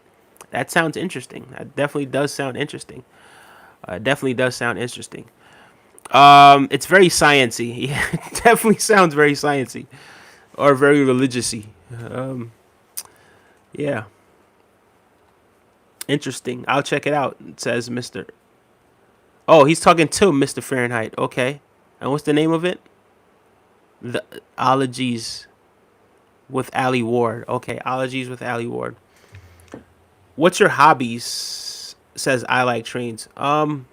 That sounds interesting. That definitely does sound interesting. Definitely does sound interesting. It's very sciencey. Yeah, it definitely sounds very sciencey or very religiousy. Um, yeah, interesting. I'll check it out. It says Mr. Oh, he's talking to Mr. Fahrenheit. Okay, and what's the name of it? The Ologies with Ali Ward. Okay, Ologies with Ali Ward. What's your hobbies? Says I like trains. Well,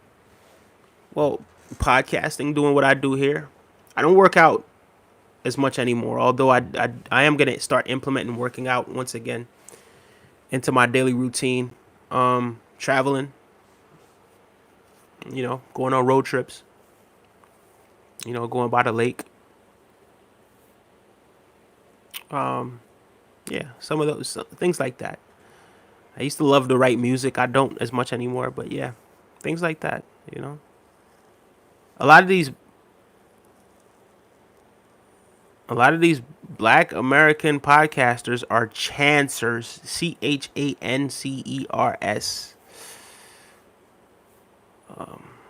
podcasting, doing what I do here. I don't work out as much anymore. Although I am gonna start implementing working out once again into my daily routine. Traveling, going on road trips. Going by the lake. Um, yeah, some of those things like that. I used to love to write music. I don't as much anymore, but yeah, things like that. A lot of these, a lot of these Black American podcasters are chancers. Chancers.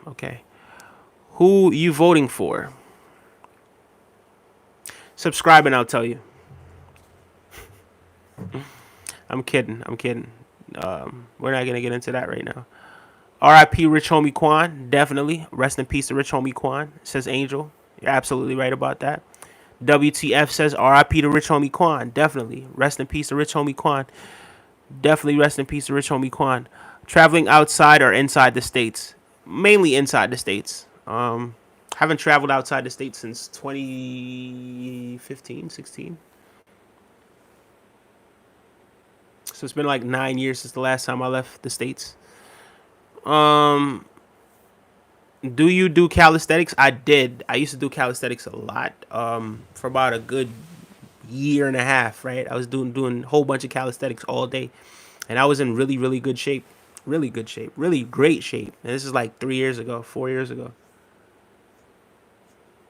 Okay, who you voting for? Subscribe and I'll tell you. I'm kidding. I'm kidding. We're not gonna get into that right now. R.I.P. Rich Homie Quan. Definitely. Rest in peace to Rich Homie Quan. Says Angel. You're absolutely right about that. WTF says R.I.P. to Rich Homie Quan. Definitely. Rest in peace to Rich Homie Quan. Definitely rest in peace to Rich Homie Quan. Traveling outside or inside the states? Mainly inside the states. Haven't traveled outside the states since 2015, 16. So it's been like 9 years since the last time I left the states. Um, do you do calisthenics? I did. I used to do calisthenics a lot. For about a good year and a half, right? I was doing a whole bunch of calisthenics all day, and I was in really really good shape, really good shape, really great shape. And this is like 3 years ago, 4 years ago.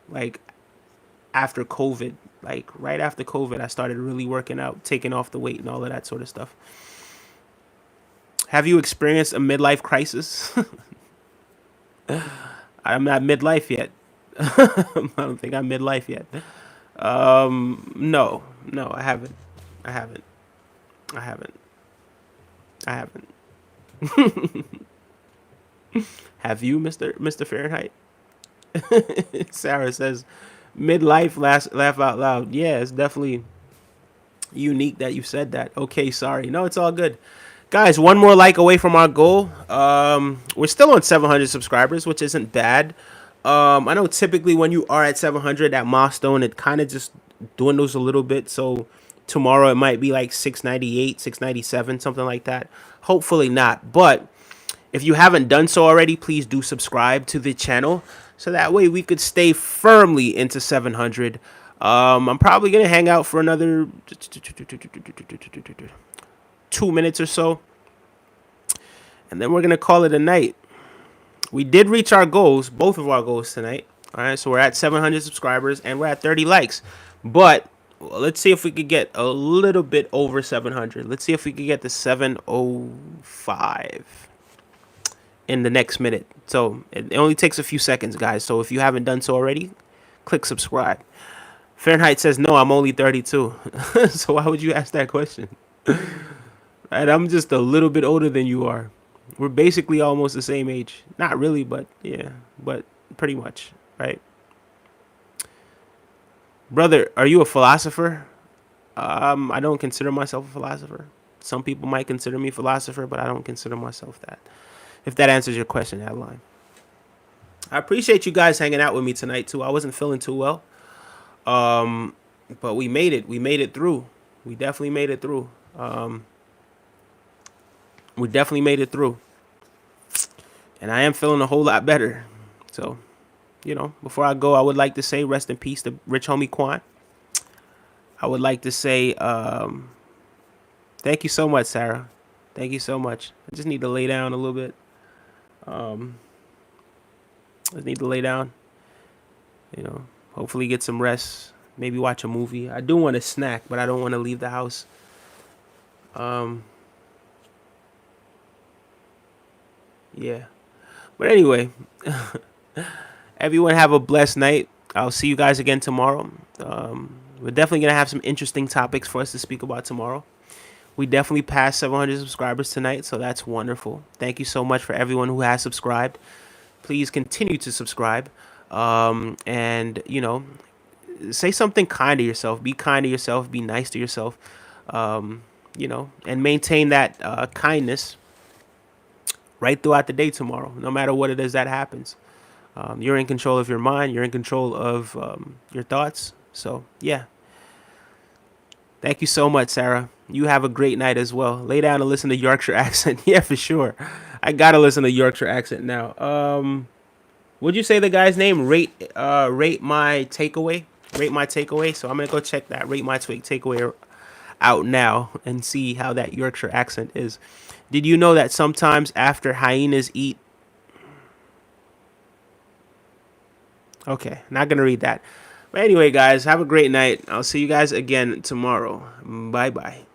Like after COVID, like right after COVID, I started really working out, taking off the weight, and all of that sort of stuff. Have you experienced a midlife crisis? I'm not midlife yet. I don't think I'm midlife yet. No, no, I haven't. I haven't. I haven't. I haven't. Have you, Mister Fahrenheit? Sarah says, midlife laugh out loud. Yeah, it's definitely unique that you said that. Okay, sorry. No, it's all good. Guys, one more like away from our goal. We're still on 700 subscribers, which isn't bad. I know typically when you are at 700, that milestone, it kind of just dwindles a little bit. So tomorrow it might be like 698, 697, something like that. Hopefully not. But if you haven't done so already, please do subscribe to the channel. So that way we could stay firmly into 700. I'm probably going to hang out for another 2 minutes or so. And then we're going to call it a night. We did reach our goals, both of our goals tonight. All right, so we're at 700 subscribers and we're at 30 likes. But let's see if we could get a little bit over 700. Let's see if we could get to 705 in the next minute. So it only takes a few seconds, guys. So if you haven't done so already, click subscribe. Fahrenheit says, no, I'm only 32. So why would you ask that question? Right, I'm just a little bit older than you are. We're basically almost the same age. Not really, but yeah, but pretty much, right? Brother, are you a philosopher? I don't consider myself a philosopher. Some people might consider me a philosopher, but I don't consider myself that. If that answers your question, Adeline. I appreciate you guys hanging out with me tonight too. I wasn't feeling too well, but we made it. We made it through. We definitely made it through. We definitely made it through, and I am feeling a whole lot better. So, before I go, I would like to say rest in peace to Rich Homie Quan. I would like to say thank you so much, Sarah. Thank you so much. I just need to lay down a little bit. I need to lay down. Hopefully get some rest. Maybe watch a movie. I do want a snack, but I don't want to leave the house. Yeah. But anyway, everyone have a blessed night. I'll see you guys again tomorrow. We're definitely going to have some interesting topics for us to speak about tomorrow. We definitely passed 700 subscribers tonight, so that's wonderful. Thank you so much for everyone who has subscribed. Please continue to subscribe. And, say something kind to yourself. Be kind to yourself. Be nice to yourself. And maintain that kindness right throughout the day tomorrow, no matter what it is that happens. You're in control of your mind. You're in control of your thoughts. So, yeah. Thank you so much, Sarah. You have a great night as well. Lay down and listen to Yorkshire accent. Yeah, for sure. I got to listen to Yorkshire accent now. Would you say the guy's name? Rate my takeaway. Rate my takeaway. So I'm going to go check that. Rate my takeaway out now and see how that Yorkshire accent is. Did you know that sometimes after hyenas eat... Okay, not going to read that. But anyway, guys, have a great night. I'll see you guys again tomorrow. Bye-bye.